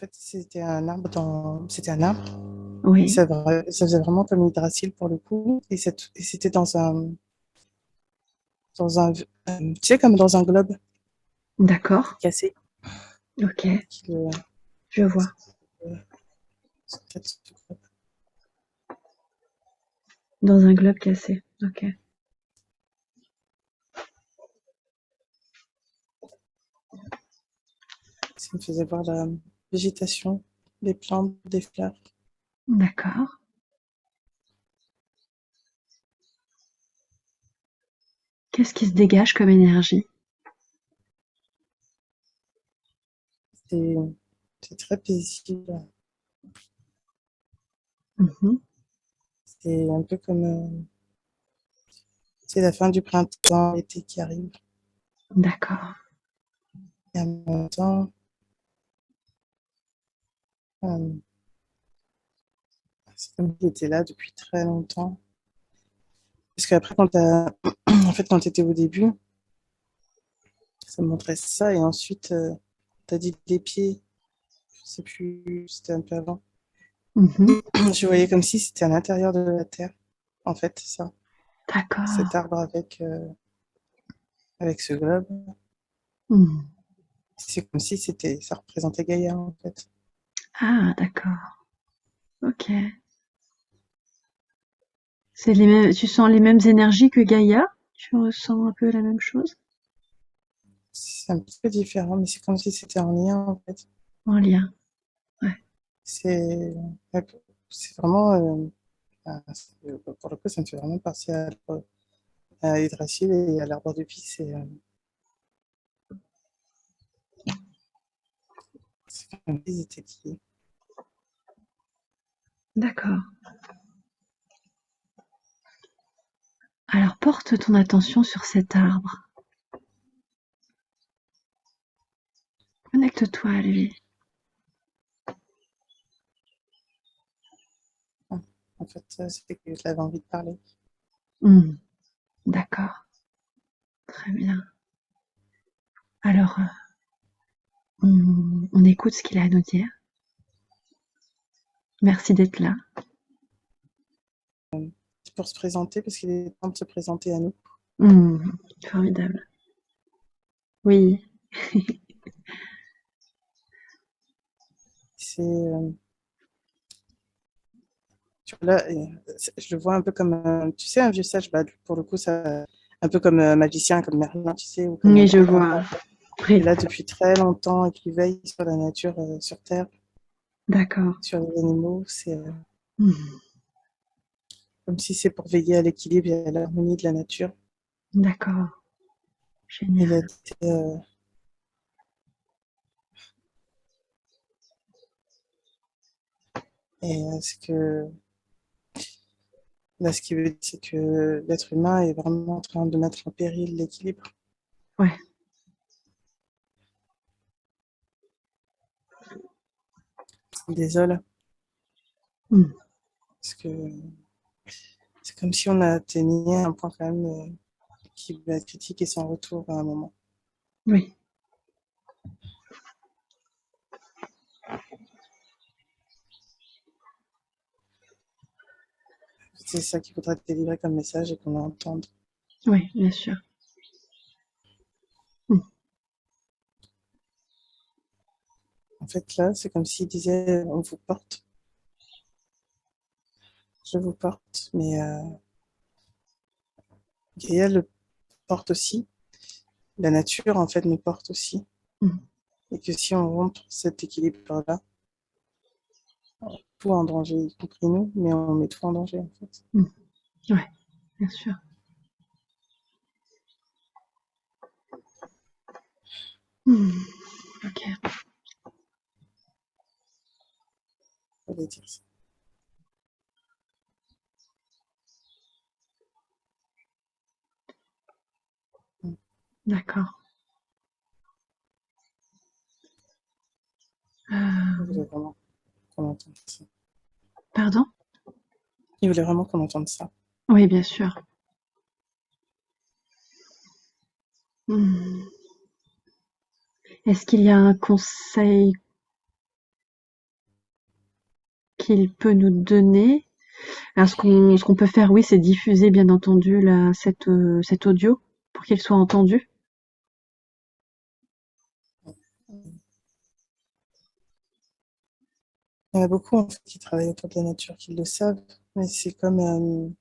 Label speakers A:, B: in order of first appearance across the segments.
A: fait, c'était un arbre. Et
B: Oui,
A: ça faisait vraiment comme Yggdrasil pour le coup. Et c'était tu sais, comme dans un globe
B: d'accord.
A: qui est cassé.
B: Ok,
A: Qui le-
B: je vois. Dans un globe cassé. Ok.
A: Ça me faisait voir la végétation, les plantes, des fleurs.
B: D'accord. Qu'est-ce qui se dégage comme énergie?
A: C'est c'est très paisible.
B: Mhm.
A: C'est un peu comme c'est la fin du printemps, l'été qui arrive.
B: D'accord.
A: Et en même temps, euh, c'est comme s'il était là depuis très longtemps. Parce qu'après, en fait, quand tu étais au début, ça me montrait ça. Et ensuite, tu as dit les pieds. Je sais plus, c'était un peu avant.
B: Mhm.
A: Je voyais comme si c'était à l'intérieur de la terre. En fait, ça.
B: D'accord.
A: Cet arbre avec ce globe.
B: Mhm.
A: C'est comme si ça représentait Gaïa, en fait.
B: Ah, d'accord. Ok. C'est les mêmes, tu sens les mêmes énergies que Gaïa? Tu ressens un peu la même chose?
A: C'est un petit peu différent, mais c'est comme si c'était en lien, en fait.
B: En lien. Ouais.
A: C'est ouais, c'est vraiment, pour le coup, ça me fait vraiment penser à Yggdrasil et à l'arbre de vie. C'est comme s'ils étaient liés.
B: D'accord. Alors porte ton attention sur cet arbre. Connecte-toi à lui.
A: En fait, c'est que j'avais envie de parler.
B: Hmm. D'accord. Très bien. Alors, on écoute ce qu'il a à nous dire. Merci d'être là.
A: C'est pour se présenter, parce qu'il est temps de se présenter à nous.
B: Hmm. Formidable. Oui.
A: Tu vois, là, je le vois un peu comme, tu sais, un vieux sage, bah, pour le coup, ça, un peu comme magicien, comme Merlin, tu sais, ou comme
B: Oui, je
A: Bouddha,
B: vois.
A: qui est
B: Pré-
A: là depuis très longtemps et qui veille sur la nature, sur Terre,
B: D'accord.
A: sur les animaux. C'est
B: Hmm.
A: comme si c'est pour veiller à l'équilibre et à l'harmonie de la nature.
B: D'accord.
A: Il a
B: Génial.
A: été, c'est que là, ce qu'il veut dire, c'est que l'être humain est vraiment en train de mettre en péril l'équilibre.
B: Ouais.
A: Ça me désole,
B: Hmm.
A: parce que c'est comme si on atteignait un point quand même qui va être critique et sans retour à un moment.
B: Oui.
A: C'est ça qu'il faudrait délivrer comme message et qu'on entende.
B: Oui, bien sûr. Hmm.
A: En fait, là, c'est comme s'il disait on vous porte, je vous porte, mais Gaïa le porte aussi. La nature, en fait, nous porte aussi.
B: Hmm.
A: Et que si on rompt cet équilibre-là, tout en danger, y compris nous, mais on met tout en danger, en fait.
B: Hmm. Ouais, bien sûr. Hmm. Ok.
A: On va dire ça.
B: D'accord.
A: Il
B: Euh,
A: voulait vraiment qu'on entende ça.
B: pardon?
A: Il voulait vraiment qu'on entende ça.
B: Oui, bien sûr. Hmm. Est-ce qu'il y a un conseil qu'il peut nous donner. Alors, ce qu'on peut faire, oui, c'est diffuser, bien entendu, cet audio pour qu'il soit entendu.
A: Il y en a beaucoup en fait, qui travaillent autour de la nature, qui le savent, mais c'est comme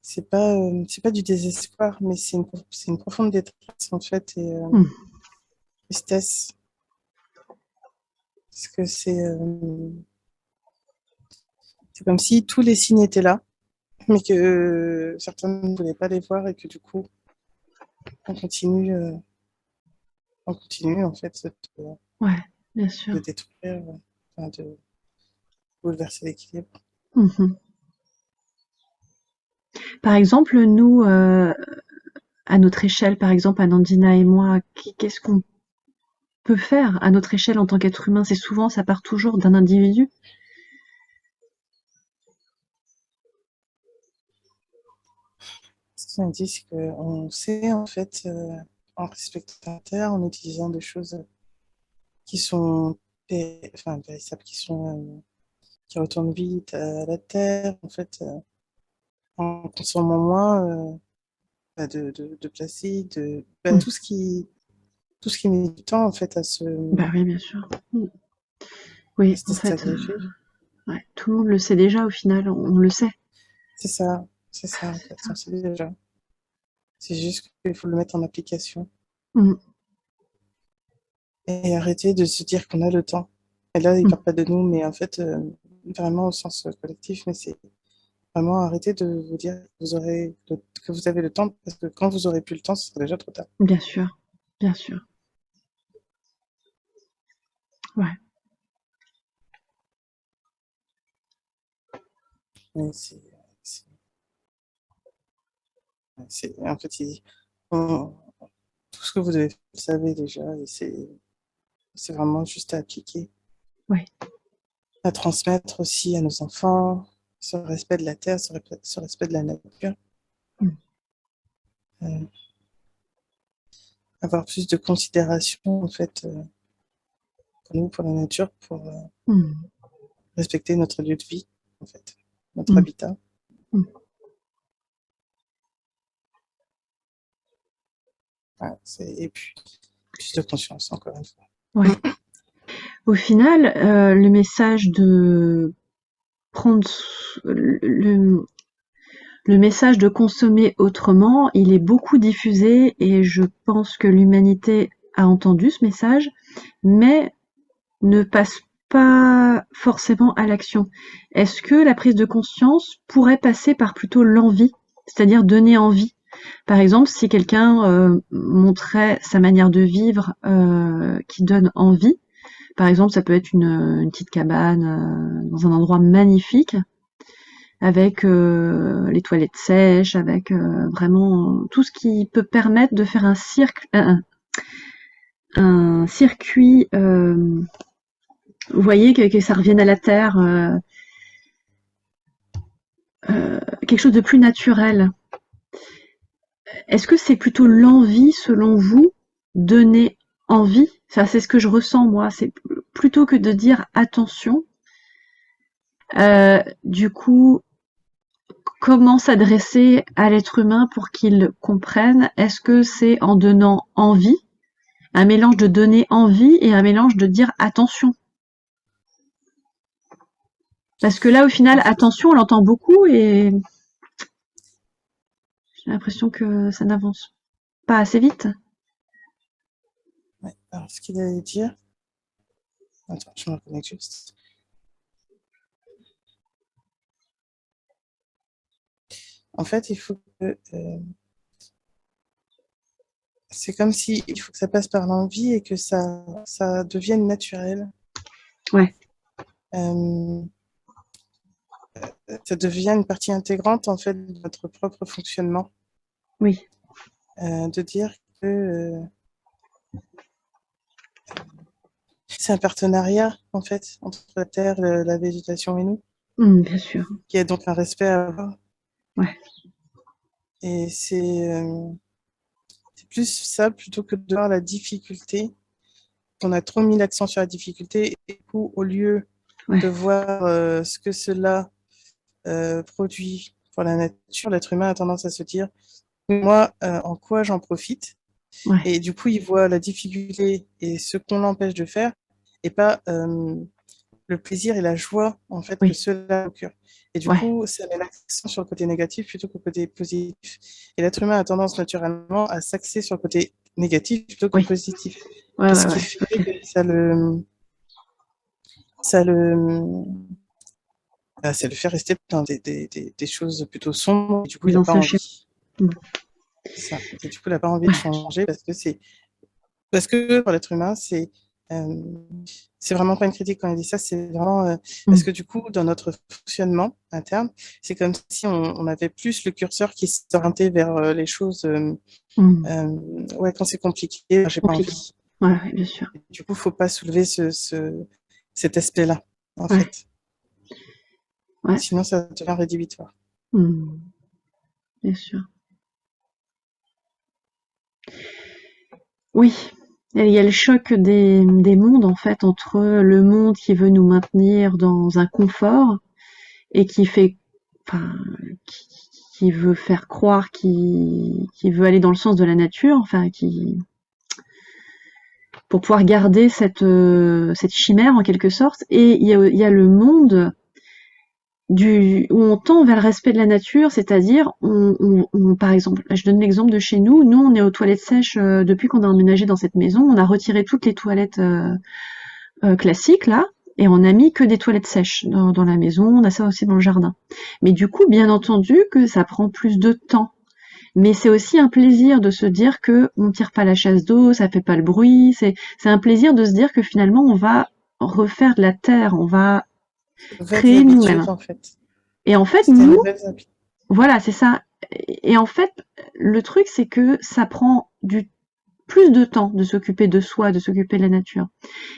A: c'est pas du désespoir, mais c'est une profonde détresse en fait et
B: Mmh.
A: tristesse, parce que c'est comme si tous les signes étaient là, mais que certains ne voulaient pas les voir et que du coup on continue, euh, on continue en fait
B: Ouais, bien sûr.
A: de détruire, enfin, de bouleverser l'équilibre.
B: Mmh. Par exemple, nous, à notre échelle, par exemple, Anandina et moi, qu'est-ce qu'on peut faire à notre échelle en tant qu'être humain? C'est souvent, ça part toujours d'un individu.
A: Ce qu'on dit, c'est qu'on sait en fait, en respectant la terre, en utilisant des choses qui sont enfin, périssables, qui retournent vite à la terre, en fait, en consommant moins de plastique,
B: Mmh.
A: tout ce qui met du temps en fait
B: Bah oui, bien sûr. Mmh.
A: à
B: Oui,
A: se
B: en fait,
A: désagréger.
B: ouais, tout le monde le sait déjà au final, on le sait.
A: C'est ça en fait, on sait déjà. C'est juste qu'il faut le mettre en application
B: Mmh.
A: et arrêter de se dire qu'on a le temps. Et là, il
B: Mmh.
A: parle pas de nous, mais en fait, vraiment au sens collectif, mais c'est vraiment arrêter de vous dire que vous avez le temps, parce que quand vous aurez plus le temps, ce sera déjà trop tard.
B: Bien sûr, bien sûr. Ouais.
A: Mais c'est- en fait, on- tout ce que vous devez faire, vous le savez déjà, et c'est vraiment juste à appliquer,
B: Ouais.
A: à transmettre aussi à nos enfants ce respect de la terre, ce respect de la nature,
B: Mmh.
A: euh, avoir plus de considération en fait pour nous, pour la nature, pour
B: Mmh.
A: respecter notre lieu de vie, en fait, notre
B: Mmh.
A: habitat.
B: Mmh.
A: Ouais, et puis plus de conscience, encore une fois.
B: Ouais. Au final, le message de prendre le message de consommer autrement, il est beaucoup diffusé et je pense que l'humanité a entendu ce message, mais ne passe pas forcément à l'action. Est-ce que la prise de conscience pourrait passer par plutôt l'envie, c'est-à-dire donner envie? Par exemple, si quelqu'un montrait sa manière de vivre qui donne envie, par exemple, ça peut être une petite cabane dans un endroit magnifique, avec les toilettes sèches, avec vraiment tout ce qui peut permettre de faire un circuit, vous voyez, que ça revienne à la terre, quelque chose de plus naturel. Est-ce que c'est plutôt l'envie, selon vous, donner envie? Enfin, c'est ce que je ressens moi. C'est plutôt que de dire attention. Du coup, comment s'adresser à l'être humain pour qu'il comprenne? Est-ce que c'est en donnant envie, un mélange de donner envie et un mélange de dire attention? Parce que là, au final,
A: En fait,
B: attention, on l'entend beaucoup et j'ai l'impression que ça n'avance pas assez vite.
A: ouais. Alors, ce qu'il allait dire, attends, je me reconnecte juste. En fait, il faut que, c'est comme si il faut que ça passe par l'envie et que ça devienne naturel.
B: Ouais,
A: Euh, ça devient une partie intégrante en fait de notre propre fonctionnement.
B: oui,
A: De dire que c'est un partenariat en fait entre la terre, la végétation et nous,
B: bien sûr.
A: qui a donc un respect à avoir.
B: Ouais,
A: Et c'est plus ça plutôt que de voir la difficulté on a trop mis l'accent sur la difficulté, et du coup, au lieu de
B: Ouais,
A: voir ce que cela produit pour la nature, l'être humain a tendance à se dire, moi, en quoi j'en profite?
B: ouais,
A: Et du coup, il voit la difficulté et ce qu'on l'empêche de faire, et pas le plaisir et la joie, en fait, que
B: oui,
A: cela procure. Et du
B: ouais,
A: coup, ça met l'accent sur le côté négatif plutôt que le côté positif. Et l'être humain a tendance naturellement à s'axer sur le côté négatif plutôt que
B: oui,
A: positif.
B: ouais, ouais,
A: Qu'est-ce qui
B: ouais,
A: fait
B: ok.
A: que ça le, ça le fait rester dans des choses plutôt sombres, et du coup, il
B: Mais
A: n'a
B: dans
A: pas
B: ce schéma.
A: envie.
B: Mm.
A: Ça. Et du coup, il n'a pas envie de
B: Ouais.
A: changer parce que pour l'être humain, euh, c'est vraiment pas une critique quand il dit ça, c'est vraiment parce
B: Mm.
A: que du coup, dans notre fonctionnement interne, c'est comme si on avait plus le curseur qui s'orientait vers les choses.
B: Mm.
A: Ouais, quand c'est compliqué, j'ai pas
B: Compliqué.
A: envie.
B: Ouais, ouais, bien sûr.
A: Du coup, faut pas soulever cet aspect-là, en
B: Ouais,
A: fait.
B: ouais.
A: Sinon, ça devient rédhibitoire.
B: Mm. Bien sûr. Oui. Et il y a le choc des mondes, en fait, entre le monde qui veut nous maintenir dans un confort et qui fait, enfin, qui, qui veut faire croire qui veut aller dans le sens de la nature, enfin, pour pouvoir garder cette chimère en quelque sorte. Et il y a le monde où on tend vers le respect de la nature, c'est-à-dire, par exemple, je donne l'exemple de chez nous. Nous, on est aux toilettes sèches depuis qu'on a emménagé dans cette maison. On a retiré toutes les toilettes classiques là, et on a mis que des toilettes sèches dans la maison. On a ça aussi dans le jardin. Mais du coup, bien entendu, que ça prend plus de temps. Mais c'est aussi un plaisir de se dire que on tire pas la chasse d'eau, ça fait pas le bruit. C'est un plaisir de se dire que finalement, on va refaire de la terre, on va
A: Nouvelles
B: créer nous-mêmes.
A: habitudes, en fait.
B: Et en fait,
A: C'est des
B: nous,
A: nouvelles habitudes.
B: voilà, c'est ça. Et en fait, le truc, c'est que ça prend du plus de temps de s'occuper de soi, de s'occuper de la nature.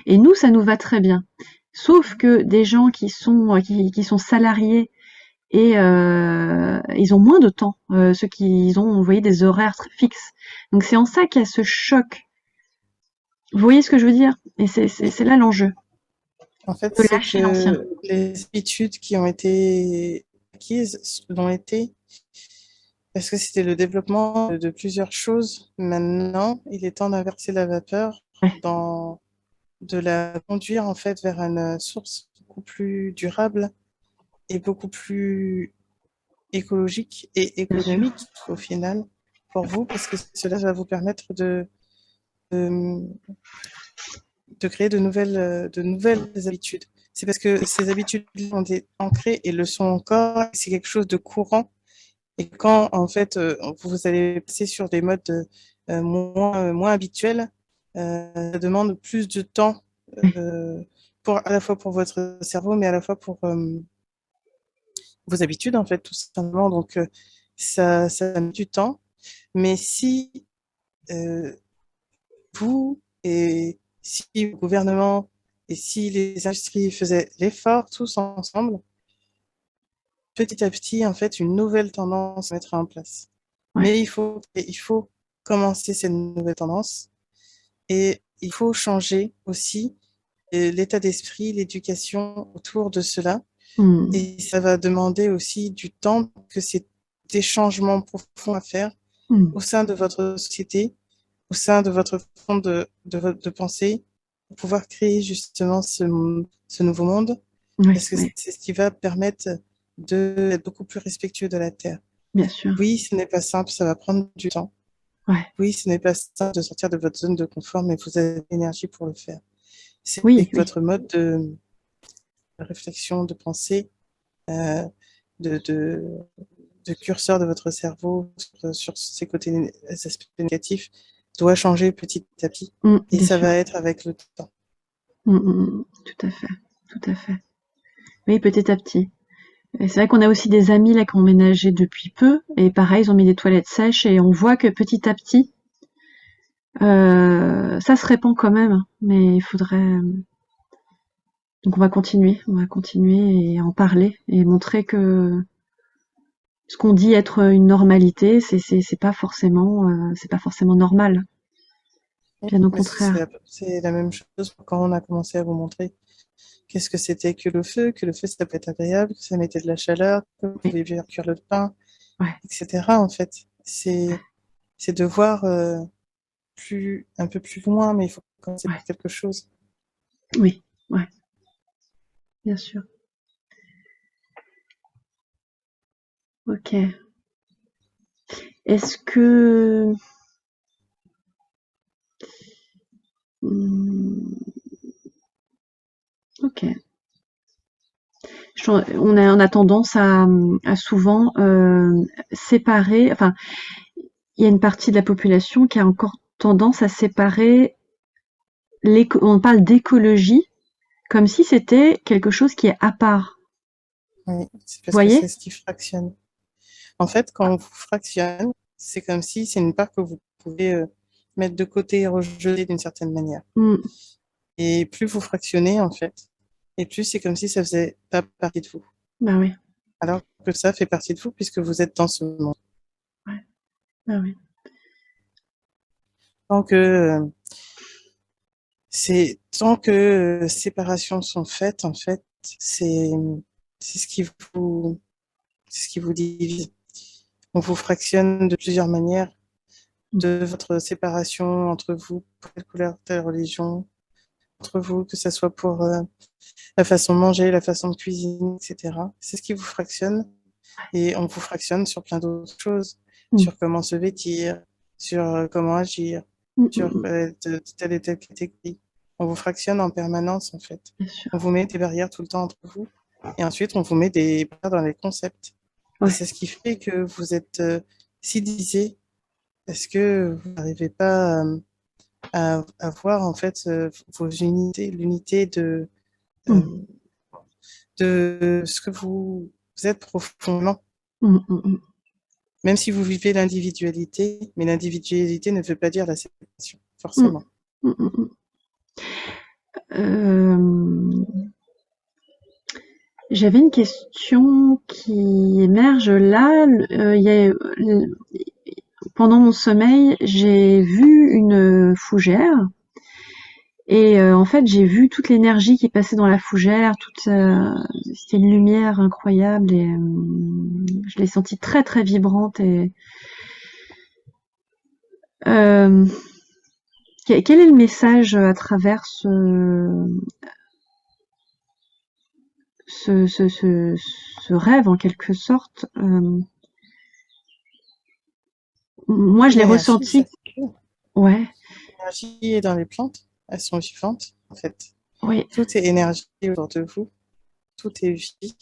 B: Et nous, ça nous va très bien. Sauf que des gens qui sont salariés et ils ont moins de temps, ceux qui ils ont, vous voyez, des horaires très fixes. Donc c'est en ça qu'il y a ce choc. Vous voyez ce que je veux dire? Et
A: Oui.
B: c'est là l'enjeu
A: En fait,
B: de
A: c'est
B: lâcher l'ancien.
A: que les habitudes qui ont été acquises l'ont été parce que c'était le développement de plusieurs choses. Maintenant, il est temps d'inverser la vapeur,
B: Ouais,
A: de la conduire en fait vers une source beaucoup plus durable et beaucoup plus écologique et
B: bien sûr.
A: économique au final pour vous, parce que cela va vous permettre de, de créer de nouvelles habitudes. C'est parce que ces habitudes ont été ancrées et le sont encore, c'est quelque chose de courant. Et quand, en fait, vous allez passer sur des modes moins habituels, ça demande plus de temps
B: Ouais,
A: à la fois pour votre cerveau, mais à la fois pour vos habitudes, en fait, tout simplement. Donc, ça met du temps. Mais si euh, vous et si le gouvernement et si les industries faisaient l'effort tous ensemble, petit à petit, en fait, une nouvelle tendance se mettrait en place.
B: ouais,
A: Mais il faut commencer cette nouvelle tendance et il faut changer aussi l'état d'esprit, l'éducation autour de cela.
B: mmh,
A: Et ça va demander aussi du temps que c'est des changements profonds à faire
B: mmh,
A: au sein de votre société, au sein de votre fond de pensée, pour pouvoir créer justement ce nouveau monde,
B: ouais,
A: parce que
B: ouais,
A: c'est ce qui va permettre d'être beaucoup plus respectueux de la Terre.
B: bien sûr.
A: Oui, ce n'est pas simple, ça va prendre du temps.
B: Ouais,
A: Oui, ce n'est pas simple de sortir de votre zone de confort, mais vous avez l'énergie pour le faire. C'est
B: oui,
A: que
B: oui,
A: votre mode de réflexion, de pensée, euh, de, de, de curseur de votre cerveau sur ces côtés, ces aspects négatifs doit changer petit à petit. Et
B: bien
A: ça
B: sûr.
A: va être avec le temps.
B: Tout à fait, tout à fait. Oui, petit à petit. Et c'est vrai qu'on a aussi des amis là qui ont emménagé depuis peu, et pareil, ils ont mis des toilettes sèches, et on voit que petit à petit, ça se répand quand même, mais il faudrait. Donc on va continuer et en parler et montrer que ce qu'on dit être une normalité, c'est pas forcément normal. Bien au
A: Mais
B: contraire.
A: c'est la même chose quand on a commencé à vous montrer qu'est-ce que c'était que le feu, ça peut être agréable, que ça mettait de la chaleur, que vous
B: Oui,
A: pouvez faire cuire le pain,
B: ouais,
A: etc. En fait, c'est de voir un peu plus loin, mais il faut commencer
B: ouais,
A: par quelque chose.
B: oui, ouais, bien sûr. Ok. Est-ce que... Hmm, ok. On a tendance à souvent séparer, enfin, il y a une partie de la population qui a encore tendance à séparer on parle d'écologie comme si c'était quelque chose qui est à part.
A: Oui, c'est
B: Vous
A: parce que c'est
B: voyez?
A: ce qui fractionne. En fait, quand on vous fractionne, c'est comme si c'est une part que vous pouvez mettre de côté et rejeter d'une certaine manière.
B: Mm,
A: Et plus vous fractionnez, en fait, et plus c'est comme si ça faisait pas partie de vous.
B: bah oui,
A: Alors que ça fait partie de vous puisque vous êtes dans ce monde.
B: ouais, bah oui.
A: Tant que, tant que séparations sont faites, en fait, c'est, c'est ce qui vous, c'est ce qui vous divise. On vous fractionne de plusieurs manières
B: Mm,
A: de votre séparation entre vous, telle couleur, telle religion, entre vous, que ce soit pour la façon de manger, la façon de cuisiner, etc. C'est ce qui vous fractionne et on vous fractionne sur plein d'autres choses,
B: mm,
A: sur comment se vêtir, sur comment agir,
B: mm,
A: sur
B: mm,
A: de telle et telle catégorie. On vous fractionne en permanence, en fait.
B: bien sûr.
A: On vous met des barrières tout le temps entre vous et ensuite on vous met des barrières dans les concepts. Et
B: Ouais.
A: c'est ce qui fait que vous êtes si divisé parce que vous n'arrivez pas à voir en fait vos unités, l'unité
B: Mm,
A: euh, de ce que vous êtes profondément.
B: mm, mm, mm,
A: Même si vous vivez l'individualité, mais l'individualité ne veut pas dire la séparation,
B: mm,
A: forcément.
B: mm, mm, mm. Euh, J'avais une question qui émerge là. Pendant mon sommeil, j'ai vu une fougère et en fait, j'ai vu toute l'énergie qui passait dans la fougère, c'était une lumière incroyable et je l'ai sentie très très vibrante et euh, quel est le message à travers ce rêve en quelque sorte? Moi, je l'ai
A: L'énergie
B: ressenti.
A: circule.
B: Ouais,
A: L'énergie est dans les plantes. Elles sont vivantes, en fait.
B: oui,
A: Tout est énergie autour de vous. Tout est vie.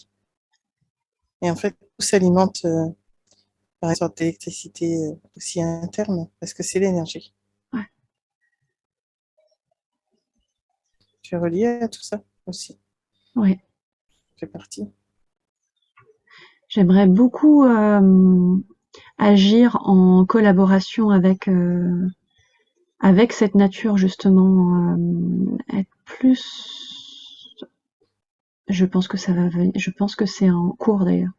A: Et en fait, tout s'alimente par une sorte d'électricité aussi interne, parce que c'est l'énergie.
B: ouais,
A: Tu es relié à tout ça aussi.
B: ouais.
A: Ça fait partie.
B: J'aimerais beaucoup agir en collaboration avec cette nature justement, être plus. Je pense que ça va venir. Je pense que c'est en cours d'ailleurs.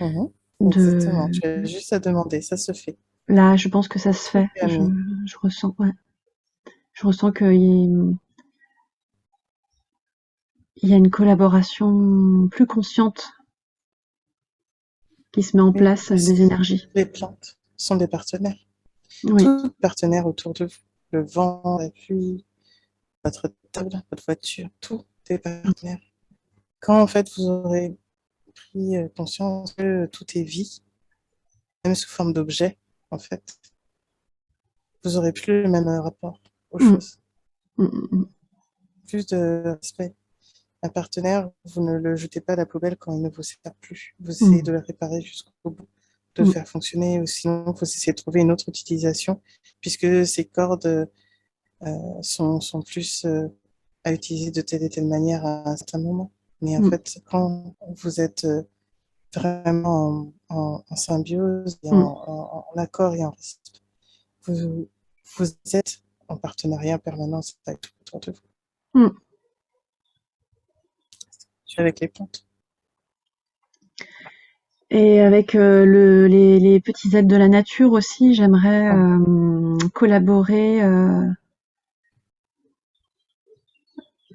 A: Mhm. Exactement.
B: De
A: Tu as juste à demander. Ça se fait.
B: là, je pense que ça se
A: Tout
B: fait.
A: est amené.
B: Je ressens, ouais. Je ressens qu'il y a une collaboration plus consciente qui se met en
A: Oui,
B: place
A: parce
B: des
A: que
B: énergies.
A: les plantes sont des partenaires.
B: Oui.
A: Tout partenaire autour de vous. Le vent, la pluie, votre table, votre voiture, tout est partenaire. Quand en fait vous aurez pris conscience que tout est vie, même sous forme d'objet, en fait, vous aurez plus le même rapport aux
B: Mm,
A: choses.
B: mm, mm, mm.
A: Plus de respect. Un partenaire, vous ne le jetez pas à la poubelle quand il ne vous sert plus. Vous essayez
B: Mm,
A: de le réparer jusqu'au bout, de le
B: mm,
A: faire fonctionner, ou sinon vous essayez de trouver une autre utilisation, puisque ces cordes sont plus à utiliser de telle et telle manière à un certain moment. Mais en
B: mm,
A: fait, quand vous êtes vraiment en symbiose et
B: mm,
A: en accord et en respect, vous, vous êtes en partenariat en permanence avec tout autour de vous.
B: mm.
A: Je suis avec les plantes.
B: Et avec les petits êtres de la nature aussi, j'aimerais collaborer.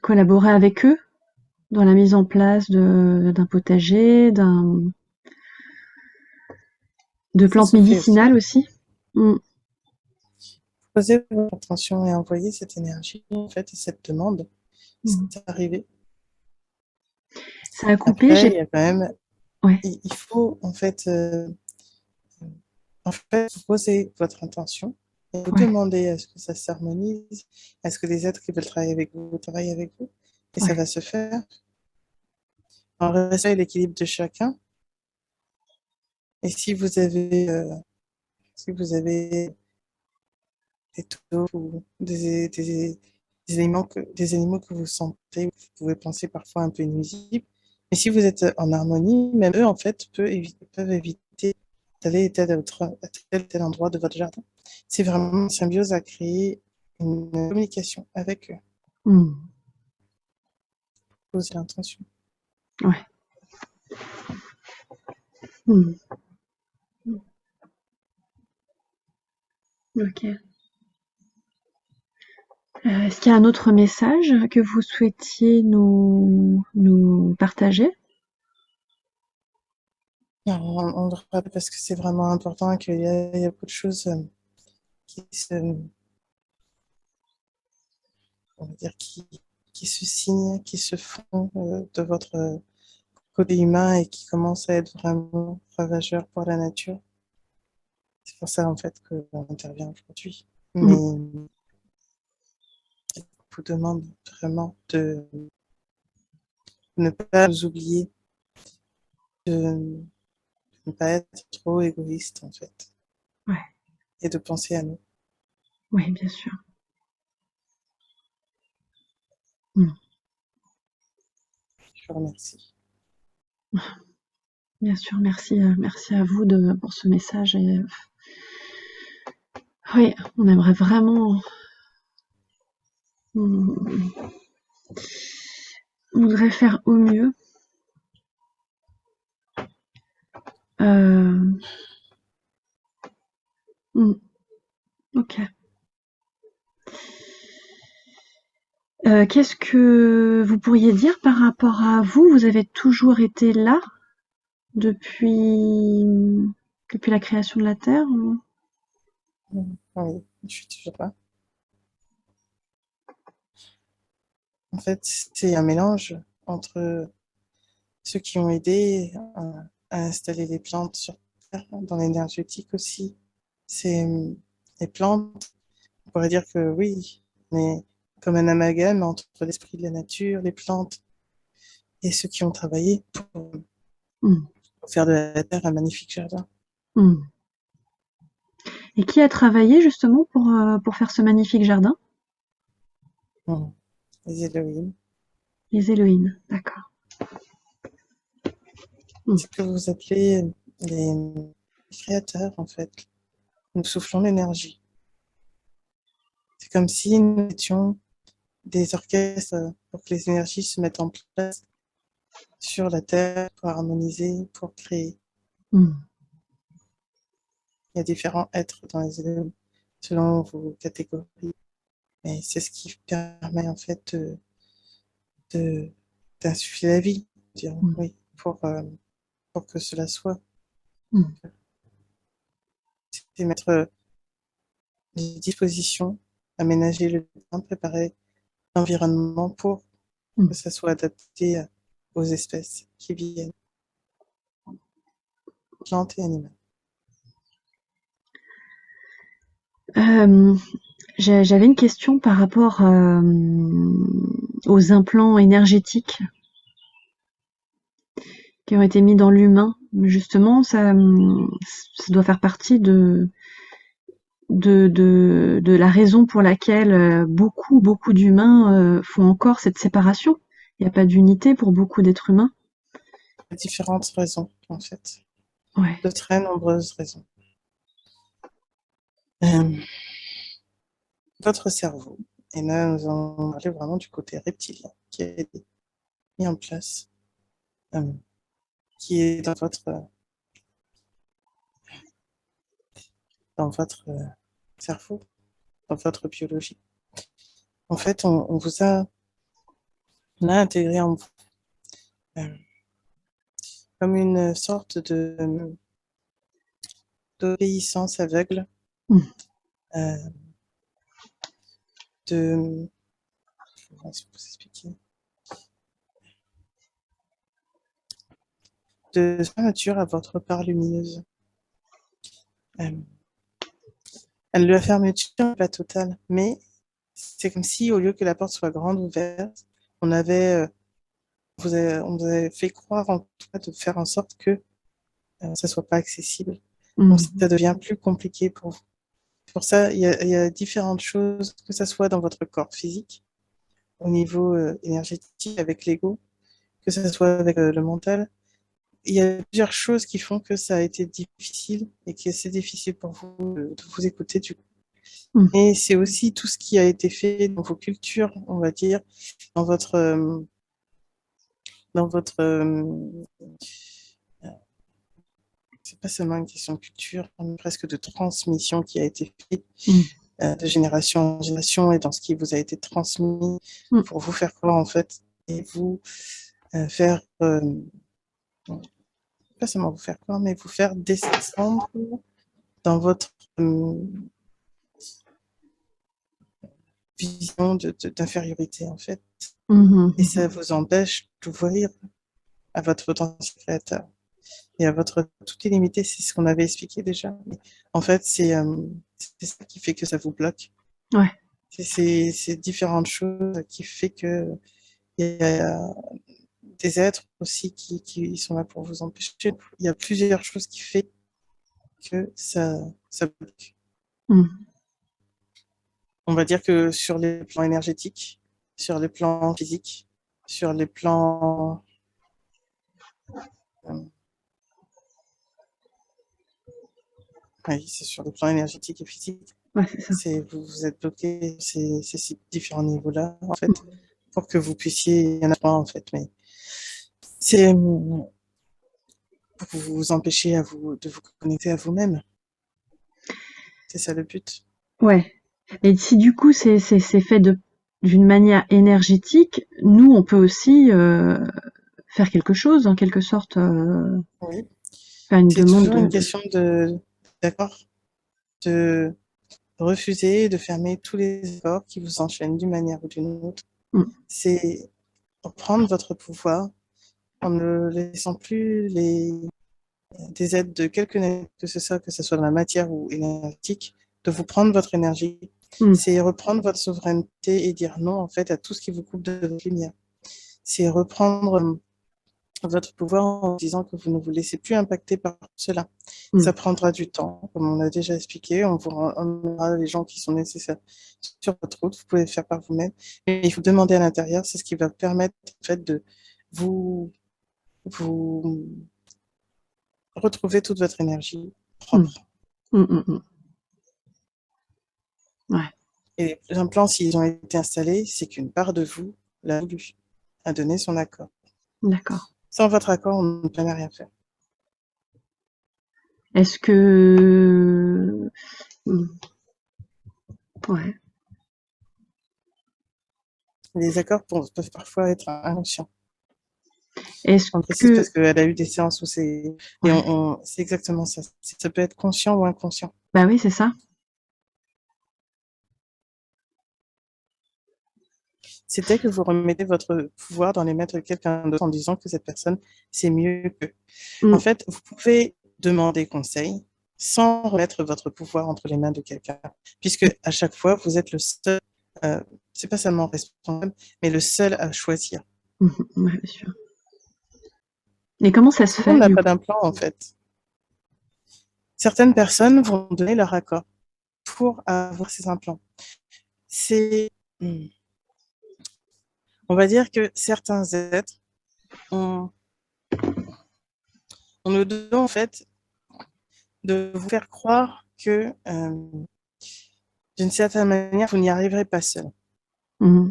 B: collaborer avec eux dans la mise en place d'un potager, de
A: Ça
B: plantes
A: se fait aussi.
B: médicinales aussi. Mm.
A: Posez votre attention et envoyez cette énergie, en fait, et cette demande.
B: Mm.
A: C'est arrivé.
B: Ça a coupé,
A: Après, il y a quand même,
B: ouais,
A: il faut, en fait, vous posez votre intention et vous
B: ouais,
A: demandez à ce que ça s'harmonise, à ce que les êtres qui veulent travailler avec vous travaillent avec vous, et ça
B: ouais.
A: va se faire en respectant l'équilibre de chacun. Et si vous avez des taureaux ou des animaux que vous sentez, vous pouvez penser parfois un peu nuisibles. Mais si vous êtes en harmonie, même eux, en fait, peuvent éviter d'aller à tel ou tel endroit de votre jardin. C'est vraiment une symbiose à créer une communication avec eux.
B: Mm.
A: Poser l'intention.
B: Ouais. Mm. Ok. Est-ce qu'il y a un autre message que vous souhaitiez nous partager?
A: Alors, on le rappelle parce que c'est vraiment important qu'il y a beaucoup de choses qui se, on va dire, qui se signent, qui se font de votre côté humain et qui commencent à être vraiment ravageurs pour la nature. C'est pour ça, en fait, qu'on intervient aujourd'hui. Mais
B: Mm.
A: je vous demande vraiment de ne pas vous oublier, de ne pas être trop égoïste, en fait,
B: Ouais,
A: et de penser à nous.
B: ouais, bien sûr. Mm.
A: Je vous remercie.
B: Bien sûr, merci à vous pour ce message. Et, oui, on aimerait vraiment, on voudrait faire au mieux. Euh, ok. Qu'est-ce que vous pourriez dire par rapport à vous? Vous avez toujours été là depuis, depuis la création de la Terre?
A: Oui, je suis toujours là. En fait, c'est un mélange entre ceux qui ont aidé à installer les plantes sur Terre, dans l'énergétique aussi. C'est les plantes, on pourrait dire que oui, mais comme un amalgame entre l'esprit de la nature, les plantes et ceux qui ont travaillé
B: Mm,
A: pour faire de la Terre un magnifique jardin.
B: mm. Et qui a travaillé justement pour faire ce magnifique jardin?
A: Mm. Les Elohim.
B: Les Elohim, d'accord. Mm,
A: C'est ce que vous appelez les créateurs, en fait. Nous soufflons l'énergie. C'est comme si nous étions des orchestres pour que les énergies se mettent en place sur la Terre pour harmoniser, pour créer.
B: mm,
A: Il y a différents êtres dans les éléments selon vos catégories, mais c'est ce qui permet en fait de- d'insuffler la vie, dire,
B: mm,
A: oui, pour que cela soit.
B: mm,
A: C'est mettre les dispositions, aménager le temps, préparer l'environnement pour que
B: mm.
A: ça soit adapté aux espèces qui viennent, plantes et animales.
B: Euh, J'avais une question par rapport aux implants énergétiques qui ont été mis dans l'humain. Justement, ça doit faire partie de la raison pour laquelle beaucoup d'humains font encore cette séparation. Il n'y a pas d'unité pour beaucoup d'êtres humains.
A: Différentes raisons, en fait,
B: Ouais.
A: de très nombreuses raisons. Euh, Votre cerveau, et là nous allons parler vraiment du côté reptilien qui a été mis en place, euh, qui est dans votre cerveau, dans votre biologie. En fait, on vous a On a intégré en vous comme une sorte d'obéissance aveugle,
B: Mmh.
A: euh, de, comment est-ce que vous expliquer, de fermeture à votre part lumineuse. La fermeture n'est pas totale, mais c'est comme si au lieu que la porte soit grande ouverte, on avait, on vous avait fait croire en tout cas de faire en sorte que ça soit pas accessible. Donc
B: Mmh.
A: ça devient plus compliqué pour vous. Pour ça, il y a différentes choses, que ça soit dans votre corps physique, au niveau énergétique avec l'ego, que ce soit avec le mental. Il y a plusieurs choses qui font que ça a été difficile et que c'est difficile pour vous de vous écouter du coup.
B: Mmh.
A: Et c'est aussi tout ce qui a été fait dans vos cultures, on va dire, dans votre, dans votre, c'est pas seulement une question de culture, mais presque de transmission qui a été faite
B: Mmh.
A: de génération en génération et dans ce qui vous a été transmis
B: Mmh.
A: pour vous faire croire en fait et vous faire, pas seulement vous faire croire, mais vous faire descendre dans votre vision d'infériorité en fait.
B: Mmh.
A: Et ça vous empêche d'ouvrir à votre potentiel créateur. Et à votre tout est limité, c'est ce qu'on avait expliqué déjà. Mais en fait, c'est ça qui fait que ça vous bloque.
B: Ouais.
A: C'est différentes choses qui fait que il y a des êtres aussi qui sont là pour vous empêcher. Il y a plusieurs choses qui fait que ça bloque.
B: Mmh.
A: On va dire que sur les plans énergétiques, sur les plans physiques, sur les plans euh, oui, c'est sur le plan énergétique et physique.
B: Ouais, c'est ça.
A: Vous êtes bloqué ces différents niveaux-là, en fait,
B: Mmh.
A: pour que vous puissiez, il y en a pas, en fait, mais c'est pour vous empêcher de vous connecter à vous-même. C'est ça le but.
B: Ouais. Et si du coup c'est fait d'une manière énergétique, nous on peut aussi faire quelque chose en quelque sorte,
A: Oui.
B: faire une
A: C'est
B: demande
A: toujours
B: de,
A: une question d'accord, de refuser, de fermer tous les accords qui vous enchaînent d'une manière ou d'une autre.
B: Mmh.
A: C'est prendre votre pouvoir en ne laissant plus des aides de quelque nature que ce soit dans la matière ou énergétique, de vous prendre votre énergie.
B: Mmh.
A: C'est reprendre votre souveraineté et dire non en fait à tout ce qui vous coupe de votre lumière. C'est reprendre votre pouvoir en disant que vous ne vous laissez plus impacter par cela.
B: Mmh.
A: Ça prendra du temps, comme on a déjà expliqué. On vous emmènera les gens qui sont nécessaires sur votre route. Vous pouvez le faire par vous-même. Mais il faut demander à l'intérieur. C'est ce qui va permettre en fait de vous, vous retrouver toute votre énergie
B: Mmh.
A: propre.
B: Mmh, mmh, mmh. Ouais,
A: Et les implants, s'ils ont été installés, c'est qu'une part de vous l'a voulu, a donné son accord.
B: d'accord.
A: Sans votre accord, on ne peut jamais rien faire.
B: Est-ce que mmh, ouais.
A: Les accords peuvent parfois être inconscients.
B: Est-ce
A: On précise
B: que
A: parce qu'elle a eu des séances où c'est... Et
B: ouais.
A: c'est exactement ça. Ça peut être conscient ou inconscient.
B: Bah oui, c'est ça.
A: C'est dès que vous remettez votre pouvoir dans les mains de quelqu'un d'autre en disant que cette personne, c'est mieux que... En
B: Mmh.
A: fait, vous pouvez demander conseil sans remettre votre pouvoir entre les mains de quelqu'un, puisque à chaque fois, vous êtes le seul, euh, c'est pas seulement responsable, mais le seul à choisir.
B: Mmh mh. Ouais, bien sûr. Et comment ça se
A: Tout le monde
B: fait
A: n'a
B: du
A: pas
B: coup?
A: d'implant, en fait. Certaines personnes vont donner leur accord pour avoir ces implants. C'est, on va dire que certains êtres ont, ont le don, en fait, de vous faire croire que, d'une certaine manière, vous n'y arriverez pas seul.
B: Mmh.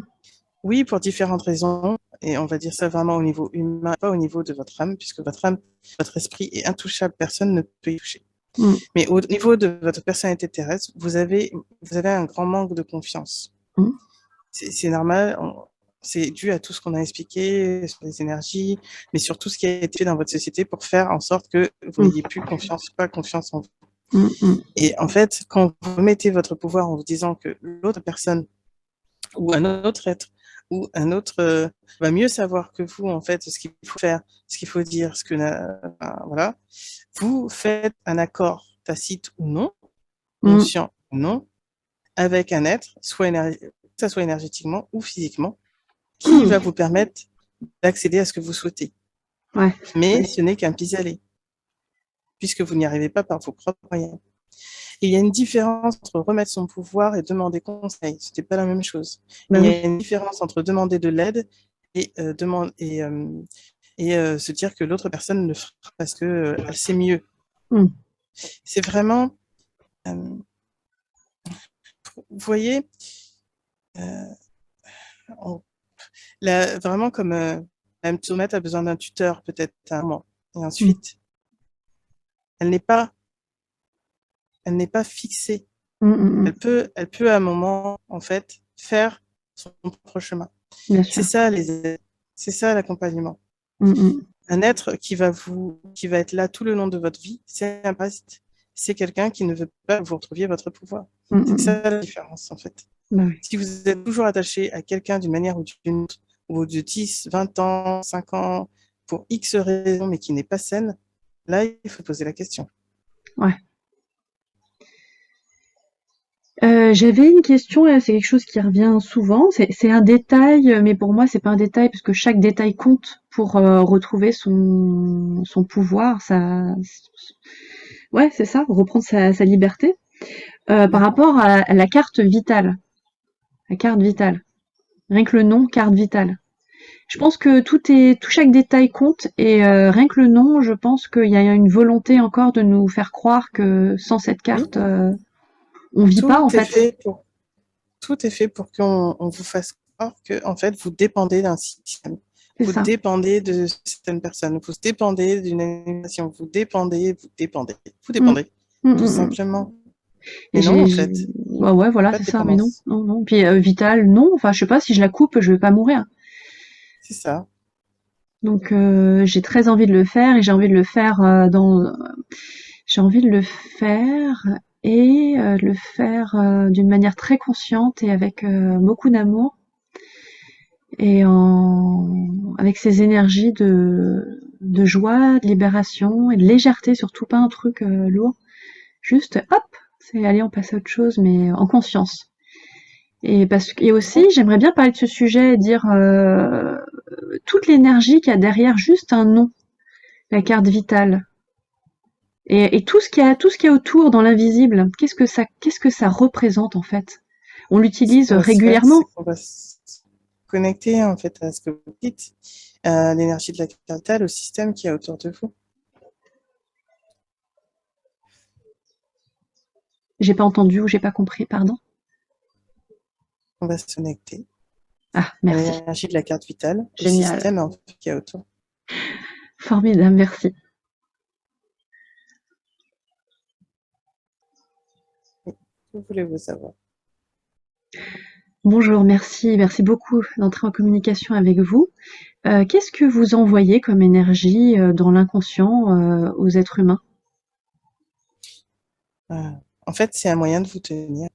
A: Oui, pour différentes raisons, et on va dire ça vraiment au niveau humain, pas au niveau de votre âme, puisque votre âme, votre esprit est intouchable, personne ne peut y toucher.
B: Mmh.
A: Mais au niveau de votre personnalité terrestre, vous avez un grand manque de confiance.
B: Mmh.
A: C'est normal, c'est dû à tout ce qu'on a expliqué sur les énergies, mais sur tout ce qui a été fait dans votre société pour faire en sorte que vous n'ayez plus pas confiance en vous. Et en fait, quand vous mettez votre pouvoir en vous disant que l'autre personne ou un autre être ou un autre va mieux savoir que vous, en fait, ce qu'il faut faire, ce qu'il faut dire, voilà, vous faites un accord tacite ou non, conscient ou non, avec un être, que ça soit énergétiquement ou physiquement, qui va vous permettre d'accéder à ce que vous souhaitez.
B: Ouais.
A: Mais ce n'est qu'un pis-aller, puisque vous n'y arrivez pas par vos propres moyens. Et il y a une différence entre remettre son pouvoir et demander conseil. Ce n'est pas la même chose. Il y a une différence entre demander de l'aide et se dire que l'autre personne le fera parce qu'elle sait mieux. C'est vraiment... vous voyez, vraiment comme Mme Tourmette a besoin d'un tuteur peut-être à un moment. Et ensuite, elle n'est pas fixée. Elle peut à un moment, en fait, faire son propre chemin. C'est ça l'accompagnement. Un être qui va être là tout le long de votre vie, c'est un parasite. C'est quelqu'un qui ne veut pas que vous retrouviez votre pouvoir. C'est ça la différence, en fait. Si vous êtes toujours attaché à quelqu'un d'une manière ou d'une autre, ou de 10, 20 ans, 5 ans, pour X raisons, mais qui n'est pas saine, là, il faut poser la question.
B: Ouais. J'avais une question, c'est quelque chose qui revient souvent. C'est un détail, mais pour moi, c'est pas un détail parce que chaque détail compte pour retrouver son pouvoir, ouais, c'est ça, reprendre sa liberté. Par rapport à la carte vitale, rien que le nom, carte vitale. Je pense que chaque détail compte et rien que le nom, je pense qu'il y a une volonté encore de nous faire croire que sans cette carte, on vit pas en fait.
A: Tout est fait pour qu'on vous fasse croire que en fait vous dépendez d'un système. Vous dépendez de certaines personnes, vous dépendez d'une animation, vous dépendez, tout simplement. Et non, en fait.
B: Ouais, voilà, c'est ça, mais non, non, non. Puis Vital, non. Enfin, je sais pas, si je la coupe, je vais pas mourir.
A: C'est ça.
B: Donc j'ai très envie de le faire et j'ai envie de le faire d'une manière très consciente et avec beaucoup d'amour et avec ces énergies de joie, de libération et de légèreté, surtout pas un truc lourd. Juste hop, c'est allez, on passe à autre chose, mais en conscience. Et aussi, j'aimerais bien parler de ce sujet et dire toute l'énergie qu'il y a derrière juste un nom, la carte vitale. Et tout ce qu'il y a autour dans l'invisible, qu'est-ce que ça représente en fait? On l'utilise régulièrement.
A: On va se connecter en fait à ce que vous dites, à l'énergie de la carte vitale, au système qu'il y a autour de vous.
B: J'ai pas entendu ou j'ai pas compris, pardon.
A: On va se connecter.
B: Ah, merci.
A: À l'énergie de la carte vitale,
B: génial.
A: Au système en fait, qu'il y a autour.
B: Formidable, merci.
A: Que voulez-vous savoir?
B: Bonjour, merci beaucoup d'entrer en communication avec vous. Qu'est-ce que vous envoyez comme énergie dans l'inconscient aux êtres humains?
A: En fait, c'est un moyen de vous tenir.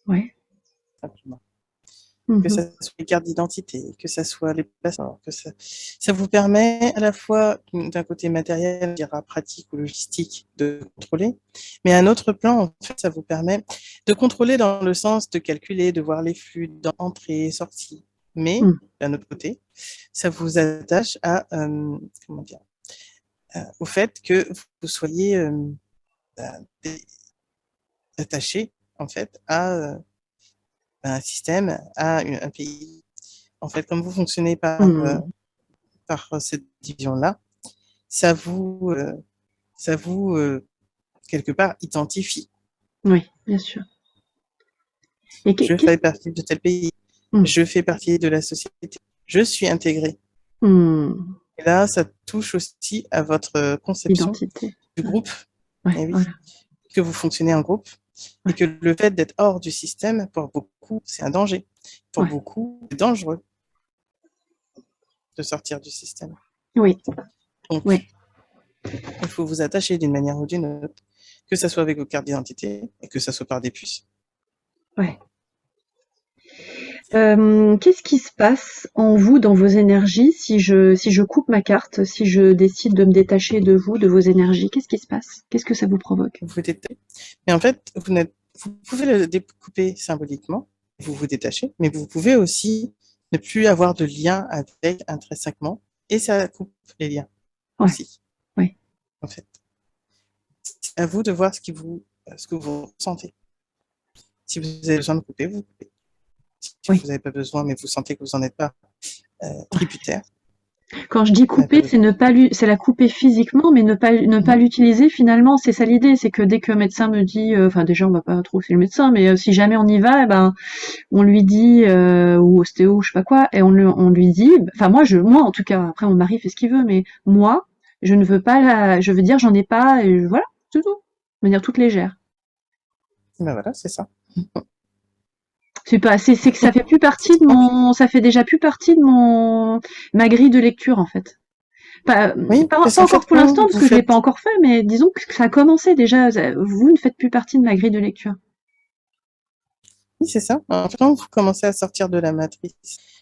B: Ouais.
A: Simplement. Que ça soit les cartes d'identité, que ça soit les passeports, que ça vous permet à la fois d'un côté matériel, pratique ou logistique, de contrôler, mais à un autre plan, en fait, ça vous permet de contrôler dans le sens de calculer, de voir les flux d'entrée, sortie. Mais d'un autre côté, ça vous attache à au fait que vous soyez attaché en fait à un système, à un pays. En fait, comme vous fonctionnez par cette division-là, ça vous quelque part identifie.
B: Oui, bien sûr.
A: Je fais partie de tel pays, je fais partie de la société, je suis intégré. Et là, ça touche aussi à votre conception du groupe.
B: Ouais,
A: oui,
B: voilà.
A: Que vous fonctionnez en groupe. Et que le fait d'être hors du système, pour beaucoup, c'est un danger. Pour beaucoup, c'est dangereux. de sortir du système.
B: Oui,
A: Donc,
B: oui,
A: il faut vous attacher d'une manière ou d'une autre, que ce soit avec vos cartes d'identité et que ce soit par des puces.
B: ouais. Qu'est-ce qui se passe en vous, dans vos énergies, si je coupe ma carte, si je décide de me détacher de vous, de vos énergies, qu'est-ce qui se passe? Qu'est-ce que ça vous provoque?
A: Vous détachez. Mais en fait, vous pouvez le découper symboliquement, vous vous détachez, mais vous pouvez aussi ne plus avoir de lien avec intrinsèquement, et ça coupe les liens
B: Ouais,
A: aussi,
B: ouais,
A: en fait. C'est à vous de voir ce que vous ressentez. Si vous avez besoin de couper, vous coupez. Si
B: oui.
A: vous n'avez pas besoin, mais vous sentez que vous n'en êtes pas tributaire,
B: Quand je dis
A: vous n'avez pas
B: couper,
A: besoin.
B: c'est la couper physiquement, mais ne pas l'utiliser finalement. C'est ça l'idée, c'est que dès que le médecin me dit, enfin déjà on va pas trop c'est le médecin, mais si jamais on y va, eh ben on lui dit ou ostéo, ou je sais pas quoi, et on lui dit, enfin moi en tout cas, après mon mari fait ce qu'il veut, mais moi je ne veux pas je veux dire j'en ai pas, et voilà, c'est tout, de manière toute légère.
A: Ben voilà, c'est ça.
B: C'est que ça fait plus
A: C'est
B: partie de
A: tranquille.
B: ça fait déjà plus partie de ma grille de lecture en fait.
A: Oui, parce
B: Pas
A: qu'en
B: encore
A: fait,
B: pour
A: quand
B: l'instant, parce
A: vous
B: que je l'ai pas
A: faites
B: encore fait, mais disons que ça a commencé déjà. Vous ne faites plus partie de ma grille de lecture.
A: Oui, c'est ça. En fait, quand vous commencez à sortir de la matrice,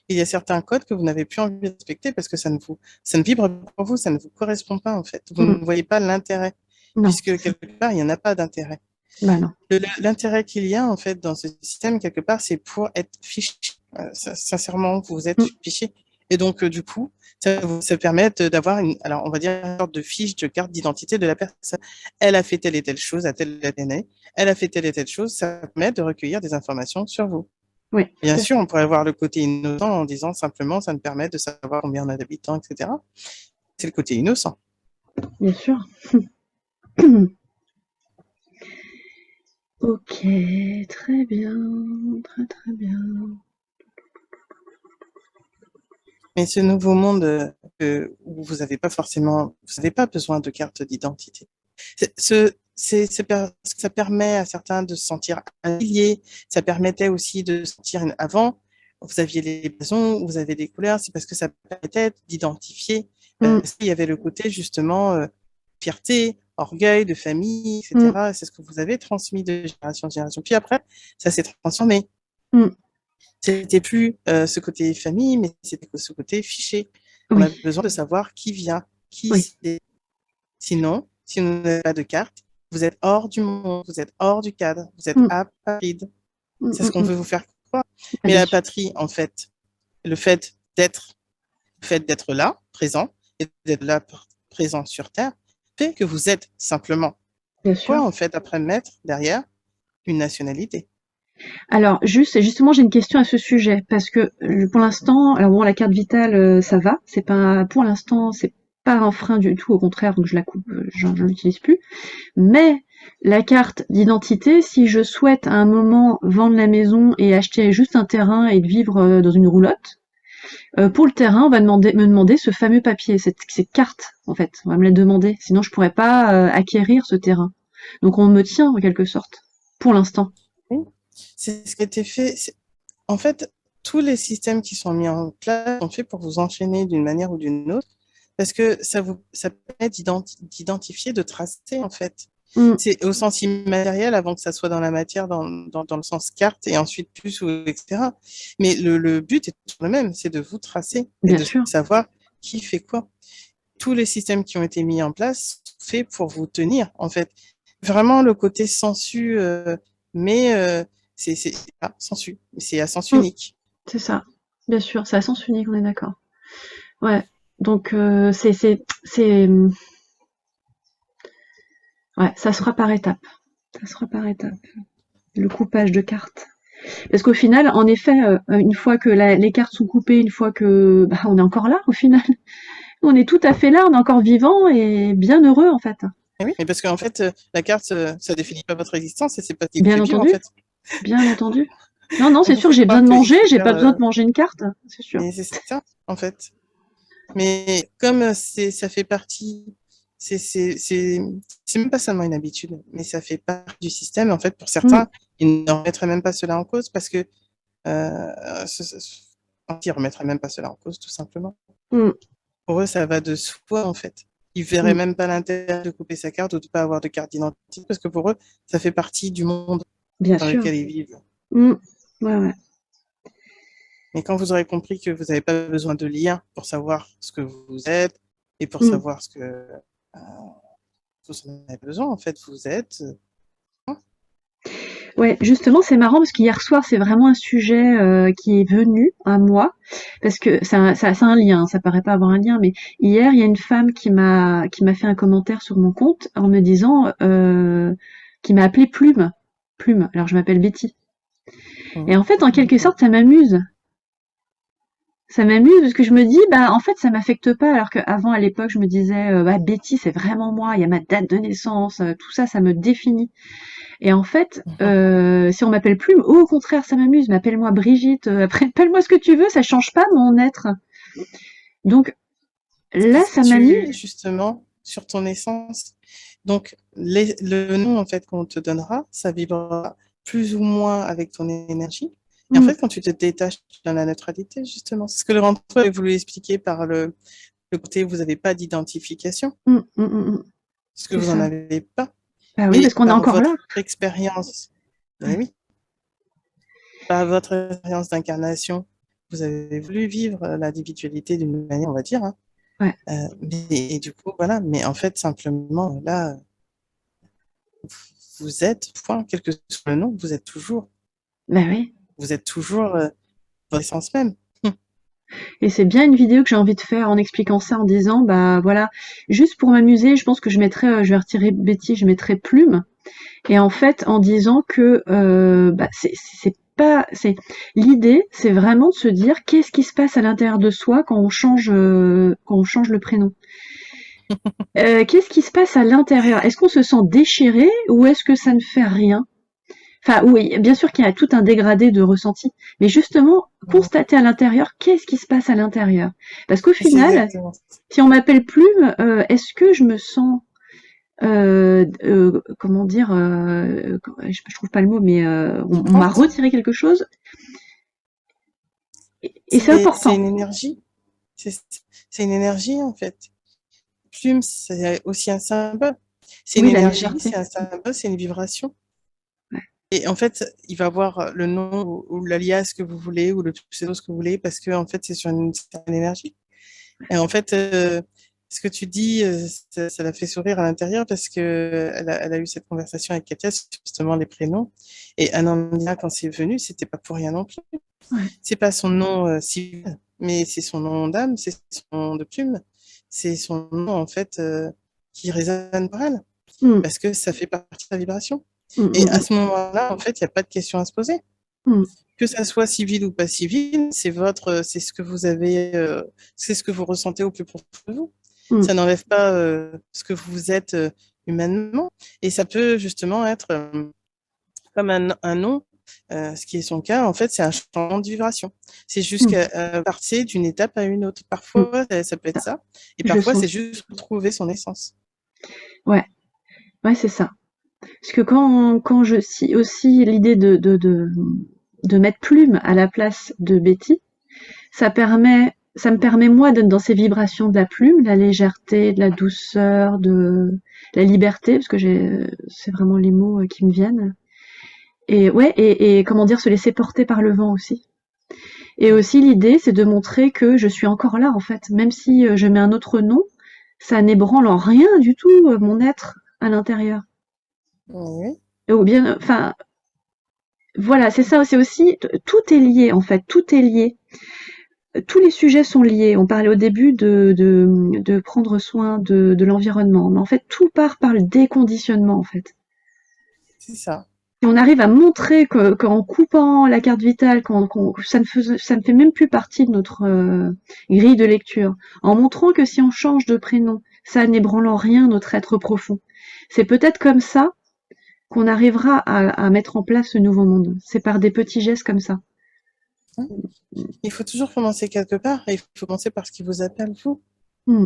A: il y a certains codes que vous n'avez plus envie de respecter parce que ça ne vibre pas pour vous, ça ne vous correspond pas, en fait. Vous
B: Mm.
A: ne voyez pas l'intérêt,
B: Non,
A: puisque quelque part, il n'y en a pas d'intérêt.
B: bah non.
A: L'intérêt qu'il y a, en fait, dans ce système, quelque part, c'est pour être fiché. Sincèrement, vous êtes
B: Mm.
A: fiché. Et donc, du coup, ça permet d'avoir alors, on va dire, une sorte de fiche de carte d'identité de la personne. Elle a fait telle et telle chose à telle année. Elle a fait telle et telle chose. Ça permet de recueillir des informations sur vous.
B: Oui,
A: Bien
B: tout à
A: sûr,
B: fait.
A: on pourrait avoir le côté innocent en disant simplement, ça me permet de savoir combien on a d'habitants, etc. C'est le côté innocent.
B: Bien sûr. Ok, très bien, très très bien.
A: Mais ce nouveau monde où vous n'avez pas forcément, vous n'avez pas besoin de carte d'identité. Ça permet à certains de se sentir affiliés. Ça permettait aussi de se sentir avant. Vous aviez les blasons, vous avez des couleurs. C'est parce que ça permettait d'identifier.
B: Mm.
A: Parce qu'il y avait le côté justement fierté, orgueil de famille,
B: Mm.
A: etc. C'est ce que vous avez transmis de génération en génération. Puis après, ça s'est transformé.
B: Mm.
A: C'était plus ce côté famille, mais c'était ce côté fiché. On a
B: Oui,
A: besoin de savoir qui vient, qui
B: oui.
A: c'est. Sinon, si vous n'avez pas de carte, vous êtes hors du monde, vous êtes hors du cadre, vous êtes
B: Mm.
A: apatride.
B: Mm,
A: C'est ce
B: mm,
A: qu'on
B: mm.
A: veut vous faire croire.
B: Ah,
A: Mais
B: bien
A: la
B: sûr.
A: patrie, en fait, le fait d'être, le fait d'être là, présent, et d'être là, présent sur Terre, fait que vous êtes simplement.
B: Bien sûr.
A: Quoi, en fait, après mettre derrière une nationalité?
B: Alors, justement, j'ai une question à ce sujet parce que pour l'instant, alors bon, la carte vitale, ça va, c'est pas, pour l'instant, c'est pas un frein du tout, au contraire, donc je la coupe, je l'utilise plus. Mais la carte d'identité, si je souhaite à un moment vendre la maison et acheter juste un terrain et vivre dans une roulotte, pour le terrain, on va me demander ce fameux papier, cette carte, en fait, on va me la demander. Sinon, je pourrais pas acquérir ce terrain. Donc, on me tient en quelque sorte, pour l'instant.
A: Oui. C'est ce qui a été fait. En fait, tous les systèmes qui sont mis en place sont faits pour vous enchaîner d'une manière ou d'une autre, parce que ça permet d'identifier, de tracer, en fait.
B: Mm,
A: C'est au sens immatériel avant que ça soit dans la matière, dans le sens carte, et ensuite plus, ou etc. Mais le but est toujours le même, c'est de vous tracer et
B: bien
A: de
B: sûr.
A: savoir qui fait quoi. Tous les systèmes qui ont été mis en place sont faits pour vous tenir, en fait. Vraiment, le côté sensu, mais c'est sensu, c'est à sens
B: Mm,
A: unique.
B: c'est ça. Bien sûr, c'est à sens unique, on est d'accord. Ouais. Donc, ouais, ça sera par étapes. Ça sera par étapes. Le coupage de cartes. Parce qu'au final, en effet, une fois que les cartes sont coupées, une fois que, bah, on est encore là, au final. On est tout à fait là, on est encore vivant et bien heureux, en fait.
A: Eh oui, mais parce qu'en fait, la carte, ça définit pas votre existence et c'est pas ce qui vous
B: Bien
A: fait vivre, en
B: entendu,
A: fait.
B: bien entendu. Non, non,
A: On
B: c'est
A: vous
B: sûr,
A: fait
B: j'ai besoin
A: croire
B: de
A: qu'il
B: manger,
A: faut
B: j'ai
A: faire,
B: pas besoin de manger une carte, c'est sûr.
A: mais c'est ça, en fait. Mais comme ça fait partie, c'est, c'est, c'est, c'est même pas seulement une habitude, mais ça fait partie du système. En fait, pour
B: Mm,
A: certains, ils ne remettraient même pas cela en cause parce que, ils remettraient même pas cela en cause, tout simplement.
B: Mm,
A: Pour eux, ça va de soi, en fait. Ils verraient
B: mm.
A: même pas l'intérêt de couper sa carte ou de pas avoir de carte d'identité, parce que pour eux, ça fait partie du monde
B: Bien
A: dans
B: sûr.
A: lequel ils vivent.
B: Mm. Ouais, ouais.
A: Mais quand vous aurez compris que vous n'avez pas besoin de lien pour savoir ce que vous êtes et pour
B: Mm.
A: savoir ce que vous en avez besoin, en fait, vous êtes.
B: Ouais, justement, c'est marrant parce qu'hier soir, c'est vraiment un sujet qui est venu à moi parce que ça a un lien. Ça paraît pas avoir un lien, mais hier, il y a une femme qui m'a fait un commentaire sur mon compte en me disant qui m'a appelé Plume. Plume. Alors je m'appelle Betty. Et en fait, en quelque sorte, ça m'amuse. Ça m'amuse parce que je me dis, bah en fait, ça m'affecte pas. Alors qu'avant, à l'époque, je me disais, bah Betty, c'est vraiment moi. Il y a ma date de naissance, tout ça, ça me définit. Et en fait, si on m'appelle Plume, au contraire, ça m'amuse. Appelle-moi Brigitte, après, appelle-moi ce que tu veux, ça change pas mon être. Donc là, ça
A: Tu,
B: m'amuse.
A: justement, sur ton essence. Donc, le nom, en fait, qu'on te donnera, ça vibrera plus ou moins avec ton énergie. Et en
B: Mm,
A: fait, quand tu te détaches dans la neutralité, justement, c'est ce que le rentrée avait voulu expliquer par le côté où vous n'avez pas d'identification,
B: mm, mm, mm, mm.
A: parce que
B: C'est
A: vous n'en
B: ça.
A: avez pas.
B: Bah oui,
A: Mais
B: parce qu'on est
A: par
B: encore là.
A: votre expérience, eh
B: Ouais,
A: oui, par votre expérience d'incarnation, vous avez voulu vivre l'individualité d'une manière, on va dire, hein.
B: ouais.
A: Et du coup, voilà. Mais en fait, simplement, là, vous êtes, point, quel que soit le nom,
B: Bah oui.
A: vous êtes toujours votre essence même.
B: Et c'est bien une vidéo que j'ai envie de faire en expliquant ça, en disant, bah voilà, juste pour m'amuser, je pense que je vais retirer Betty, je mettrai Plume. Et en fait, en disant que bah, c'est pas, c'est l'idée, c'est vraiment de se dire qu'est-ce qui se passe à l'intérieur de soi quand on change le prénom. Qu'est-ce qui se passe à l'intérieur? Est-ce qu'on se sent déchiré ou est-ce que ça ne fait rien? Enfin, oui, bien sûr qu'il y a tout un dégradé de ressenti, mais justement, constater à l'intérieur qu'est-ce qui se passe à l'intérieur. Parce qu'au
A: C'est
B: final,
A: exactement ça.
B: si on m'appelle Plume, est-ce que je me sens comment dire, je trouve pas le mot, mais on m'a
A: Différente.
B: retiré quelque chose et c'est
A: C'est
B: important.
A: une énergie. C'est c'est une énergie, en fait. Plume, c'est aussi un symbole. C'est une
B: Oui, la
A: énergie,
B: légèreté.
A: c'est un symbole, c'est une vibration.
B: Ouais.
A: Et en fait, il va avoir le nom ou l'alias que vous voulez ou le pseudo ce que vous voulez parce que en fait, c'est sur une certaine énergie. Et en fait, ce que tu dis, ça l'a fait sourire à l'intérieur parce que elle a eu cette conversation avec Katia sur justement les prénoms. Et Anandina, quand c'est venu, c'était pas pour rien non plus.
B: Ouais.
A: C'est pas son nom civil, mais c'est son nom d'âme, c'est son nom de plume, c'est son nom en fait qui résonne pour elle
B: Mm,
A: parce que ça fait partie de la vibration.
B: mm,
A: Et à
B: mm,
A: ce moment-là, en fait, il n'y a pas de question à se poser.
B: mm,
A: Que ça soit civil ou pas civil, c'est ce que vous avez, c'est ce que vous ressentez au plus profond de vous.
B: mm,
A: Ça n'enlève pas ce que vous êtes humainement. Et ça peut justement être comme un nom, ce qui est son cas, en fait, c'est un changement de vibration. C'est juste
B: mm,
A: qu'à passer d'une étape à une autre.
B: mm.
A: Parfois, ça peut être
B: Ça,
A: ça. Et
B: je
A: parfois,
B: sens
A: c'est
B: aussi.
A: juste retrouver son essence.
B: Ouais, ouais, c'est ça. Parce que quand je si aussi l'idée de mettre Plume à la place de Betty, ça me permet moi d'être dans ces vibrations de la plume, de la légèreté, de la douceur, de la liberté, parce que c'est vraiment les mots qui me viennent. Et ouais, et comment dire, se laisser porter par le vent aussi. Et aussi l'idée, c'est de montrer que je suis encore là en fait, même si je mets un autre nom, ça n'ébranle en rien du tout mon être à l'intérieur.
A: Oui,
B: Ou bien, enfin, voilà, c'est ça, c'est aussi, tout est lié en fait, tout est lié. Tous les sujets sont liés. On parlait au début de prendre soin de l'environnement, mais en fait, tout part par le déconditionnement en fait.
A: c'est ça.
B: Si on arrive à montrer qu'en coupant la carte vitale, ça ne fait même plus partie de notre grille de lecture, en montrant que si on change de prénom, ça n'ébranle en rien notre être profond. C'est peut-être comme ça qu'on arrivera à mettre en place ce nouveau monde. C'est par des petits gestes comme ça.
A: Hein. Il faut toujours commencer quelque part et il faut commencer par ce qui vous appelle, vous.
B: Mm.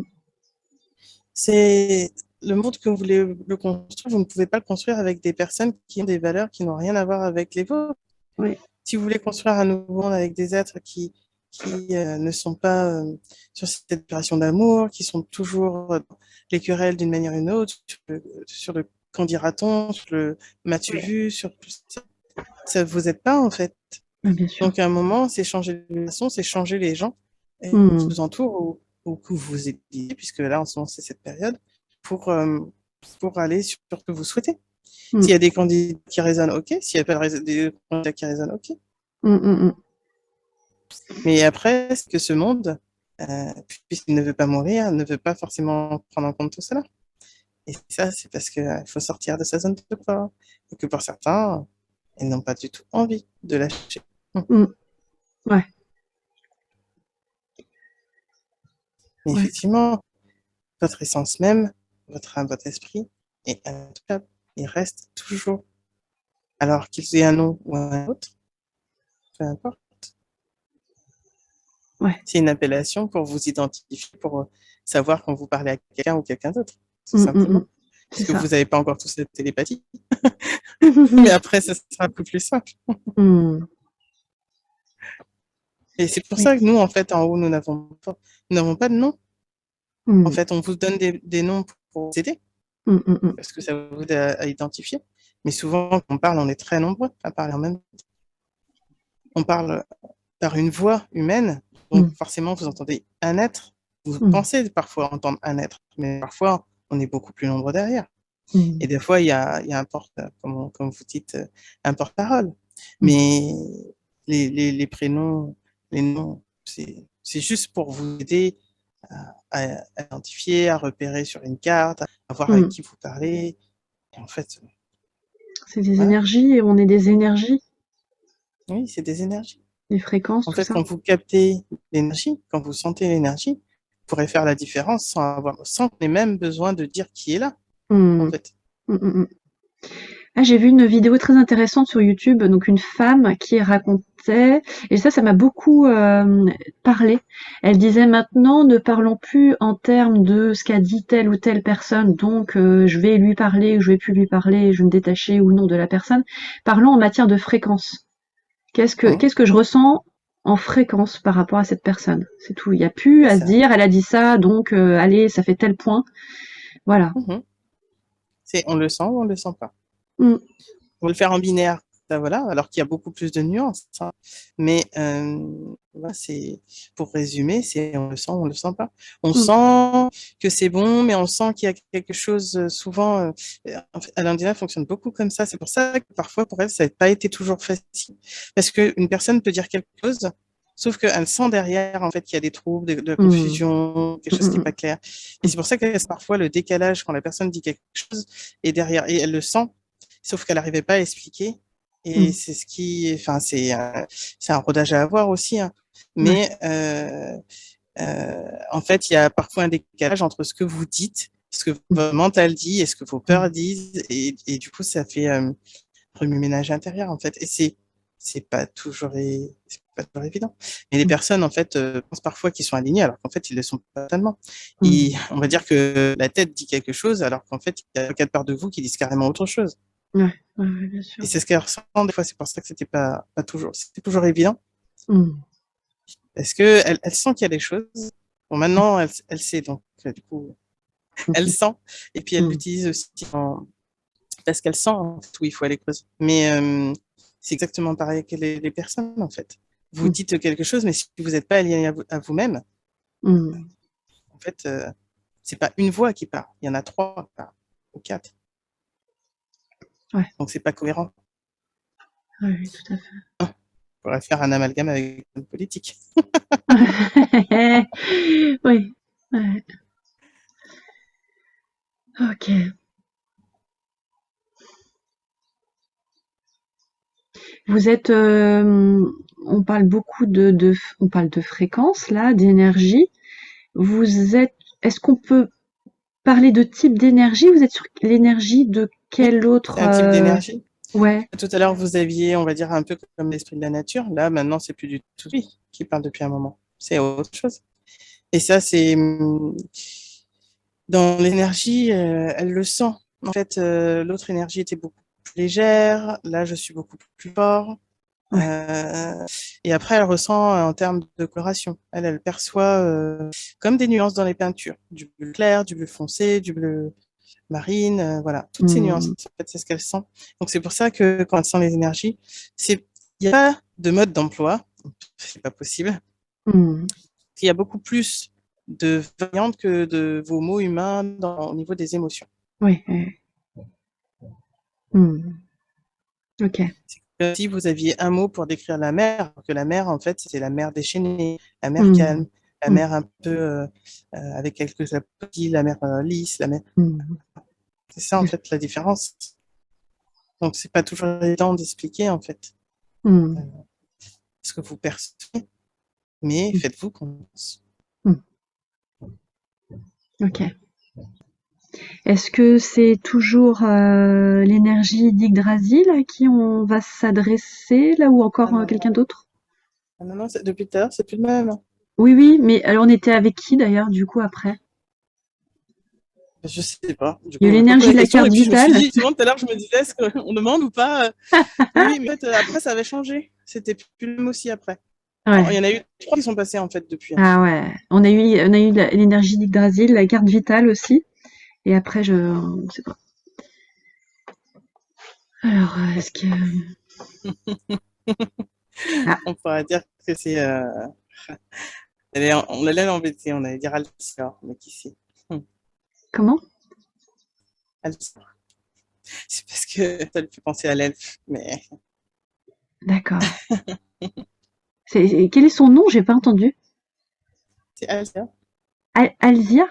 A: C'est le monde que vous voulez le construire, vous ne pouvez pas le construire avec des personnes qui ont des valeurs qui n'ont rien à voir avec les vôtres.
B: Oui.
A: Si vous voulez construire un nouveau monde avec des êtres qui qui ne sont pas sur cette opération d'amour, qui sont toujours les querelles d'une manière ou d'une autre, sur le qu'en dira-t-on, sur le m'as-tu vu, sur tout ça. Ça vous aide pas, en fait.
B: Bien sûr.
A: Donc, à un moment, c'est changer de façon, c'est changer les gens qui
B: Mmh.
A: vous entourent ou que vous aidez, puisque là, en ce moment, c'est cette période, pour aller sur ce que vous souhaitez.
B: Mmh.
A: S'il y a des candidats qui résonnent, OK. S'il n'y a pas des candidats qui résonnent, OK.
B: Mmh, mmh, mmh.
A: Mais après, c'est que ce monde, puisqu'il ne veut pas mourir, ne veut pas forcément prendre en compte tout cela. Et ça, c'est parce qu'il faut sortir de sa zone de confort. Et que pour certains, ils n'ont pas du tout envie de lâcher.
B: Mmh. Ouais,
A: Mais
B: ouais.
A: effectivement, votre essence même, votre âme, votre esprit est intouchable. Il reste toujours. Alors qu'ils aient un nom ou un autre, peu importe.
B: Ouais.
A: C'est une appellation pour vous identifier, pour savoir quand vous parlez à quelqu'un ou quelqu'un d'autre, tout
B: Mmh, mmh, mmh.
A: simplement.
B: C'est
A: Parce que
B: ça.
A: vous n'avez pas encore tous cette télépathie. Mais après, ça sera un peu plus simple.
B: Mmh.
A: Et c'est pour
B: Oui.
A: ça que nous, en fait, en haut, nous n'avons pas de nom. En
B: Mmh.
A: fait, on vous donne des noms pour vous aider,
B: Mmh, mmh, mmh.
A: parce que ça vous aide à identifier. Mais souvent, quand on parle, on est très nombreux à parler en même temps. On parle par une voix humaine, donc
B: Mmh.
A: forcément, vous entendez un être. Vous
B: Mmh.
A: pensez parfois entendre un être, mais parfois, on est beaucoup plus nombreux derrière.
B: Mmh.
A: Et des fois, il y a un comme vous dites, un porte-parole.
B: Mmh.
A: Mais les prénoms, les noms, c'est juste pour vous aider à identifier, à repérer sur une carte, à voir avec
B: Mmh.
A: qui vous parlez. Et en fait,
B: C'est des
A: voilà,
B: énergies et on est des énergies,
A: oui, c'est des énergies.
B: des fréquences,
A: En
B: tout
A: fait,
B: ça.
A: quand vous captez l'énergie, quand vous sentez l'énergie, vous pourrez faire la différence sans qu'on ait même besoin de dire qui est là, en
B: Mmh.
A: fait.
B: Mmh, mmh, mmh. Ah, j'ai vu une vidéo très intéressante sur YouTube, donc une femme qui racontait, et ça m'a beaucoup parlé. Elle disait maintenant, ne parlons plus en termes de ce qu'a dit telle ou telle personne, donc je vais lui parler ou je vais plus lui parler, je vais me détacher ou non de la personne. Parlons en matière de fréquence.
A: Mmh,
B: Qu'est-ce que je ressens en fréquence par rapport à cette personne? C'est tout. Il n'y a plus
A: c'est
B: à se
A: ça.
B: dire, elle a dit ça, donc allez, ça fait tel point. Voilà.
A: Mmh. On le sent ou on le sent pas.
B: Mm,
A: On va le faire en binaire, ça, voilà, alors qu'il y a beaucoup plus de nuances, hein. Mais voilà, pour résumer, c'est on le sent ou on le sent pas. On
B: mm,
A: sent que c'est bon, mais on sent qu'il y a quelque chose souvent. En fait, Alandina fonctionne beaucoup comme ça. C'est pour ça que parfois pour elle, ça n'a pas été toujours facile, parce qu'une personne peut dire quelque chose. Sauf qu'elle sent derrière, en fait, qu'il y a des troubles, de la
B: mm,
A: confusion, quelque
B: mm,
A: chose qui n'est
B: mm,
A: pas clair. Et c'est pour ça qu'il y a parfois le décalage quand la personne dit quelque chose et derrière, et elle le sent, sauf qu'elle n'arrivait pas à expliquer. Et
B: mm.
A: c'est enfin, c'est un rodage à avoir aussi, hein.
B: Ouais.
A: Mais en fait, il y a parfois un décalage entre ce que vous dites, ce que
B: Mm,
A: votre mental dit et ce que vos
B: mm,
A: peurs disent. Et du coup, ça fait remue-ménage intérieur, en fait. Et c'est pas toujours évident. Mais les
B: mm,
A: personnes, en fait, pensent parfois qu'ils sont alignés, alors qu'en fait, ils ne le sont pas totalement. Et
B: mm.
A: on va dire que la tête dit quelque chose, alors qu'en fait, il y a quatre parts de vous qui disent carrément autre chose.
B: Ouais, ouais, ouais, bien
A: Et
B: sûr.
A: c'est ce qu'elle ressent des fois. C'est pour ça que c'était toujours évident.
B: Mm,
A: Parce que elle sent qu'il y a des choses. Bon, maintenant, elle sait, donc, du coup, elle
B: mm,
A: sent. Et puis, elle
B: mm,
A: l'utilise aussi parce qu'elle sent en fait, où il faut aller creuser. Mais c'est exactement pareil que les personnes, en fait. Vous
B: mm,
A: dites quelque chose, mais si vous n'êtes pas aligné à vous-même,
B: mm.
A: en fait, c'est pas une voix qui parle. Il y en a trois qui parlent, ou quatre.
B: Ouais,
A: Donc, c'est pas cohérent.
B: ouais, oui, tout à
A: On pourrait faire un amalgame avec une politique.
B: fait. Oui, ouais. Ok. Vous êtes, on parle beaucoup on parle de fréquence là, d'énergie. Vous êtes, est-ce qu'on peut parler de type d'énergie? Vous êtes sur l'énergie de
A: Oui,
B: quel
A: c'est
B: autre,
A: un type d'énergie.
B: ouais.
A: Tout à l'heure, vous aviez, on va dire, un peu comme l'esprit de la nature. Là, maintenant, c'est plus du tout lui qui parle depuis un moment. C'est autre chose. Et ça, c'est dans l'énergie, elle le sent. En fait, l'autre énergie était beaucoup plus légère. Là, je suis beaucoup plus fort.
B: Ouais.
A: Et après, elle ressent en termes de coloration. Elle perçoit comme des nuances dans les peintures. Du bleu clair, du bleu foncé, du bleu marine, voilà. Toutes ces nuances,
B: Mmh.
A: en fait, c'est ce qu'elle sent. Donc, c'est pour ça que quand elle sent les énergies, il n'y a pas de mode d'emploi. C'est pas possible.
B: Mmh.
A: Il y a beaucoup plus de variantes que de vos mots humains au niveau des émotions.
B: Oui, oui. Mmh. OK.
A: Si vous aviez un mot pour décrire la mer, alors que la mer, en fait, c'était la mer déchaînée, la mer
B: Mmh.
A: calme, la
B: Mmh.
A: mer un peu avec quelques applaudissements, la mer lisse, la mer.
B: Mmh.
A: C'est ça, en fait, la différence. Donc, c'est pas toujours évident d'expliquer, en fait,
B: Mmh.
A: ce que vous percevez, mais
B: Mmh.
A: faites-vous confiance.
B: Mmh. OK. Est-ce que c'est toujours l'énergie d'Yggdrasil à qui on va s'adresser là ou
A: Ah
B: encore
A: non,
B: quelqu'un d'autre?
A: ah non, non, depuis tout à l'heure, c'est plus le même. Hein.
B: Oui, oui, mais alors on était avec qui d'ailleurs du coup après?
A: Je sais pas. Du
B: Il y
A: coup,
B: a
A: on
B: eu
A: m'a pas posé
B: l'énergie
A: la
B: de la
A: question,
B: carte
A: et puis je me suis
B: vitale.
A: dit, souvent tout à l'heure, je me disais, est-ce qu'on demande ou pas Mais oui, mais en fait, après, ça avait changé. C'était plus le même aussi après. Il
B: Ouais.
A: y en a eu trois qui sont passés, en fait, depuis. Hein.
B: Ah ouais. On a eu l'énergie d'Yggdrasil, la carte vitale aussi. Et après, on sait pas. Alors, est-ce que ah
A: On pourrait dire que c'est. On allait l'embêter, on allait dire Alcior, mais qui c'est
B: comment?
A: Alcior. C'est parce que ça lui fait penser à l'elfe, mais
B: D'accord. Quel est son nom? J'ai pas entendu.
A: c'est Alcior.
B: Alzia?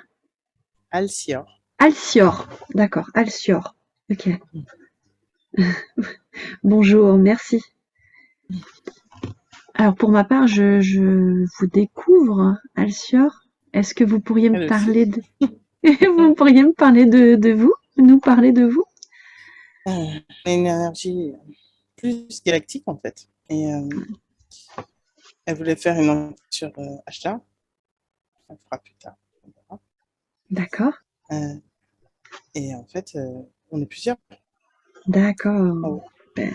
A: Alcior.
B: Alcior. D'accord. Alcior. Ok. Bonjour. Merci. Alors pour ma part, je vous découvre, Alcior. Est-ce que vous pourriez me
A: Elle aussi.
B: parler de vous pourriez me parler de vous? Nous parler de vous?
A: Une énergie plus galactique, en fait. Et elle voulait faire une enquête sur Ashtar. On fera plus tard. On verra.
B: D'accord.
A: Euh, et en fait, on est plusieurs.
B: D'accord.
A: En haut.
B: Ben,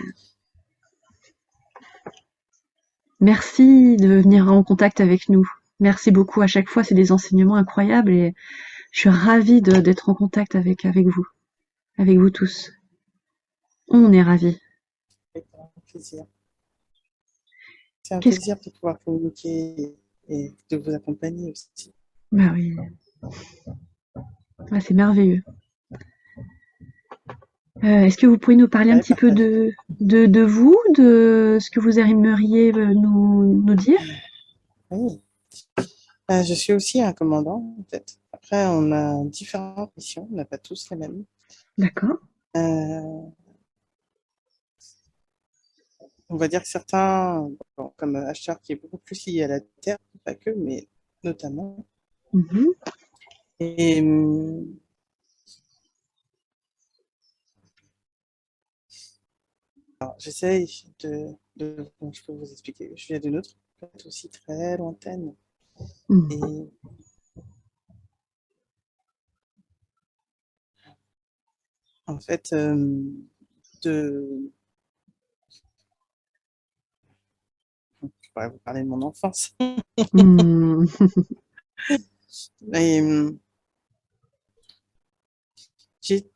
B: merci de venir en contact avec nous. Merci beaucoup à chaque fois, c'est des enseignements incroyables et je suis ravie d'être en contact avec vous tous. On est ravis.
A: C'est un plaisir. C'est un
B: Qu'est-ce
A: plaisir de pouvoir communiquer et de vous accompagner aussi.
B: Bah oui, ah, c'est merveilleux. Est-ce que vous pourriez nous parler un
A: Ouais,
B: petit peu
A: partager.
B: de vous, de ce que vous aimeriez nous dire?
A: Oui. Je suis aussi un commandant, en fait. Après, on a différentes missions, on n'a pas tous les mêmes.
B: D'accord.
A: Euh, on va dire que certains, bon, comme Ashtar, qui est beaucoup plus lié à la Terre, pas que, mais notamment.
B: Mhm.
A: Et alors, j'essaye bon, je peux vous expliquer. Je viens d'une autre planète aussi très lointaine.
B: Mhm.
A: Et en fait, de, je pourrais vous parler de mon enfance.
B: Mhm.
A: Et j'ai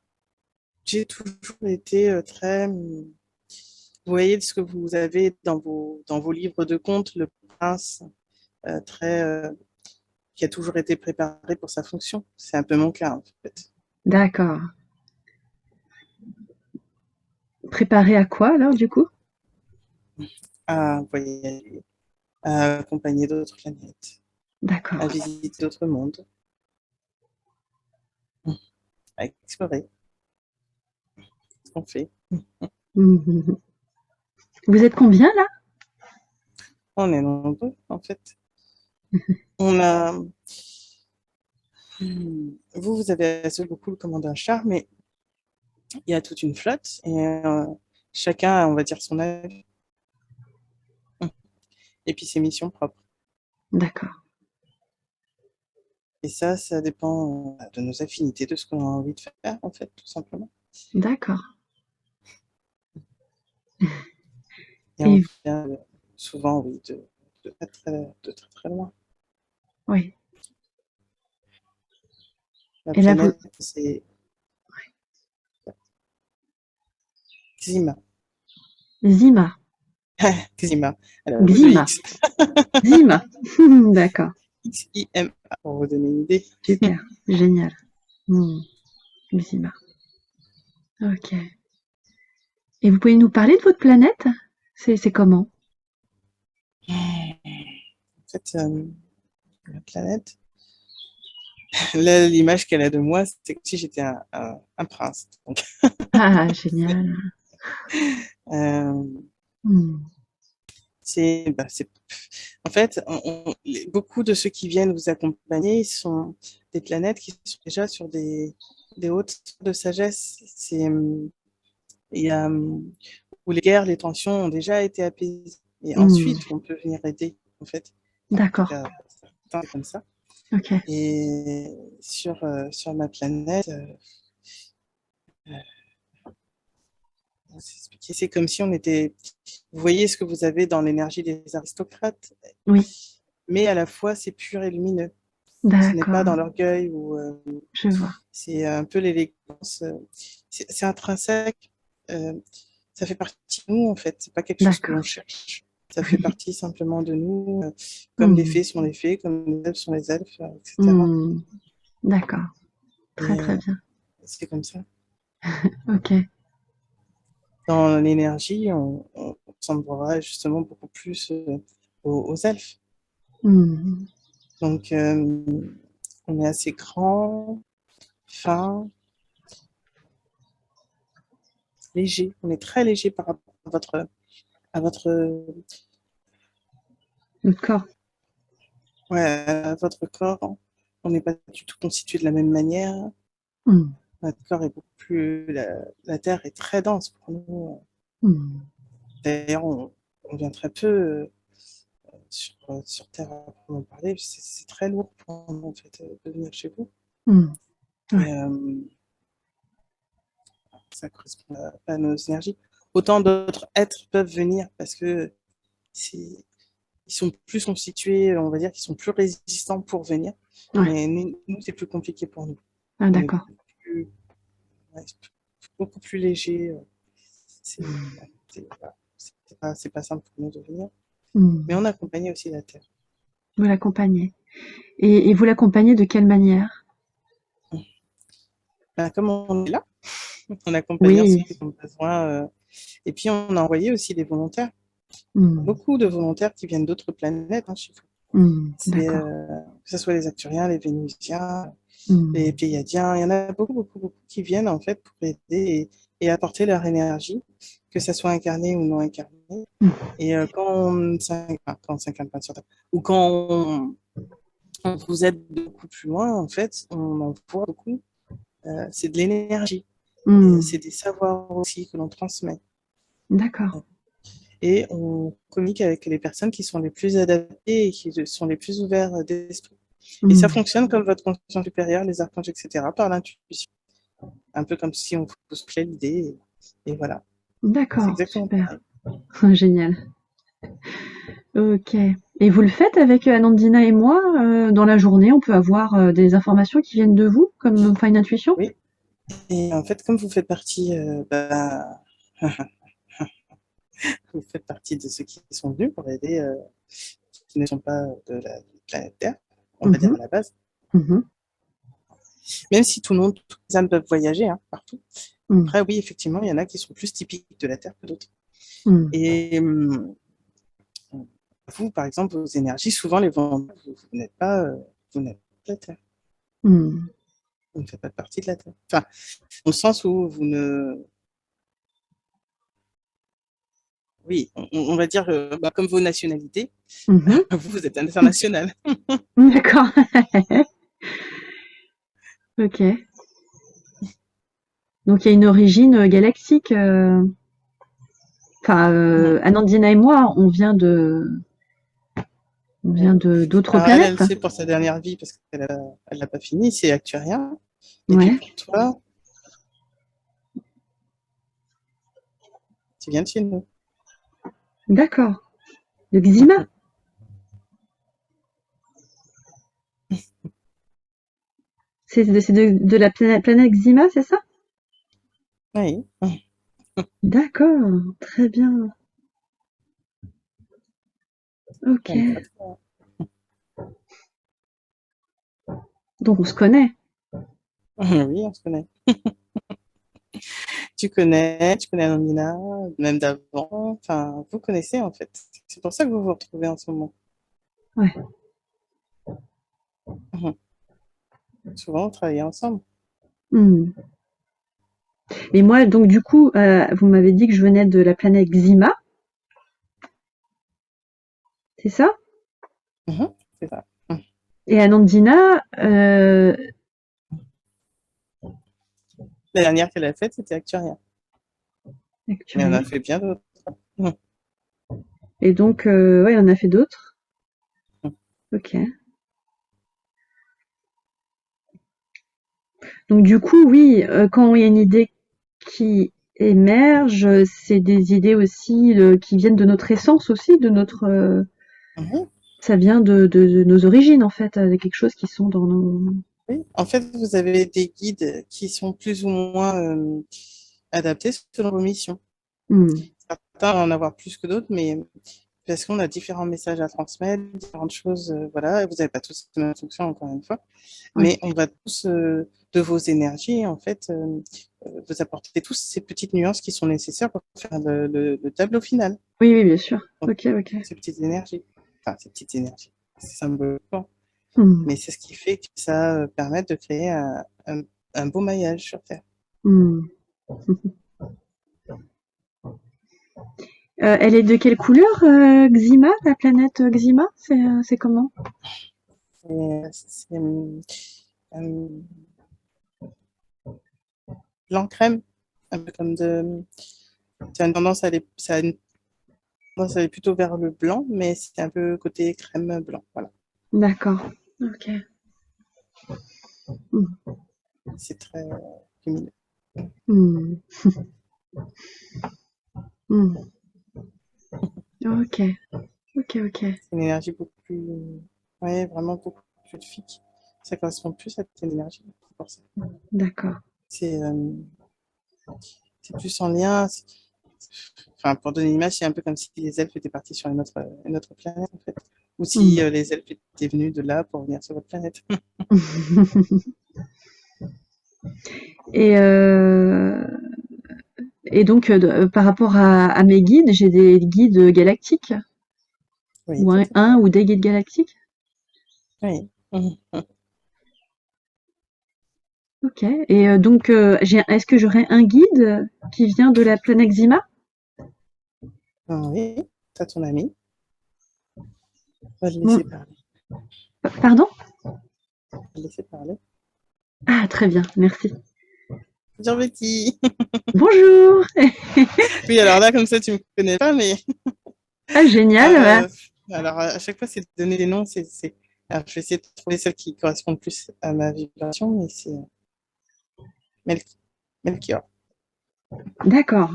A: j'ai toujours été très. Vous voyez ce que vous avez dans vos livres de contes, le prince, très, qui a toujours été préparé pour sa fonction. C'est un peu mon cas, en fait.
B: D'accord. Préparé à quoi alors du coup?
A: À voyager, à accompagner d'autres planètes, à
B: D'accord.
A: visiter d'autres mondes, à explorer ce qu'on fait.
B: Mhm. Vous êtes combien là?
A: On est nombreux, en fait. On a. Vous avez assez beaucoup le commandant char, mais il y a toute une flotte et chacun a, on va dire, son avis. Et puis ses missions propres.
B: D'accord.
A: Et ça dépend de nos affinités, de ce qu'on a envie de faire, en fait, tout simplement.
B: D'accord.
A: Et on
B: Et
A: vient souvent, oui, de très loin.
B: oui.
A: La
B: Et là, vous,
A: planète, c'est Xima.
B: Zima,
A: Xima. Alors, le
B: Xima,
A: X.
B: Zima. D'accord,
A: Xima, pour vous donner une idée.
B: super, génial. Hmm, Zima. Ok. Et vous pouvez nous parler de votre planète? C'est comment?
A: En fait, la planète, là, l'image qu'elle a de moi, c'est que si j'étais un prince. Donc,
B: Ah, génial.
A: euh,
B: Hmm,
A: en fait, beaucoup de ceux qui viennent vous accompagner sont des planètes qui sont déjà sur des hautes sphères de sagesse. Il y a, où les guerres, les tensions ont déjà été apaisées. Et
B: hmm,
A: ensuite, on peut venir aider, en fait. En tout
B: d'accord.
A: cas, c'est comme ça.
B: Ok.
A: Et sur ma planète, c'est comme si on était. Vous voyez ce que vous avez dans l'énergie des aristocrates,
B: Oui,
A: mais à la fois, c'est pur et lumineux. Ce n'est pas
B: d'accord.
A: dans l'orgueil ou
B: Je vois.
A: c'est un peu l'élégance. C'est intrinsèque. euh, Ça fait partie de nous, en fait. C'est pas quelque chose que l'on
B: D'accord.
A: cherche. Ça fait partie simplement de nous, comme les
B: Hmm,
A: fées sont les fées, comme les elfes sont les elfes, etc.
B: hmm, d'accord. Très,
A: Et
B: très bien.
A: c'est comme ça.
B: Ok.
A: Dans l'énergie, on ressemblera justement beaucoup plus aux elfes.
B: Hmm,
A: Donc, on est assez grand, fin, léger. On est très léger par rapport à votre,
B: le corps.
A: ouais, à votre corps. On n'est pas du tout constitué de la même manière.
B: Hmm,
A: Notre corps est beaucoup plus. La Terre est très dense pour nous.
B: hmm,
A: D'ailleurs, on vient très peu sur Terre à proprement parler. C'est très lourd pour nous, en fait, de venir chez vous.
B: hmm.
A: Et
B: Ouais,
A: ça ne correspond pas à nos énergies. Autant d'autres êtres peuvent venir parce que ils sont plus constitués, on va dire qu'ils sont plus résistants pour venir.
B: ouais.
A: Mais nous c'est plus compliqué pour nous.
B: Ah,
A: On est
B: d'accord.
A: plus, ouais, beaucoup plus léger. C'est voilà, c'est pas simple pour nous de venir. Mais
B: Hmm.
A: on accompagne aussi la Terre.
B: Vous l'accompagnez. Et vous l'accompagnez de quelle manière?
A: Ben, comme on est là, on accompagne ceux
B: Oui.
A: qui ont besoin. Et puis on a envoyé aussi des volontaires.
B: Hmm,
A: Beaucoup de volontaires qui viennent d'autres planètes hein, chez vous.
B: hmm,
A: C'est,
B: d'accord.
A: que ce soit les Acturiens, les Vénusiens, les
B: Hmm,
A: Pléiadiens, il y en a beaucoup, beaucoup, beaucoup qui viennent en fait pour aider et apporter leur énergie, que ça soit incarné ou non incarné.
B: hmm,
A: Et quand on s'incarne pas sur Terre, ou quand on vous aide beaucoup plus loin, en fait, on en voit beaucoup. C'est de l'énergie, et
B: hmm.
A: c'est des savoirs aussi que l'on transmet.
B: D'accord.
A: Et on communique avec les personnes qui sont les plus adaptées et qui sont les plus ouverts d'esprit. Et ça
B: Hmm.
A: fonctionne comme votre conscience supérieure, les archanges, etc., par l'intuition. Un peu comme si on vous soufflait l'idée. Et voilà, c'est
B: D'accord,
A: exactement
B: super.
A: pareil.
B: Génial. Ok. Et vous le faites avec Anandina et moi dans la journée, on peut avoir des informations qui viennent de vous, comme enfin une intuition?
A: Oui. Et en fait, comme vous faites partie, vous faites partie de ceux qui sont venus pour aider, qui ne sont pas de la planète Terre, on va dire
B: Mhm,
A: à la base.
B: mhm,
A: Même si tout le monde, toutes les âmes peuvent voyager hein, partout.
B: hmm,
A: Après, oui, effectivement, il y en a qui sont plus typiques de la Terre que d'autres.
B: hmm,
A: Et vous, par exemple, vos énergies, souvent les vents, vous n'êtes pas, vous n'êtes pas de la Terre.
B: hmm.
A: Vous ne faites pas partie de la Terre. Enfin, au sens où vous ne. Oui, on va dire, comme vos nationalités,
B: Mhm.
A: vous êtes international.
B: D'accord. Ok. Donc il y a une origine galactique. Enfin, Anandina et moi, on vient de d'autres
A: Alors, elle
B: planètes.
A: le sait pour sa dernière vie parce qu'elle l'a pas fini, c'est acturien. Et puis
B: Ouais.
A: pour toi, tu viens de chez nous.
B: D'accord. Le Xima? C'est de la planète Xima, c'est ça?
A: Oui.
B: D'accord, très bien. Ok.
A: J'aime pas trop.
B: Donc on se connaît.
A: Oui, on se connaît. Tu connais Amina, même d'avant. Enfin, vous connaissez en fait. C'est pour ça que vous vous retrouvez en ce moment.
B: Ouais.
A: Mhm. Souvent, on travaille ensemble.
B: Hmm. Et moi, donc du coup, vous m'avez dit que je venais de la planète Xima, c'est ça?
A: Mhm, c'est ça. Mhm.
B: Et Anandina,
A: La dernière qu'elle a faite, c'était Acturia. Mais on
B: Acturia.
A: a fait bien d'autres. Mhm.
B: Et donc, ouais, on a fait d'autres. Ok. Donc du coup, oui, quand il y a une idée qui émerge, c'est des idées aussi qui viennent de notre essence aussi, de notre,
A: Mhm.
B: ça vient de nos origines en fait, de quelque chose qui sont dans nos.
A: Oui. En fait, vous avez des guides qui sont plus ou moins adaptés selon vos missions.
B: Hmm.
A: Certains vont en avoir plus que d'autres, mais parce qu'on a différents messages à transmettre, différentes choses, voilà. Vous n'avez pas tous la même fonction, encore une fois,
B: Ouais.
A: mais on va tous, de vos énergies, en fait, vous apporter tous ces petites nuances qui sont nécessaires pour faire le tableau final.
B: Oui, oui, bien sûr.
A: Donc,
B: Ok, ok.
A: ces petites énergies, enfin, ces petites énergies, c'est symboliquement,
B: Hmm.
A: mais c'est ce qui fait que ça permet de créer un beau maillage sur Terre.
B: Hmm. Elle est de quelle couleur, Xima, la planète Xima? C'est comment?
A: C'est blanc crème, un peu comme de. Ça a une tendance à aller, ça a une tendance à aller plutôt vers le blanc, mais c'est un peu côté crème blanc. Voilà.
B: D'accord. Ok. Hmm.
A: C'est très lumineux.
B: Hmm. Hmm. Ok. Ok, ok.
A: C'est une énergie beaucoup plus. Ouais, vraiment beaucoup plus fluide. Ça correspond plus à cette énergie. C'est pour ça.
B: D'accord.
A: C'est c'est plus en lien. Enfin, pour donner une image, c'est un peu comme si les elfes étaient partis sur une autre planète, en fait. Ou si
B: Hmm.
A: les elfes étaient venus de là pour venir sur votre planète.
B: Et, et donc, par rapport à mes guides, j'ai des guides galactiques.
A: Oui,
B: Ou
A: tout à
B: un
A: fait.
B: ou des guides galactiques.
A: Oui. Mhm.
B: Ok. Et donc, est-ce que j'aurai un guide qui vient de la planète Xima?
A: Oui, t'as ton ami. On va le
B: Mon-
A: laisser parler.
B: Pardon?
A: On va le laisser parler.
B: Ah, très bien, merci.
A: Bonjour Betty.
B: Bonjour!
A: Oui, alors là, comme ça, tu me connais pas, mais
B: Ah, génial, ouais.
A: euh, alors à chaque fois, c'est de donner des noms. Alors, je vais essayer de trouver celles qui correspondent plus à ma vibration, mais c'est Mel- Melchior.
B: D'accord.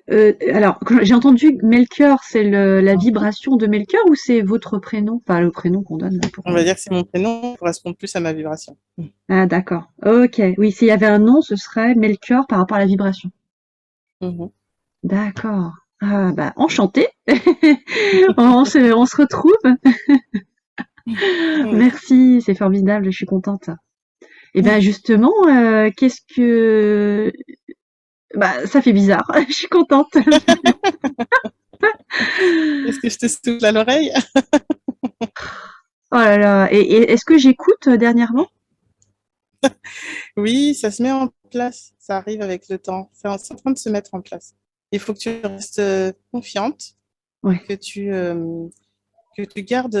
B: Alors, quand j'ai entendu Melchior, c'est la vibration de Melchior ou c'est votre prénom? Enfin, le prénom qu'on donne là, pour.
A: On va dire que c'est mon prénom qui correspond plus à ma vibration.
B: Ah, d'accord. Ok. Oui, s'il y avait un nom, ce serait Melchior par rapport à la vibration.
A: Mhm.
B: D'accord. Ah, bah, enchanté. On se retrouve.
A: Oui.
B: Merci, c'est formidable, je suis contente. Et ben justement, qu'est-ce que bah ça fait bizarre. Je suis contente.
A: Est-ce que je te souffle à l'oreille?
B: Oh là là. Et est-ce que j'écoute dernièrement?
A: Oui, ça se met en place. Ça arrive avec le temps. C'est en train de se mettre en place. Il faut que tu restes confiante,
B: Ouais.
A: que tu, euh, que tu gardes,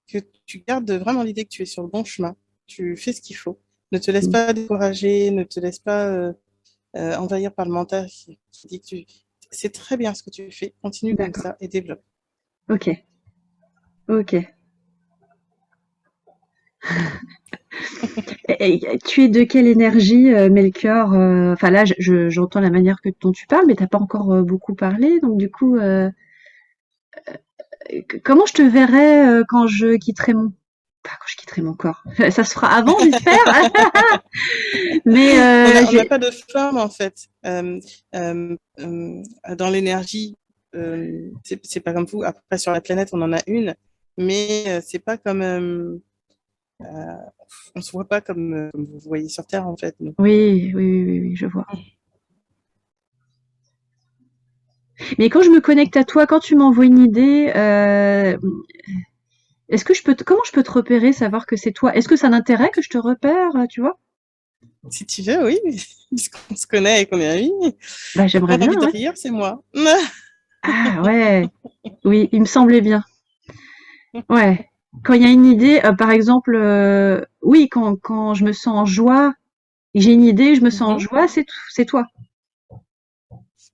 A: que tu gardes vraiment l'idée que tu es sur le bon chemin. Tu fais ce qu'il faut. Ne te laisse
B: Mm.
A: pas décourager, ne te laisse pas envahir par le mental qui dit que c'est très bien ce que tu fais. Continue comme
B: D'accord.
A: ça et développe.
B: Ok. Ok. Et tu es de quelle énergie, Melchior? Enfin là, j'entends la manière dont tu parles, mais t'as pas encore beaucoup parlé. Donc du coup, comment je te verrais quand je quitterai quand je quitterai mon corps? Ça se fera avant, j'espère. Mais
A: On n'a pas de forme, en fait. Dans l'énergie, c'est pas comme vous. Après, sur la planète, on en a une, mais c'est pas comme. On se voit pas comme vous voyez sur Terre, en fait. Nous.
B: oui, oui, oui, oui, oui, je vois. Mais quand je me connecte à toi, quand tu m'envoies une idée, est-ce que comment je peux te repérer, savoir que c'est toi? Est-ce que ça a un intérêt que je te repère, tu vois?
A: Si tu veux, oui, puisqu'on se connaît et qu'on est amis.
B: Bah,
A: T'as
B: j'aimerais
A: pas
B: bien,
A: envie de
B: ouais.
A: rire, c'est moi.
B: Ah ouais, oui, il me semblait bien. Ouais. Quand il y a une idée, par exemple, oui, quand je me sens en joie, et j'ai une idée, je me sens en
A: Mhm.
B: joie, c'est toi.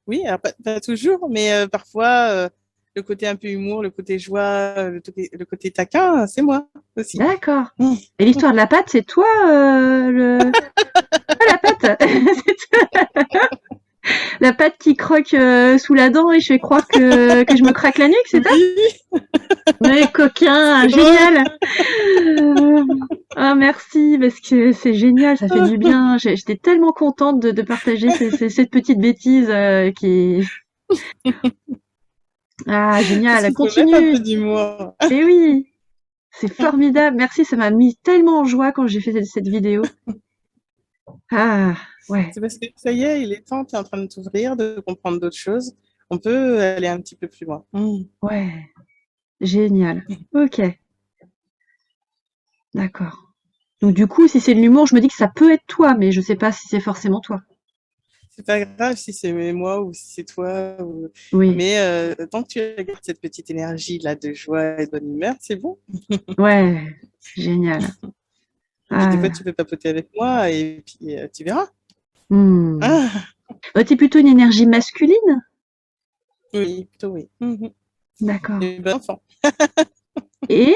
A: Oui, alors pas toujours, mais parfois, le côté un peu humour, le côté joie, le côté taquin, c'est moi aussi.
B: D'accord. Et l'histoire de la pâte, c'est toi, ah, la pâte! La pâte qui croque sous la dent et je fais croire que je me craque la nuque, c'est ça?
A: Oui,
B: Mais coquin,
A: c'est drôle.
B: génial! Ah merci, parce que c'est génial, ça fait du bien. J'étais tellement contente de partager cette petite bêtise qui... Ah
A: Parce
B: génial,
A: qu'il faut mettre un
B: continue!
A: peu d'humour.
B: Eh oui, c'est formidable. Merci, ça m'a mis tellement en joie quand j'ai fait cette vidéo. Ah ouais,
A: C'est parce que ça y est, il est temps, tu es en train de t'ouvrir, de comprendre d'autres choses. On peut aller un petit peu plus loin.
B: ouais, génial. Ok, d'accord. Donc du coup, si c'est de l'humour, je me dis que ça peut être toi, mais je sais pas si c'est forcément toi.
A: C'est pas grave si c'est moi ou si c'est toi.
B: Oui,
A: Mais tant que tu regardes cette petite énergie là de joie et de bonne humeur, c'est bon.
B: ouais, génial.
A: Et puis des fois,
B: Ah,
A: tu peux papoter avec moi et puis tu verras.
B: hmm.
A: Ah,
B: T'es plutôt une énergie masculine?
A: oui, plutôt oui.
B: D'accord.
A: Et bon enfant.
B: Et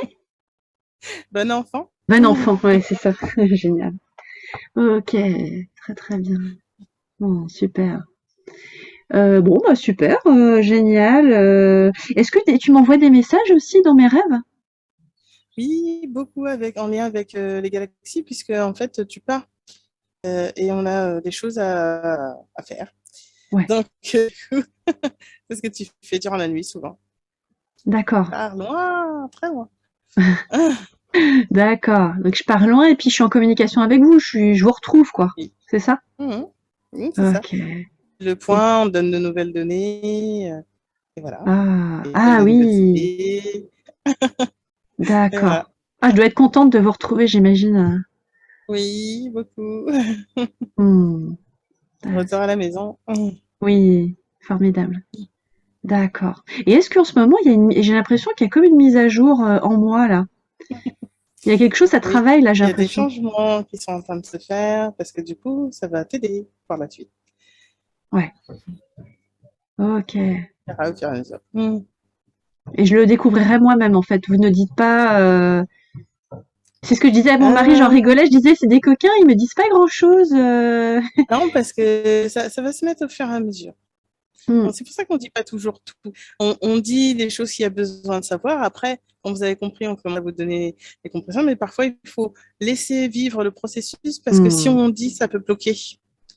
A: Bon enfant.
B: bon enfant, ouais, c'est ça. Génial. Ok, très très bien. Bon, super. Bon, bah super, génial. Est-ce que tu m'envoies des messages aussi dans mes rêves?
A: Oui, beaucoup en lien avec les galaxies, puisque en fait, tu pars et on a des choses à faire.
B: Ouais,
A: Donc, c'est ce que tu fais durant la nuit souvent. Tu
B: d'accord.
A: pars loin, très loin. Ah,
B: D'accord. Donc je pars loin et puis je suis en communication avec vous. Je vous retrouve, quoi.
A: oui.
B: C'est ça?
A: Mhm. Oui, c'est ça.
B: Ok.
A: Le point, on donne de nouvelles données, et voilà.
B: Ah,
A: Et donne
B: ah
A: de nouvelles
B: oui.
A: idées. Et
B: D'accord.
A: voilà.
B: Ah, je dois être contente de vous retrouver, j'imagine.
A: Oui, beaucoup.
B: Hmm.
A: Retour à la maison.
B: Oui, formidable. D'accord. Et est-ce qu'en ce moment, j'ai l'impression qu'il y a comme une mise à jour en moi, là. Il y a quelque chose, ça
A: Oui,
B: travaille, là, j'ai
A: il y a des
B: l'impression.
A: changements qui sont en train de se faire parce que du coup, ça va t'aider par la suite.
B: Ouais. Ok.
A: Ça ira au fur et à mesure.
B: Et je le découvrirai moi-même, en fait. Vous ne dites pas... C'est ce que je disais à mon mari, j'en
A: Euh,
B: rigolais, je disais, c'est des coquins, ils me disent pas grand-chose.
A: non, parce que ça va se mettre au fur et à mesure.
B: Hmm.
A: Bon, c'est pour ça qu'on ne dit pas toujours tout. On dit les choses qu'il y a besoin de savoir. Après, quand vous avez compris, on commence à vous donner des compressions, mais parfois, il faut laisser vivre le processus parce que si
B: Hmm.
A: on dit, ça peut bloquer.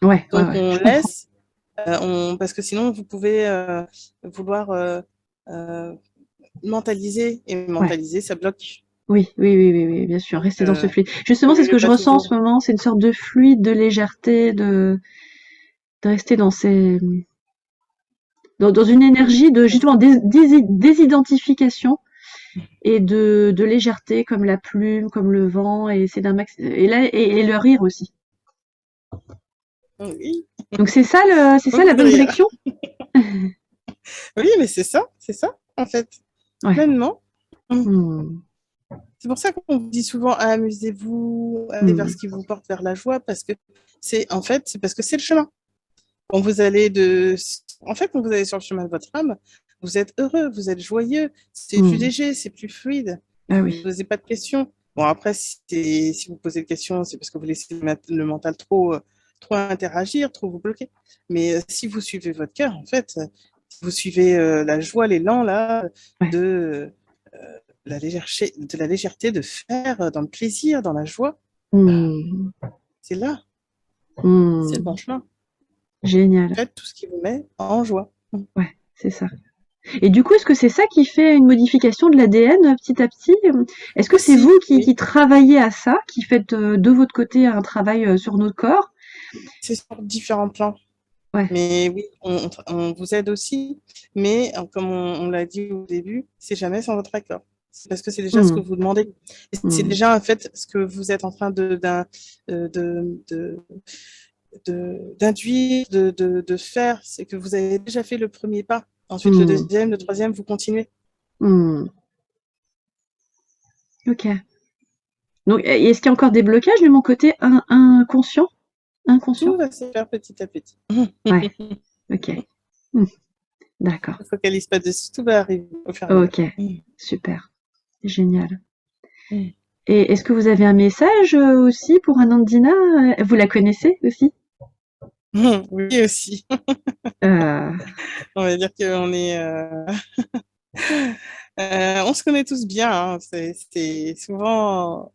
B: Ouais, ouais,
A: Donc,
B: ouais,
A: on
B: je comprends.
A: laisse, parce que sinon, vous pouvez vouloir euh, mentaliser, et
B: Ouais.
A: mentaliser, ça bloque.
B: Oui, oui, oui, oui, oui, bien sûr,
A: Donc,
B: rester dans ce fluide.
A: il
B: Justement,
A: vaut
B: c'est ce
A: mieux
B: que je
A: pas
B: ressens en ce
A: toujours.
B: moment, c'est une sorte de fluide, de légèreté, de rester dans une énergie de justement désidentification et de légèreté, comme la plume, comme le vent, et c'est d'un max, et là, et le rire aussi.
A: Oui,
B: Donc c'est ça la
A: beaucoup de
B: bonne
A: rire.
B: direction?
A: Oui, mais c'est ça, en fait,
B: Ouais.
A: pleinement.
B: Hmm.
A: C'est pour ça qu'on vous dit souvent amusez-vous, allez vers
B: Hmm.
A: ce qui vous porte vers la joie, parce que c'est parce que c'est le chemin. Quand vous allez quand vous allez sur le chemin de votre âme, vous êtes heureux, vous êtes joyeux, c'est plus
B: Hmm.
A: léger, c'est plus fluide.
B: Ah
A: Vous ne
B: oui.
A: posez pas de questions. Bon, après, si vous posez des questions, c'est parce que vous laissez le mental trop interagir, trop vous bloquer. Mais si vous suivez votre cœur, en fait, si vous suivez la joie, l'élan, là,
B: Ouais.
A: de, de la légèreté de faire, dans le plaisir, dans la joie, bah,
B: Mmh.
A: c'est là, c'est le bon
B: Mmh.
A: chemin.
B: Génial.
A: Faites tout ce qui vous met en joie.
B: Ouais, c'est ça. Et du coup, est-ce que c'est ça qui fait une modification de l'ADN petit à petit? Est-ce que c'est vous
A: Aussi,
B: qui
A: oui,
B: travaillez à ça, qui faites de votre côté un travail sur notre corps?
A: c'est sur différents plans.
B: Ouais.
A: Mais oui, on vous aide aussi, mais comme on l'a dit au début, c'est jamais sans votre accord. C'est parce que c'est déjà ce que
B: Mmh.
A: vous demandez. Et c'est
B: Mmh.
A: déjà en fait ce que vous êtes en train d'induire, de faire, c'est que vous avez déjà fait le premier pas. Ensuite, le
B: Mmh.
A: deuxième, le troisième, vous continuez.
B: Mmh. Ok. Donc, est-ce qu'il y a encore des blocages de mon côté inconscient? Inconscient?
A: Tout va se faire petit à petit.
B: Ouais. Ok. Mmh. D'accord.
A: Ne focalise pas dessus, tout va arriver au fur et à mesure.
B: Ok. Super. Génial.
A: Mm.
B: Et est-ce que vous avez un message aussi pour Anandina? Vous la connaissez aussi?
A: Oui, aussi.
B: Euh,
A: On va dire qu'on est, on se connaît tous bien, hein. C'est souvent,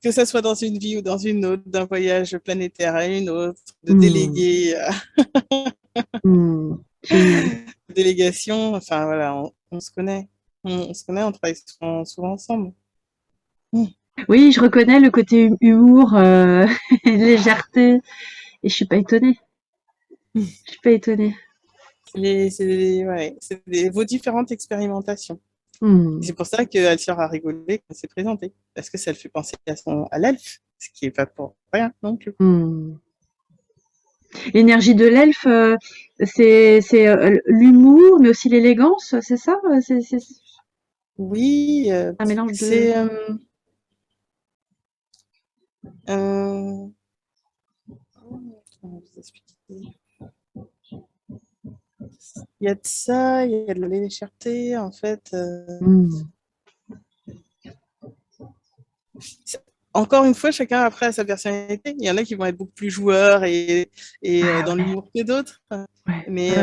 A: que ce soit dans une vie ou dans une autre, d'un voyage planétaire à une autre, de
B: hmm,
A: délégué à
B: génial.
A: délégation, enfin voilà, on se connaît. On se connaît, on travaille souvent ensemble. Mm.
B: Oui, je reconnais le côté humour, légèreté, et je suis pas étonnée. Je suis pas étonnée.
A: Ouais, vos différentes expérimentations.
B: Hmm,
A: C'est pour ça qu'elle sera rigolée quand elle s'est présentée, parce que ça le fait penser à l'elfe, ce qui est pas pour rien non plus.
B: hmm. L'énergie de l'elfe, c'est l'humour, mais aussi l'élégance, c'est ça? C'est
A: Oui,
B: un mélange de.
A: c'est euh, comment vous expliquer? Il y a de ça, il y a de la légèreté, en fait.
B: Hmm.
A: Encore une fois, chacun après a sa personnalité. Il y en a qui vont être beaucoup plus joueurs et
B: Ah
A: dans
B: ouais,
A: l'humour que d'autres.
B: ouais,
A: Mais
B: ouais,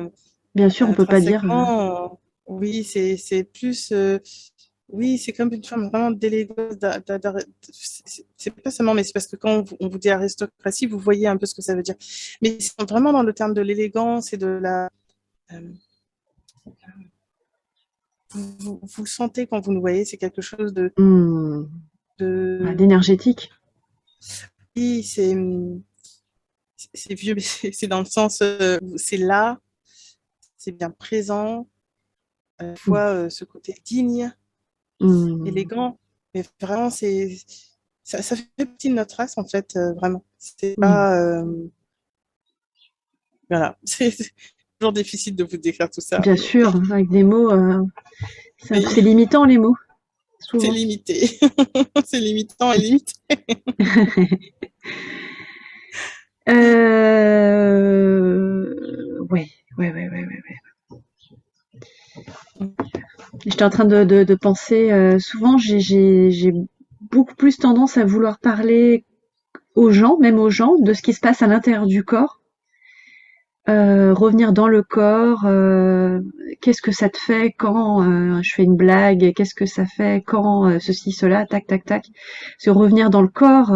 B: ouais. Bien sûr, on peut pas dire.
A: intrinsèquement, oui, c'est plus. Oui, c'est comme une forme vraiment d'élégance. C'est pas seulement, mais c'est parce que quand on vous dit aristocratie, vous voyez un peu ce que ça veut dire. Mais c'est vraiment dans le terme de l'élégance et de la. euh, vous le sentez quand vous nous voyez, c'est quelque chose
B: Hmm. Ouais,
A: de
B: d'énergétique.
A: oui, c'est vieux, mais c'est dans le sens, où c'est là, c'est bien présent, à la
B: Hmm.
A: fois ce côté digne,
B: Hmm.
A: élégant, mais vraiment, ça fait partie de notre race, en fait, vraiment. C'est
B: Hmm.
A: pas, voilà, c'est toujours difficile de vous décrire tout ça,
B: Bien
A: mais
B: sûr, avec des mots, c'est
A: oui,
B: limitant les mots,
A: c'est
B: souvent.
A: limité. C'est limitant et limité.
B: Ouais, ouais, ouais, ouais, ouais. J'étais en train de penser, souvent j'ai beaucoup plus tendance à vouloir parler aux gens, même aux gens, de ce qui se passe à l'intérieur du corps. Revenir dans le corps, qu'est-ce que ça te fait quand je fais une blague, qu'est-ce que ça fait quand ceci, cela, tac, tac, tac. Parce que revenir dans le corps,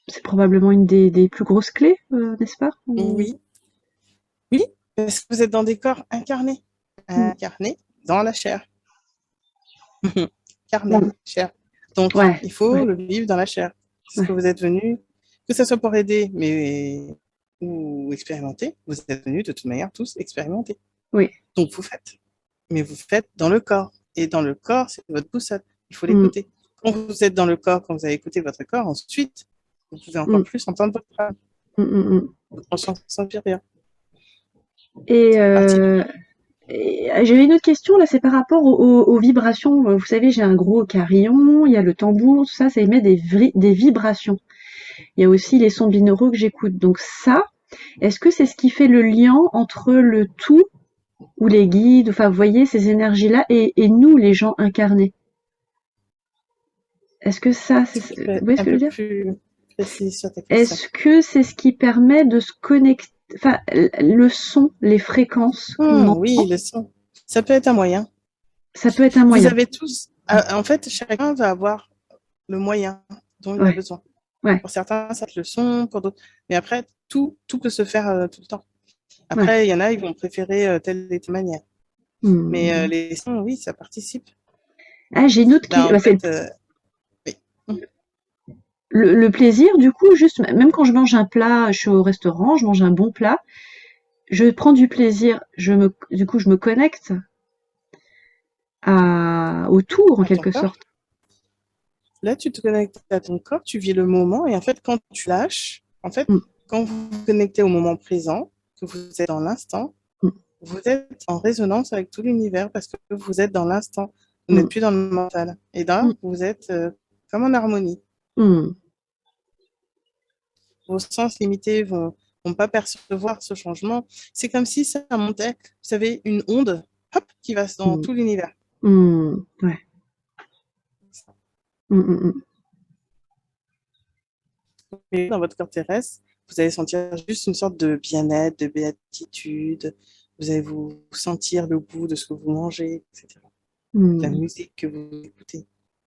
B: c'est probablement une des plus grosses clés, n'est-ce pas?
A: Oui, oui, parce que vous êtes dans des corps incarnés,
B: Mm.
A: incarnés dans la chair. Carnet,
B: Mm.
A: chair. Donc,
B: Ouais,
A: il faut
B: ouais,
A: le vivre dans la chair. C'est ce que
B: ouais.
A: vous êtes venu, que ce soit pour aider, mais ou expérimenter. Vous êtes venus de toute manière tous expérimenter.
B: Oui.
A: Donc, vous faites. Mais vous faites dans le corps. Et dans le corps, c'est votre boussole. Il faut
B: Mm.
A: l'écouter. Quand vous êtes dans le corps, quand vous avez écouté votre corps, ensuite, vous pouvez encore
B: Mm.
A: plus entendre votre âme,
B: Mm, mm, mm.
A: votre conscience supérieure.
B: Et,
A: Ça fait partie de vous.
B: j'avais une autre question là, c'est par rapport aux vibrations. Vous savez, j'ai un gros carillon, il y a le tambour, tout ça, ça émet des vibrations. Il y a aussi les sons binauraux que j'écoute. Donc ça, est-ce que c'est ce qui fait le lien entre le tout ou les guides, enfin, vous voyez, ces énergies-là et nous, les gens incarnés? Est-ce que ça,
A: Est-ce que tu peux
B: vous
A: être
B: voyez ce
A: un
B: que je
A: peu
B: veux dire?
A: plus précis sur ta question?
B: Est-ce que c'est ce qui permet de se connecter, enfin, le son, les fréquences qu'on
A: Oui,
B: entend,
A: le son. Ça peut être un moyen.
B: ça peut être un
A: Vous
B: moyen.
A: avez tous, en fait, chacun va avoir le moyen dont il a
B: Ouais,
A: besoin.
B: ouais,
A: Pour certains, ça va être le son, pour d'autres. Mais après, tout peut se faire tout le temps.
B: ouais.
A: Après, il y en a, ils vont préférer telle et telle manière. Mais
B: Mmh.
A: les sons, oui, ça participe.
B: Ah, j'ai une autre
A: Bah,
B: question.
A: en
B: Bah, c'est
A: fait, oui.
B: le plaisir, du coup, juste, même quand je mange un plat, je suis au restaurant, je mange un bon plat, je prends du plaisir, du coup, je me connecte au tour, en
A: À ton
B: quelque
A: corps.
B: sorte.
A: Là, tu te connectes à ton corps, tu vis le moment. Et en fait, quand tu lâches, en fait,
B: Mm,
A: quand vous vous connectez au moment présent, que vous êtes dans l'instant,
B: mm,
A: vous êtes en résonance avec tout l'univers parce que vous êtes dans l'instant. Vous
B: mm,
A: n'êtes plus dans le mental. Et là,
B: mm,
A: vous êtes comme en harmonie.
B: mm,
A: Vos sens limités vont pas percevoir ce changement. C'est comme si ça montait, vous savez, une onde, hop, qui va dans
B: mm,
A: tout l'univers.
B: ouais. Mm, mm, mm.
A: Et dans votre corps terrestre, vous allez sentir juste une sorte de bien-être, de béatitude. Vous allez vous sentir le goût de ce que vous mangez, etc. La
B: Mm,
A: musique que vous écoutez.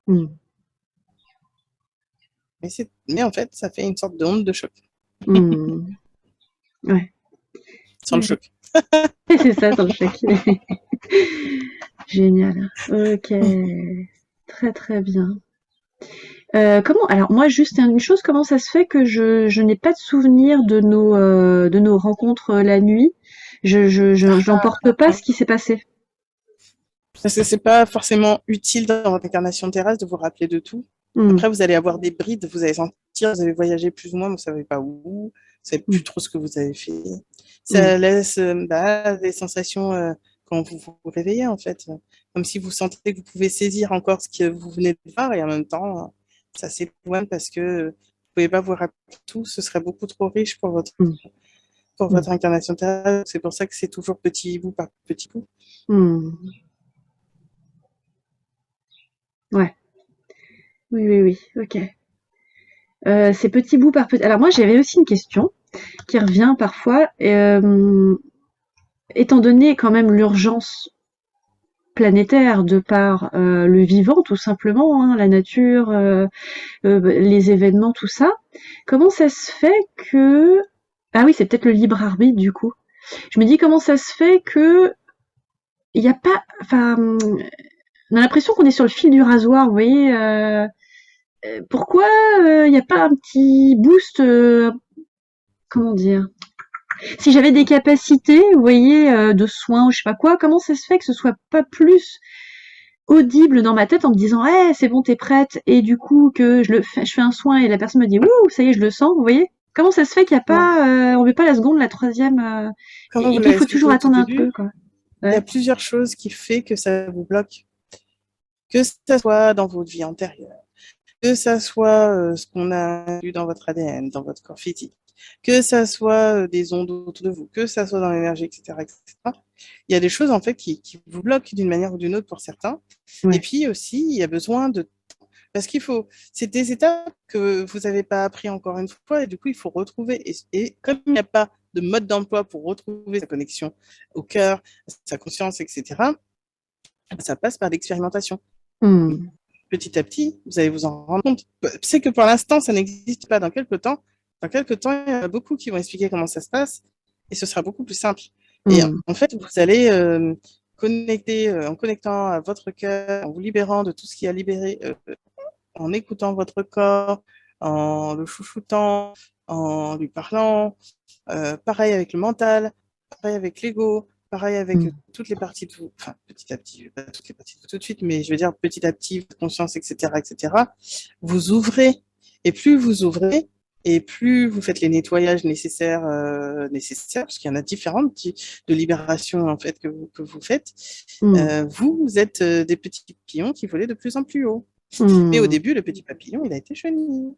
B: mm,
A: Mais en fait, ça fait une sorte de onde de choc,
B: mm. Ouais,
A: sans le
B: ouais.
A: choc.
B: C'est ça, sur le choc. Génial. Ok, très très bien. Comment, alors moi juste une chose, comment ça se fait que je n'ai pas de souvenir de nos rencontres la nuit? J'emporte pas ce qui s'est passé.
A: Parce que c'est pas forcément utile dans votre incarnation terrestre de vous rappeler de tout.
B: Hmm,
A: Après, vous allez avoir des brides, vous allez sentir, vous avez voyagé plus ou moins, mais vous savez pas où, vous savez
B: hmm,
A: plus trop ce que vous avez fait.
B: hmm,
A: Ça laisse des sensations quand vous vous réveillez, en fait. Comme si vous sentez que vous pouvez saisir encore ce que vous venez de voir et en même temps, ça s'éloigne parce que vous pouvez pas vous rappeler tout. Ce serait beaucoup trop riche
B: hmm,
A: pour
B: hmm,
A: votre incarnation terrestre. C'est pour ça que c'est toujours petit bout par petit bout.
B: hmm. Ouais, oui, oui, oui, ok. C'est petit bout par petit. Alors moi j'avais aussi une question qui revient parfois. Étant donné quand même l'urgence planétaire de par le vivant tout simplement, hein, la nature, les événements, tout ça. Comment ça se fait que... Ah oui, c'est peut-être le libre arbitre du coup. Je me dis comment ça se fait que il n'y a pas... Enfin, on a l'impression qu'on est sur le fil du rasoir, vous voyez. Pourquoi il n'y a pas un petit boost, comment dire, si j'avais des capacités, vous voyez, de soins ou je sais pas quoi, comment ça se fait que ce soit pas plus audible dans ma tête en me disant «Eh, c'est bon, t'es prête» et du coup que je fais un soin et la personne me dit «Wouh, ça y est, je le sens», vous voyez? Comment ça se fait qu'il y a
A: Non.
B: pas, on met pas la seconde, la troisième,
A: Comme
B: et
A: vous
B: qu'il
A: l'avez
B: faut
A: expliqué
B: toujours
A: au tout
B: attendre un peu,
A: début,
B: quoi.
A: il y a
B: Ouais.
A: plusieurs choses qui font que ça vous bloque. Que ça soit dans votre vie antérieure, que ça soit ce qu'on a vu dans votre ADN, dans votre corps physique, que ça soit des ondes autour de vous, que ça soit dans l'énergie, etc., etc. Il y a des choses en fait qui vous bloquent d'une manière ou d'une autre pour certains. Et
B: Ouais.
A: puis aussi, il y a besoin de... Parce qu'il faut... C'est des étapes que vous n'avez pas appris encore une fois, et du coup, il faut retrouver. Et comme il n'y a pas de mode d'emploi pour retrouver sa connexion au cœur, sa conscience, etc., ça passe par l'expérimentation.
B: Mmh.
A: Petit à petit, vous allez vous en rendre compte. C'est que pour l'instant, ça n'existe pas. Dans quelques temps, il y en a beaucoup qui vont expliquer comment ça se passe et ce sera beaucoup plus simple. Et
B: Mmh.
A: en fait, vous allez connecter, en connectant à votre cœur, en vous libérant de tout ce qui a libéré, en écoutant votre corps, en le chouchoutant, en lui parlant, pareil avec le mental, pareil avec l'ego, pareil avec
B: Mmh.
A: toutes les parties de vous, enfin petit à petit, pas toutes les parties de vous tout de suite, mais je veux dire petit à petit, votre conscience, etc., etc., vous ouvrez. Et plus vous ouvrez, et plus vous faites les nettoyages nécessaires, parce qu'il y en a différentes de libération en fait que vous faites,
B: Mmh.
A: vous êtes des petits papillons qui volaient de plus en plus haut. Mais au
B: Mmh.
A: début, le petit papillon, il a été chenille.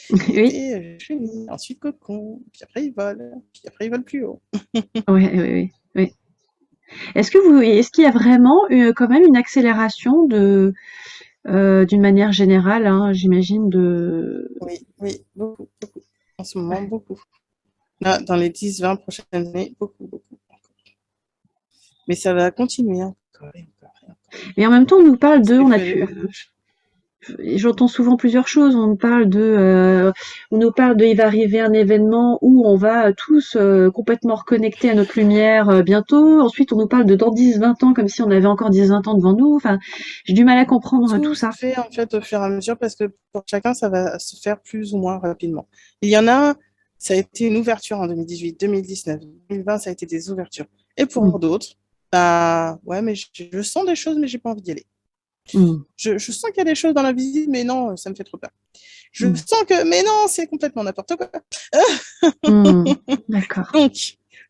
A: Il
B: Oui.
A: était chenille, ensuite cocon, puis après il vole, puis après il vole plus haut.
B: Ouais, oui, oui, oui. Est-ce qu'il y a vraiment quand même une accélération d'une manière générale, hein, j'imagine de
A: Oui, oui, beaucoup, beaucoup. En ce moment,
B: ouais.
A: beaucoup. Là, dans les 10-20 prochaines années, beaucoup, beaucoup. Mais ça va continuer encore et encore et encore.
B: Mais en même temps, on nous parle
A: Parce
B: de
A: qu'il
B: on a
A: faut aller
B: pu
A: voir.
B: j'entends souvent plusieurs choses. On nous parle de, il va arriver un événement où on va tous complètement reconnecter à notre lumière bientôt. Ensuite, on nous parle de dans 10-20 ans, comme si on avait encore 10-20 ans devant nous. Enfin, j'ai du mal à comprendre tout
A: Tout se
B: ça.
A: fait en fait au fur et à mesure parce que pour chacun, ça va se faire plus ou moins rapidement. Il y en a, ça a été une ouverture en 2018, 2019, 2020, ça a été des ouvertures. Et
B: Mm,
A: pour d'autres, bah ouais, mais je sens des choses, mais j'ai pas envie d'y aller.
B: mm,
A: Je sens qu'il y a des choses dans la visite, mais non, ça me fait trop peur. Je
B: mm,
A: sens que, mais non, c'est complètement n'importe quoi.
B: mm. D'accord.
A: Donc,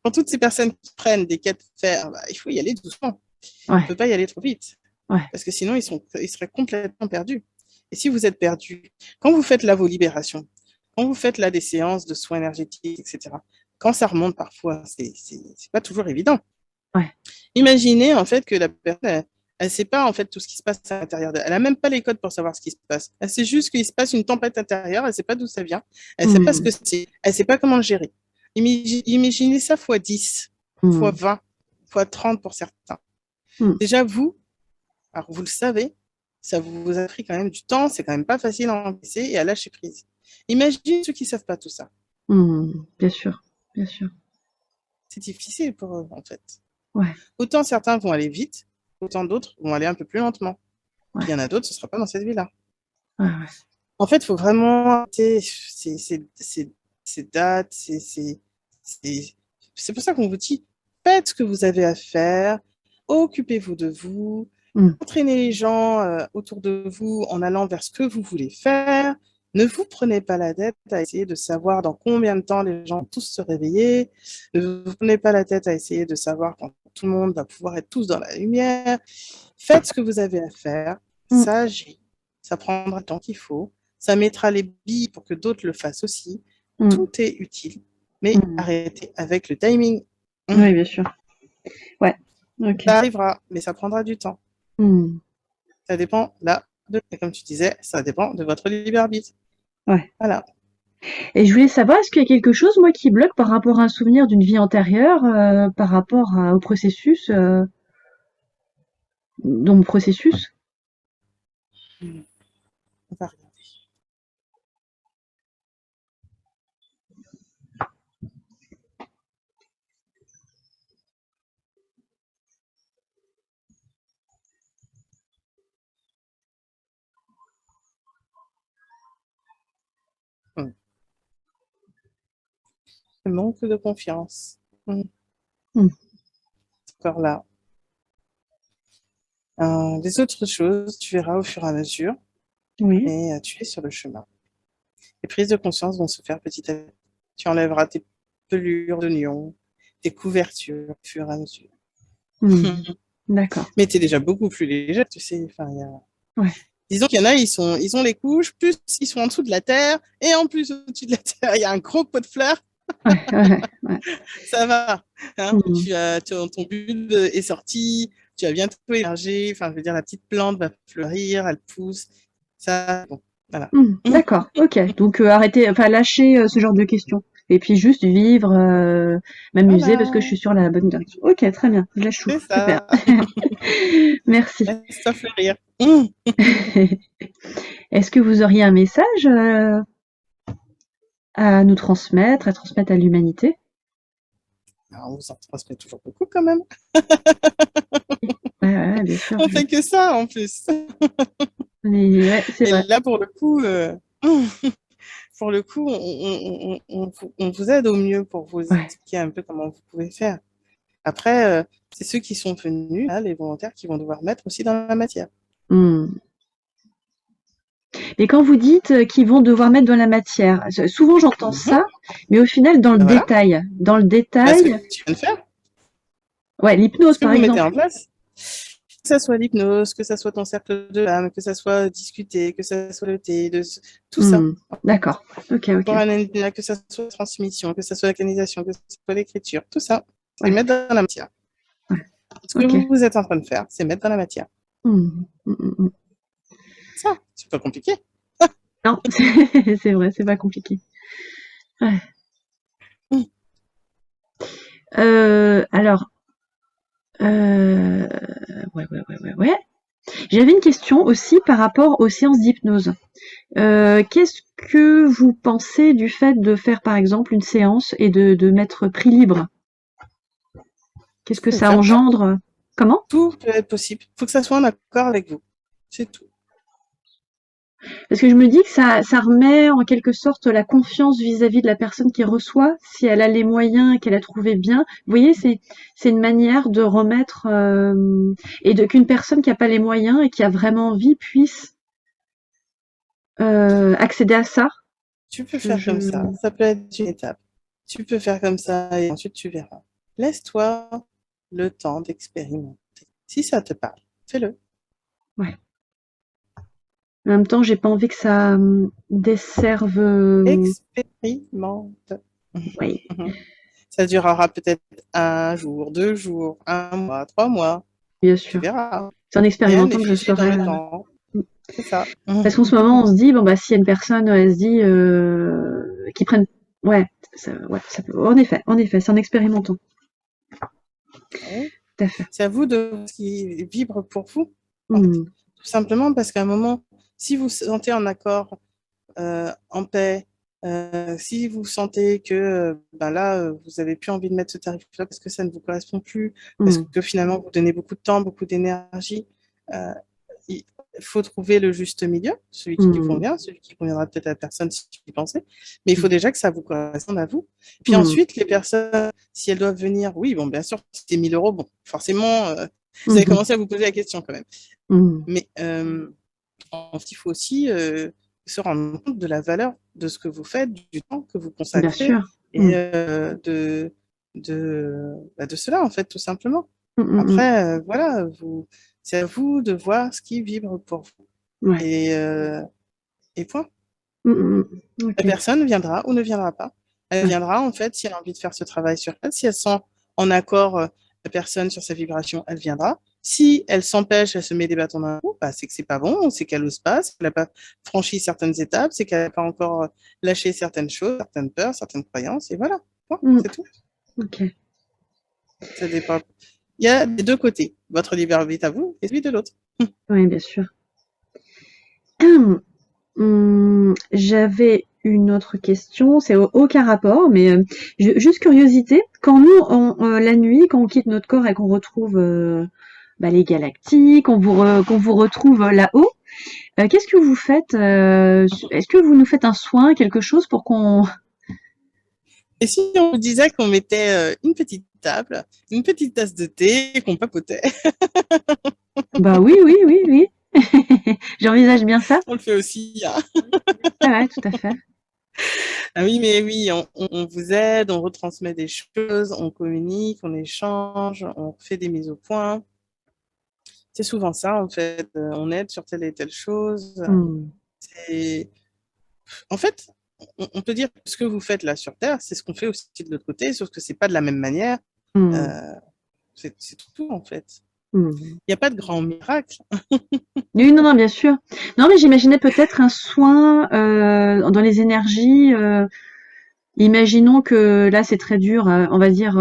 A: quand toutes ces personnes qui prennent des quêtes faire, bah, il faut y aller doucement. Il ne
B: Ouais,
A: peut pas y aller trop vite.
B: ouais.
A: Parce que sinon, ils seraient complètement perdus. Et si vous êtes perdu, quand vous faites là vos libérations, quand vous faites là des séances de soins énergétiques, etc., quand ça remonte parfois, c'est pas toujours évident.
B: Ouais.
A: Imaginez en fait que la personne, elle sait pas en fait tout ce qui se passe à l'intérieur d'elle. Elle a même pas les codes pour savoir ce qui se passe. Elle sait juste qu'il se passe une tempête intérieure. Elle sait pas d'où ça vient. Elle sait pas ce
B: Mm,
A: que c'est. Elle sait pas comment le gérer. Imaginez ça fois 10, fois
B: mm,
A: 20, fois 30 pour certains.
B: mm,
A: Déjà vous, alors vous le savez, ça vous a pris quand même du temps. C'est quand même pas facile à encaisser et à lâcher prise. Imaginez ceux qui savent pas tout ça.
B: mm. Bien sûr, bien sûr.
A: C'est difficile pour eux en fait.
B: Ouais,
A: Autant certains vont aller vite, autant d'autres vont aller un peu plus lentement. Puis il
B: ouais,
A: y en a d'autres, ce ne sera pas dans cette vie-là.
B: ouais, ouais.
A: En fait, il faut vraiment arrêter ces dates, c'est c'est pour ça qu'on vous dit, faites ce que vous avez à faire, occupez-vous de vous,
B: Mm,
A: entraînez les gens autour de vous en allant vers ce que vous voulez faire. Ne vous prenez pas la tête à essayer de savoir dans combien de temps les gens vont tous se réveiller. Ne vous prenez pas la tête à essayer de savoir quand tout le monde va pouvoir être tous dans la lumière. Faites ce que vous avez à faire,
B: mm,
A: ça agit, ça prendra le temps qu'il faut, ça mettra les billes pour que d'autres le fassent aussi.
B: mm,
A: Tout est utile, mais
B: mm.
A: arrêtez avec le timing.
B: Oui, bien sûr. Ouais. Ok.
A: Ça arrivera, mais ça prendra du temps.
B: Mm,
A: Ça dépend, là, comme tu disais, ça dépend de votre libre arbitre.
B: ouais.
A: Voilà.
B: Et je voulais savoir, est-ce qu'il y a quelque chose, moi, qui bloque par rapport à un souvenir d'une vie antérieure, par rapport au processus, dans mon processus?
A: On va regarder. Le manque de confiance.
B: Mm.
A: Encore là. Les autres choses, tu verras au fur et à mesure,
B: Oui.
A: mais tu es sur le chemin. Les prises de conscience vont se faire petit à petit. Tu enlèveras tes pelures d'oignon, tes couvertures au fur et à mesure.
B: Mm. D'accord.
A: Mais tu es déjà beaucoup plus léger, tu sais. Enfin,
B: Ouais.
A: disons qu'il y en a, ils ont les couches, plus ils sont en dessous de la terre, et en plus au-dessus de la terre, il y a un gros pot de fleurs,
B: Ouais, ouais, ouais.
A: ça va. Hein,
B: Mm.
A: ton bulbe est sorti, tu as bientôt émergé, enfin, je veux dire, la petite plante va fleurir, elle pousse. Ça, bon, voilà.
B: Mm. D'accord. Ok. Donc arrêter, enfin lâcher ce genre de questions. Et puis juste vivre, m'amuser parce que je
A: Voilà,
B: suis sur la bonne direction. Ok, très bien. Je lâche tout.
A: c'est
B: Super.
A: ça.
B: Merci.
A: Laisse-toi fleurir.
B: Est-ce que vous auriez un message à nous transmettre, à transmettre à l'humanité?
A: Alors, on vous en transmet toujours beaucoup quand même.
B: Ouais, ouais, bien sûr.
A: On fait que ça en plus.
B: Ouais, c'est
A: Et
B: vrai.
A: là, pour le coup, on vous aide au mieux pour vous
B: Ouais.
A: expliquer un peu comment vous pouvez faire. Après, c'est ceux qui sont venus, là, les volontaires, qui vont devoir mettre aussi dans la matière.
B: Hmm. Et quand vous dites qu'ils vont devoir mettre dans la matière, souvent j'entends
A: Mhm.
B: ça, mais au final
A: Ben voilà,
B: dans le
A: ben, ce que
B: détail,
A: tu viens de faire,
B: ouais,
A: ce
B: l'hypnose
A: que
B: par
A: vous mettez en
B: exemple.
A: place, que ça soit l'hypnose, que ça soit ton cercle de l'âme, que ça soit discuter, que ça soit le thé, tout ça.
B: Hmm. D'accord. Ok, ok.
A: Pour un que ça soit la transmission, que ça soit la canalisation, que ça soit l'écriture, tout ça, c'est
B: Ouais,
A: mettre dans la matière.
B: ouais.
A: Ce que
B: Ok.
A: vous êtes en train de faire, c'est mettre dans la matière.
B: Hmm. Hmm, hmm, hmm.
A: Ça, c'est pas compliqué.
B: Non, c'est vrai, c'est pas compliqué. Ouais.
A: Mm.
B: Alors, ouais. J'avais une question aussi par rapport aux séances d'hypnose. Qu'est-ce que vous pensez du fait de faire par exemple une séance et de mettre prix libre? Qu'est-ce
A: Tu
B: que
A: peux le
B: ça
A: faire.
B: engendre? Comment?
A: Tout peut être possible. Il faut que ça soit en accord avec vous. C'est tout.
B: Parce que je me dis que ça remet en quelque sorte la confiance vis-à-vis de la personne qui reçoit, si elle a les moyens et qu'elle a trouvé bien. Vous voyez, c'est une manière de remettre et de qu'une personne qui n'a pas les moyens et qui a vraiment envie puisse accéder à ça.
A: Tu peux
B: Je,
A: faire
B: je...
A: comme ça. Ça peut être une étape. Tu peux faire comme ça et ensuite tu verras. Laisse-toi le temps d'expérimenter. Si ça te parle, fais-le.
B: Ouais. En même temps, j'ai pas envie que ça desserve.
A: Expérimente.
B: Oui,
A: Ça durera peut-être un jour, 2 jours, un mois, 3 mois.
B: bien
A: Tu
B: sûr.
A: verras.
B: C'est en
A: Rien
B: expérimentant
A: n'est
B: que je
A: figé dans
B: saurai.
A: le temps. C'est ça.
B: Parce qu'en ce moment, on se dit, bon, bah, si une personne, elle se dit, qui prenne, ouais, ça peut, en effet, c'est en expérimentant.
A: Ouais.
B: Tout à fait.
A: C'est à vous de voir ce qui vibre pour vous.
B: Hmm.
A: Tout simplement parce qu'à un moment, si vous vous sentez en accord, en paix, si vous sentez que ben là, vous avez plus envie de mettre ce tarif-là parce que ça ne vous correspond plus, parce
B: Hmm.
A: que finalement, vous donnez beaucoup de temps, beaucoup d'énergie, il faut trouver le juste milieu, celui qui
B: Hmm.
A: convient, celui qui conviendra peut-être à la personne si tu y pensais, mais il faut déjà que ça vous corresponde à vous. Puis
B: Hmm.
A: ensuite, les personnes, si elles doivent venir, oui, bon, bien sûr, si c'est 1 000 euros, bon, forcément, vous avez
B: Hmm.
A: commencé à vous poser la question quand même.
B: Hmm.
A: Mais il faut aussi se rendre compte de la valeur de ce que vous faites, du temps que vous
B: Bien
A: consacrez
B: sûr. Hmm.
A: et de cela, en fait, tout simplement.
B: Hmm, hmm, hmm.
A: Après, voilà, c'est à vous de voir ce qui vibre pour vous.
B: Ouais.
A: Et point.
B: Hmm, hmm, hmm.
A: La
B: Ok.
A: personne viendra ou ne viendra pas. Elle
B: Ouais.
A: viendra, en fait, si elle a envie de faire ce travail sur elle. Si elle sent en accord la personne sur sa vibration, elle viendra. Si elle s'empêche, elle se met des bâtons dans la roue, bah, c'est que c'est pas bon, c'est qu'elle n'ose pas, c'est qu'elle n'a pas franchi certaines étapes, c'est qu'elle n'a pas encore lâché certaines choses, certaines peurs, certaines croyances, et voilà. Point.
B: Hmm.
A: C'est tout.
B: Ok.
A: Ça dépend. Il y a des deux côtés. Votre libre arbitre à vous et celui de l'autre.
B: Oui, bien sûr. J'avais une autre question, c'est aucun rapport, mais juste curiosité. Quand nous, la nuit, quand on quitte notre corps et qu'on retrouve bah, les galactiques, qu'on vous retrouve là-haut, qu'est-ce que vous faites est-ce que vous nous faites un soin, quelque chose pour qu'on...
A: Et si on vous disait qu'on mettait une petite table, une petite tasse de thé et qu'on papotait,
B: Bah oui, oui, oui, oui. J'envisage bien ça.
A: on le fait aussi, hein.
B: Ouais, ouais, tout à fait.
A: Ah oui, mais oui, on vous aide, on retransmet des choses, on communique, on échange, on fait des mises au point. C'est souvent ça, en fait. On aide sur telle et telle chose.
B: Hmm.
A: C'est... En fait, on peut dire que ce que vous faites là sur Terre, c'est ce qu'on fait aussi de l'autre côté, sauf que c'est pas de la même manière.
B: Hmm.
A: Euh, c'est tout, en fait.
B: Hmm.
A: Il n'y a pas de grand miracle.
B: Oui, non, non, bien sûr. Non, mais j'imaginais peut-être un soin dans les énergies. Imaginons que là, c'est très dur, on va dire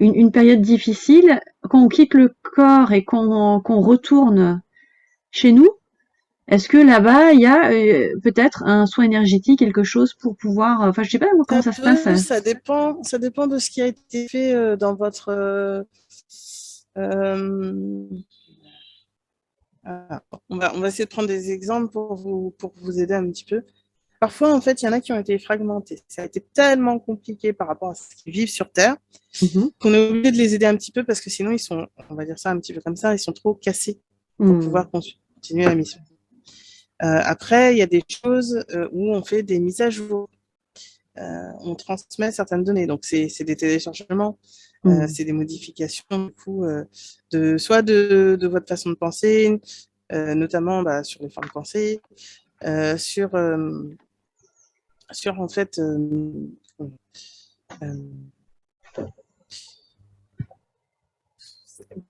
B: une période difficile. Quand on quitte le corps et qu'on retourne chez nous, est-ce que là-bas, il y a peut-être un soin énergétique, quelque chose pour pouvoir... Enfin, je sais pas moi, comment ça se passe.
A: Ça dépend de ce qui a été fait dans votre... euh, on va essayer de prendre des exemples pour vous aider un petit peu. Parfois, en fait, il y en a qui ont été fragmentés. Ça a été tellement compliqué par rapport à ce qu'ils vivent sur Terre
B: Mhm.
A: qu'on est obligé de les aider un petit peu parce que sinon, ils sont, on va dire ça un petit peu comme ça, ils sont trop cassés pour
B: Hmm.
A: pouvoir continuer la mission. Après, il y a des choses où on fait des mises à jour. On transmet certaines données. Donc, c'est des téléchargements,
B: Hmm.
A: c'est des modifications du coup, soit de votre façon de penser, notamment bah, sur les formes de pensée, sur, sur en fait euh,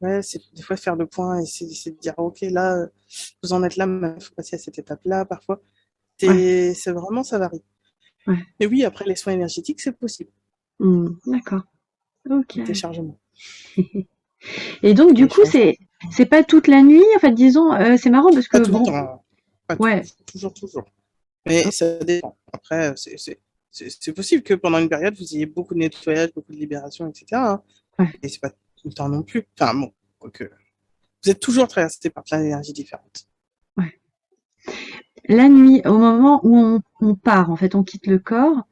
A: ouais, c'est des fois faire le point et c'est de dire, OK, là, vous en êtes là, mais il faut passer à cette étape-là, parfois.
B: Ouais,
A: C'est vraiment, ça varie.
B: ouais.
A: Et oui, après les soins énergétiques, c'est possible,
B: D'accord. Ok.
A: le déchargement.
B: Et donc, du
A: Les
B: coup,
A: changements.
B: c'est pas toute la nuit. En fait, disons, c'est marrant parce
A: Pas
B: que
A: tout le
B: bon,
A: temps, pas
B: ouais,
A: toujours, toujours. Mais ça dépend. Après, c'est possible que pendant une période, vous ayez beaucoup de nettoyage, beaucoup de libération, etc., hein.
B: ouais,
A: Et c'est pas tout le temps non plus. Enfin bon, quoique. Vous êtes toujours traversé par plein d'énergies différentes.
B: ouais. La nuit, au moment où on part, en fait, on quitte le corps.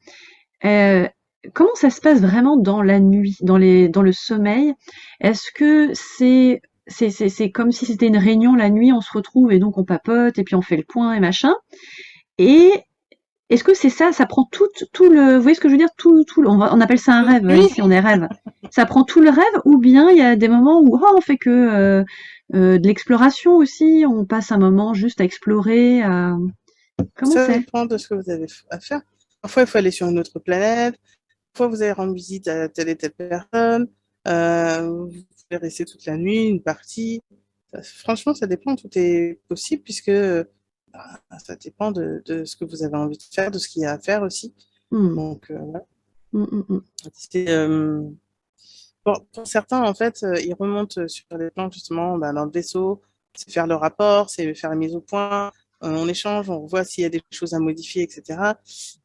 B: euh, Comment ça se passe vraiment dans la nuit, dans le sommeil? Est-ce que c'est comme si c'était une réunion la nuit, on se retrouve et donc on papote et puis on fait le point et machin. Et est-ce que c'est ça, ça prend tout le, vous voyez ce que je veux dire, on appelle ça un rêve,
A: Oui,
B: ici on est rêve. Ça prend tout le rêve, ou bien il y a des moments où oh, on fait que de l'exploration aussi, on passe un moment juste à explorer. Comment
A: ça
B: c'est?
A: dépend de ce que vous avez à faire. Parfois, il faut aller sur une autre planète. Parfois, vous allez rendre visite à telle et telle personne. Vous pouvez rester toute la nuit, une partie. Franchement, ça dépend. Tout est possible puisque ça dépend de ce que vous avez envie de faire, de ce qu'il y a à faire aussi.
B: Hmm,
A: Donc, voilà.
B: hmm.
A: C'est, pour certains, en fait, ils remontent sur les plans justement bah, dans le vaisseau, c'est faire le rapport, c'est faire la mise au point, on échange, on voit s'il y a des choses à modifier, etc.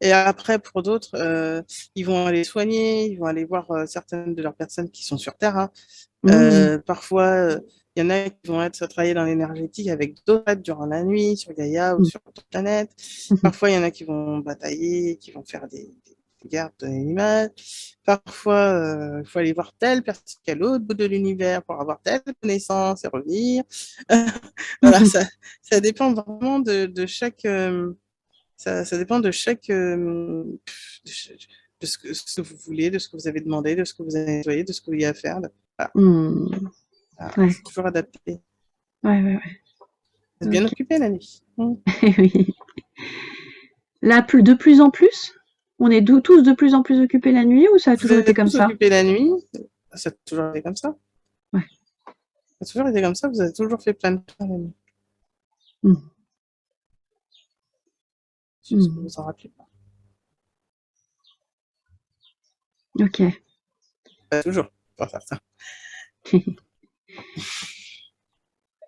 A: Et après, pour d'autres, ils vont aller soigner, ils vont aller voir certaines de leurs personnes qui sont sur Terre, hein.
B: Hmm,
A: Parfois, il y en a qui vont être travailler dans l'énergétique avec d'autres êtres durant la nuit, sur Gaïa ou
B: hmm,
A: sur d'autres planètes.
B: hmm,
A: Parfois, il y en a qui vont batailler, qui vont faire des gardes de l'animal. Parfois, il faut aller voir telle personne qui est à l'autre bout de l'univers pour avoir telle connaissance et revenir. Voilà,
B: hmm,
A: ça dépend vraiment de chaque. Ça dépend de chaque. De ce que vous voulez, de ce que vous avez demandé, de ce que vous avez nettoyé, de ce que vous y a à faire. Voilà.
B: hmm.
A: Ah,
B: Ouais,
A: c'est toujours adapté.
B: ouais.
A: Vous êtes bien
B: Ok.
A: occupé la nuit.
B: Oui. Là, de plus en plus? On est tous de plus en plus occupés la nuit ou ça a
A: Vous
B: toujours été
A: êtes
B: comme
A: plus
B: ça?
A: occupé la nuit. Ça a toujours été comme ça.
B: Ouais.
A: Ça a toujours été comme ça. Vous avez toujours fait plein de choses la nuit.
B: Hmm,
A: Juste que
B: hmm.
A: vous en rappelez pas.
B: Ok.
A: Pas toujours. Pas faire ça.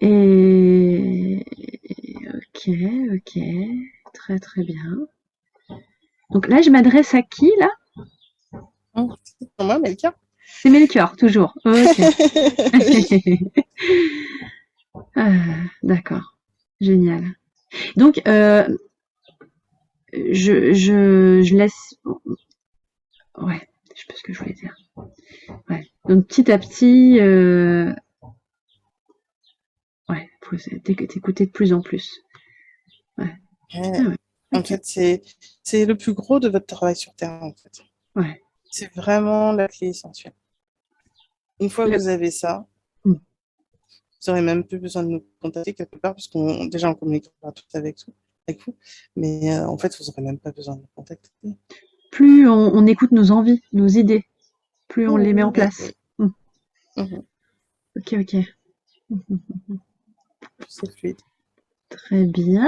B: Et ok, ok, très bien. Donc là, je m'adresse à qui là?
A: C'est pour moi, Melka.
B: C'est Melchior, toujours. Ok.
A: Oui.
B: D'accord. Génial. Donc, je laisse. Ouais, je sais pas ce que je voulais dire. Ouais. Donc petit à petit, ouais, faut t'écouter de plus en plus. Ouais. Ah ouais.
A: En
B: Ok.
A: fait, c'est le plus gros de votre travail sur Terre, en fait.
B: Ouais.
A: C'est vraiment la clé essentielle. Une fois que
B: Le-
A: vous avez ça,
B: hmm.
A: vous n'aurez même plus besoin de nous contacter quelque part, parce qu'on déjà on communiquera tout avec vous. Mais en fait, vous n'aurez même pas besoin de nous contacter.
B: Plus on écoute nos envies, nos idées, plus on les met en
A: Oui,
B: place.
A: oui.
B: Hmm.
A: Mhm.
B: Ok, ok. Mhm.
A: C'est fluide.
B: Très bien.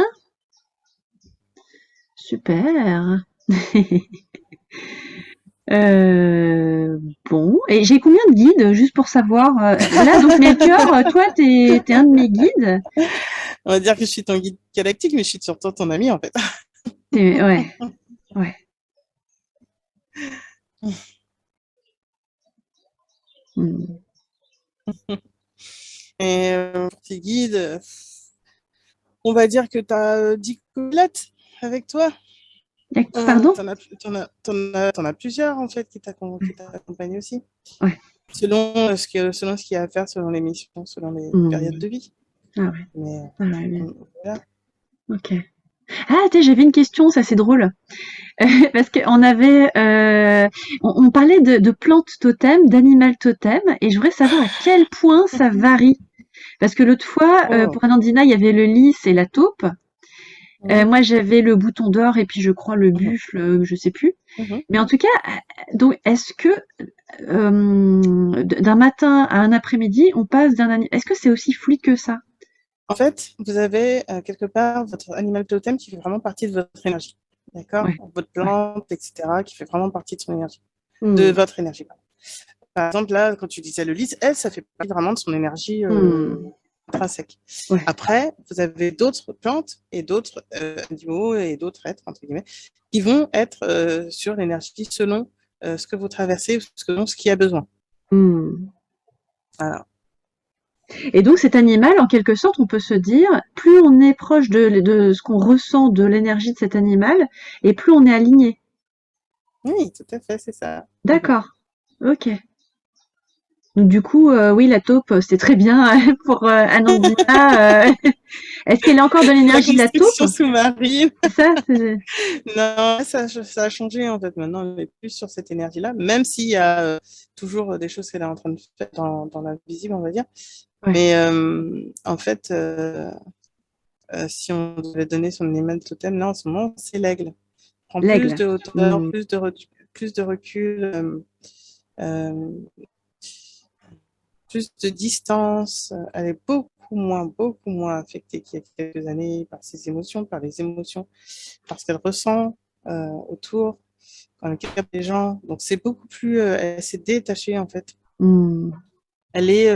B: Super. Bon, et j'ai combien de guides, juste pour savoir? Là, donc Melchior, toi, t'es un de mes guides.
A: On va dire que je suis ton guide galactique, mais je suis surtout ton ami, en fait.
B: Ouais, ouais. Hmm.
A: Et pour tes guides, on va dire que tu as 10 copilotes avec toi.
B: Pardon?
A: T'en as plusieurs, en fait, qui t'accompagnent aussi.
B: Ouais.
A: Selon ce qu'il y a à faire, selon les missions, selon les périodes
B: Hmm.
A: de vie.
B: Ah ouais.
A: Mais
B: Ah ouais, bien.
A: voilà.
B: Ok. Ah, tu sais, j'avais une question, ça c'est drôle. Parce qu'on avait, on parlait de plantes totem, d'animal totem, et je voudrais savoir à quel point ça varie. Parce que l'autre fois,
A: Oh.
B: pour Anandina, il y avait le lys et la taupe.
A: Mhm,
B: Moi, j'avais le bouton d'or et puis je crois le
A: mhm,
B: buffle, je sais plus.
A: mhm.
B: Mais en tout cas, donc est-ce que d'un matin à un après-midi, on passe est-ce que c'est aussi fluide que ça?
A: En fait, vous avez quelque part votre animal totem qui fait vraiment partie de votre énergie. D'accord?
B: Ouais,
A: Votre
B: ouais.
A: plante, etc., qui fait vraiment partie de son énergie, de
B: Hmm,
A: votre énergie. Par exemple, là, quand tu disais le lys, elle, ça fait partie vraiment de son énergie
B: hmm,
A: intrinsèque.
B: ouais.
A: Après, vous avez d'autres plantes et d'autres animaux et d'autres êtres, entre guillemets, qui vont être sur l'énergie selon ce que vous traversez, selon ce qu'il y a besoin.
B: Hmm.
A: Voilà.
B: Et donc cet animal, en quelque sorte, on peut se dire, plus on est proche de ce qu'on ressent de l'énergie de cet animal, et plus on est aligné.
A: Oui, tout à fait, c'est ça.
B: D'accord. Ok. Donc du coup, oui, la taupe, c'est très bien pour Anandina. Est-ce qu'elle a encore de
A: La
B: l'énergie de la taupe?
A: construction sous-marine.
B: C'est ça?
A: Non, ça a changé en fait. Maintenant, on n'est plus sur cette énergie-là, même s'il y a toujours des choses qu'elle est en train de faire dans l'invisible, on va dire.
B: Ouais.
A: Mais en fait, si on devait donner son animal totem, là en ce moment, c'est l'aigle. Prend plus
B: L'aigle.
A: de hauteur,
B: Hmm.
A: plus de recul, euh, plus de distance. Elle est beaucoup moins affectée qu'il y a quelques années par ses émotions, par les émotions, par ce qu'elle ressent autour, quand elle capte les gens. Donc c'est beaucoup plus, elle s'est détachée en fait.
B: Hmm.
A: Elle est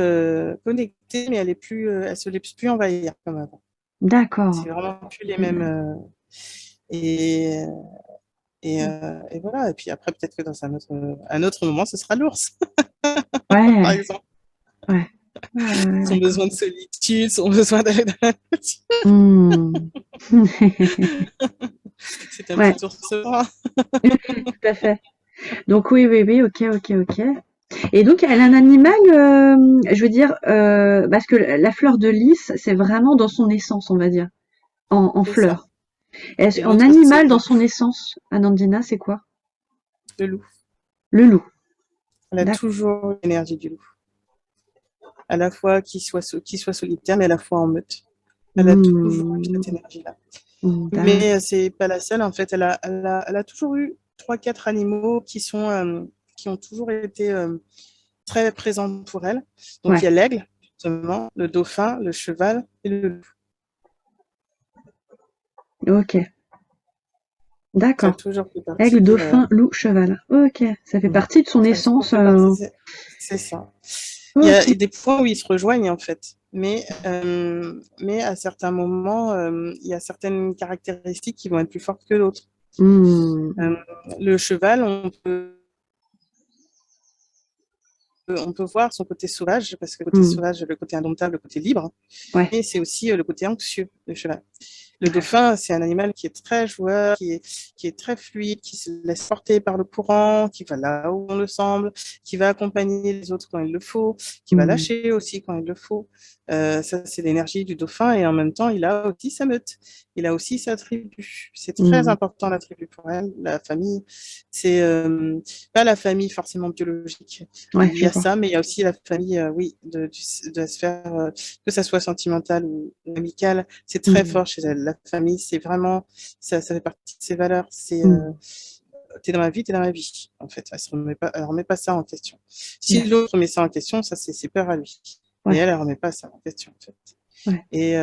A: connectée, mais elle est plus, elle se laisse plus envahir comme avant.
B: D'accord.
A: C'est vraiment plus les mêmes.
B: Hmm.
A: Et, et voilà. Et puis après, peut-être que dans un autre moment, ce sera l'ours, par
B: Ouais,
A: exemple.
B: ouais. Ouais,
A: Son
B: d'accord.
A: besoin de solitude, son besoin d'aller dans la nature.
B: Hmm.
A: C'est un
B: Ouais,
A: petit ours brun.
B: tout à fait. Donc oui, oui, oui, ok, ok, ok. Et donc elle a un animal, je veux dire, parce que la fleur de lys, c'est vraiment dans son essence, on va dire, en
A: C'est ça.
B: fleur. Est-ce,
A: Et
B: en
A: l'autre, c'est
B: animal,
A: le
B: dans
A: loup.
B: son essence, Anandina, c'est quoi?
A: Le loup.
B: Le loup.
A: Elle a
B: D'accord.
A: toujours l'énergie du loup. À la fois qu'il soit solitaire, mais à la fois en meute. Elle a toujours eu
B: Hmm.
A: cette énergie-là.
B: Hmm,
A: Mais c'est pas la seule. En fait, elle a toujours eu trois, quatre animaux qui ont toujours été très présents pour elle. Donc, il y
B: ouais,
A: a l'aigle, justement, le dauphin, le cheval et le loup.
B: ok.
A: Ça a
B: D'accord.
A: toujours fait partie
B: Aigle,
A: de.
B: dauphin, loup, cheval. Ok. Ça fait partie de son
A: Ça a toujours
B: essence.
A: fait partie. C'est ça. Il y
B: Ok.
A: a des points où ils se rejoignent, en fait. Mais à certains moments, il y a certaines caractéristiques qui vont être plus fortes que d'autres.
B: Hmm.
A: Euh, le cheval, on peut voir son côté sauvage, parce que le côté
B: Hmm.
A: sauvage, le côté indomptable, le côté libre,
B: Ouais.
A: et c'est aussi le côté anxieux du cheval. Le
B: Ouais.
A: dauphin, c'est un animal qui est très joueur, qui est très fluide, qui se laisse porter par le courant, qui va là où on le semble, qui va accompagner les autres quand il le faut, qui va
B: Hmm.
A: lâcher aussi quand il le faut. Ça, c'est l'énergie du dauphin et en même temps, il a aussi sa meute. Il a aussi sa tribu. C'est très
B: Hmm.
A: important, la tribu pour elle, la famille. C'est pas la famille forcément biologique.
B: Ouais,
A: Il y
B: je
A: a
B: vois.
A: ça, mais il y a aussi la famille, oui, de la sphère, que ça soit sentimentale ou amicale, c'est très
B: Hmm.
A: fort chez elle. La famille, c'est vraiment, ça fait partie de ses valeurs. C'est,
B: Hmm.
A: t'es dans ma vie, t'es dans ma vie. En fait, elle remet pas ça en question. Si
B: D'accord.
A: l'autre met ça en question, ça, c'est ses peurs à lui. Mais
B: Ouais.
A: elle remet pas ça en question, en fait.
B: Ouais.
A: Et,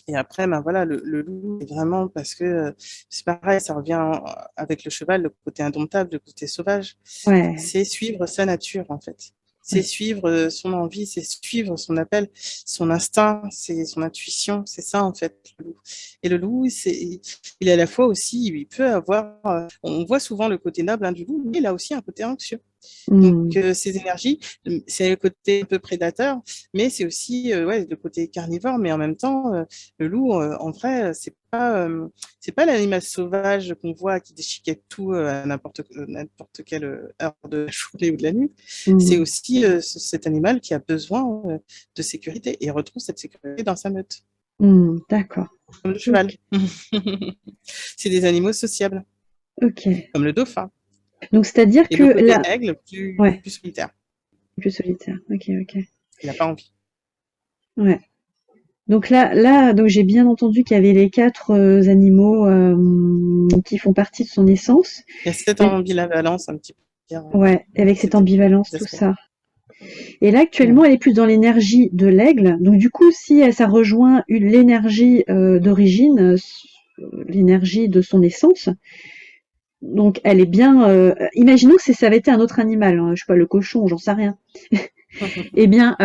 A: et après, ben voilà, le loup, c'est vraiment parce que c'est pareil, ça revient avec le cheval, le côté indomptable, le côté sauvage.
B: Ouais.
A: C'est suivre sa nature, en fait. C'est
B: Ouais.
A: suivre son envie, c'est suivre son appel, son instinct, c'est son intuition. C'est ça, en fait, le loup. Et le loup, il est à la fois aussi, il peut avoir, on voit souvent le côté noble hein, du loup, mais il a aussi un côté anxieux. Donc,
B: Hmm.
A: ces énergies, c'est le côté un peu prédateur, mais c'est aussi ouais, le côté carnivore. Mais en même temps, le loup, en vrai, c'est pas l'animal sauvage qu'on voit qui déchiquette tout à n'importe quelle heure de la journée ou de la nuit. C'est
B: Hmm.
A: aussi cet animal qui a besoin de sécurité et il retrouve cette sécurité dans sa meute,
B: Hmm. D'accord.
A: comme le
B: Ok.
A: cheval. C'est des animaux sociables,
B: Ok.
A: comme le dauphin.
B: Donc c'est-à-dire
A: Et
B: que
A: le côté
B: là,
A: aigle,
B: ouais,
A: plus solitaire.
B: plus solitaire. Ok, ok.
A: Il n'a pas envie.
B: Ouais. Donc donc j'ai bien entendu qu'il y avait les 4 animaux qui font partie de son essence.
A: Il y a cette
B: Et,
A: ambivalence un petit peu,
B: ouais, avec cette
A: cet
B: ambivalence, tout
A: aspect.
B: ça. Et là, actuellement,
A: Mm.
B: elle est plus dans l'énergie de l'aigle. Donc du coup, si ça rejoint l'énergie d'origine, l'énergie de son essence, donc elle est bien. Imaginons que ça avait été un autre animal, hein, je sais pas, le cochon, j'en sais rien. Eh bien,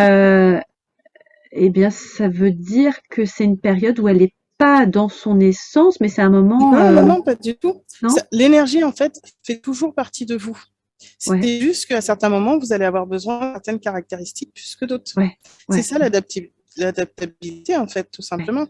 B: ça veut dire que c'est une période où elle est pas dans son essence, mais c'est un moment,
A: Non, non, non, pas du tout.
B: non?
A: L'énergie, en fait, fait toujours partie de vous.
B: Ouais,
A: C'est juste qu'à certains moments, vous allez avoir besoin de certaines caractéristiques plus que d'autres.
B: ouais,
A: C'est
B: ouais,
A: ça l'adaptabilité, en fait, tout
B: ouais.
A: simplement.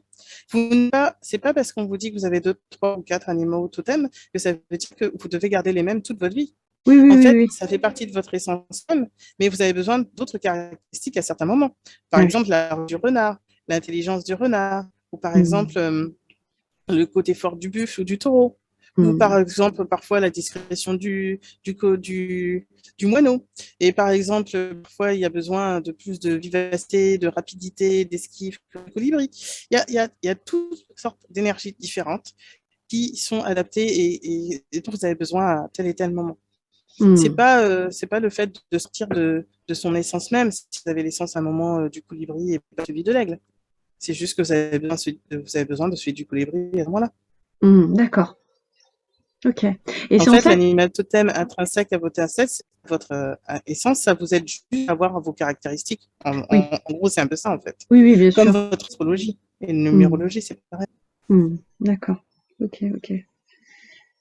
A: C'est pas parce qu'on vous dit que vous avez deux, trois ou quatre animaux totems que ça veut dire que vous devez garder les mêmes toute votre vie.
B: Oui, oui,
A: En
B: oui,
A: fait,
B: oui.
A: ça fait partie de votre essence même, mais vous avez besoin d'autres caractéristiques à certains moments. Par
B: Ouais.
A: exemple, la du renard, l'intelligence du renard, ou par
B: Mmh.
A: exemple, le côté fort du buffle ou du taureau, ou
B: Mmh.
A: par exemple parfois la discrétion du moineau. Et par exemple, parfois il y a besoin de plus de vivacité, de rapidité, d'esquive que le colibri. Il y a toutes sortes d'énergies différentes qui sont adaptées et dont vous avez besoin à tel et tel moment.
B: Mmh.
A: C'est pas le fait de sortir de son essence même, si vous avez l'essence à un moment du colibri et pas celui de l'aigle. C'est juste que vous avez besoin de celui du colibri à ce moment-là.
B: Mmh. D'accord. OK. Et
A: En
B: c'est en
A: fait,
B: ça
A: l'animal totem intrinsèque à votre essence, ça vous aide juste à avoir vos caractéristiques.
B: oui.
A: En gros, c'est un peu ça, en fait.
B: Oui, oui, bien
A: Comme
B: sûr.
A: votre astrologie et une
B: Mmh.
A: numérologie, c'est pareil.
B: Mmh. D'accord. OK, OK.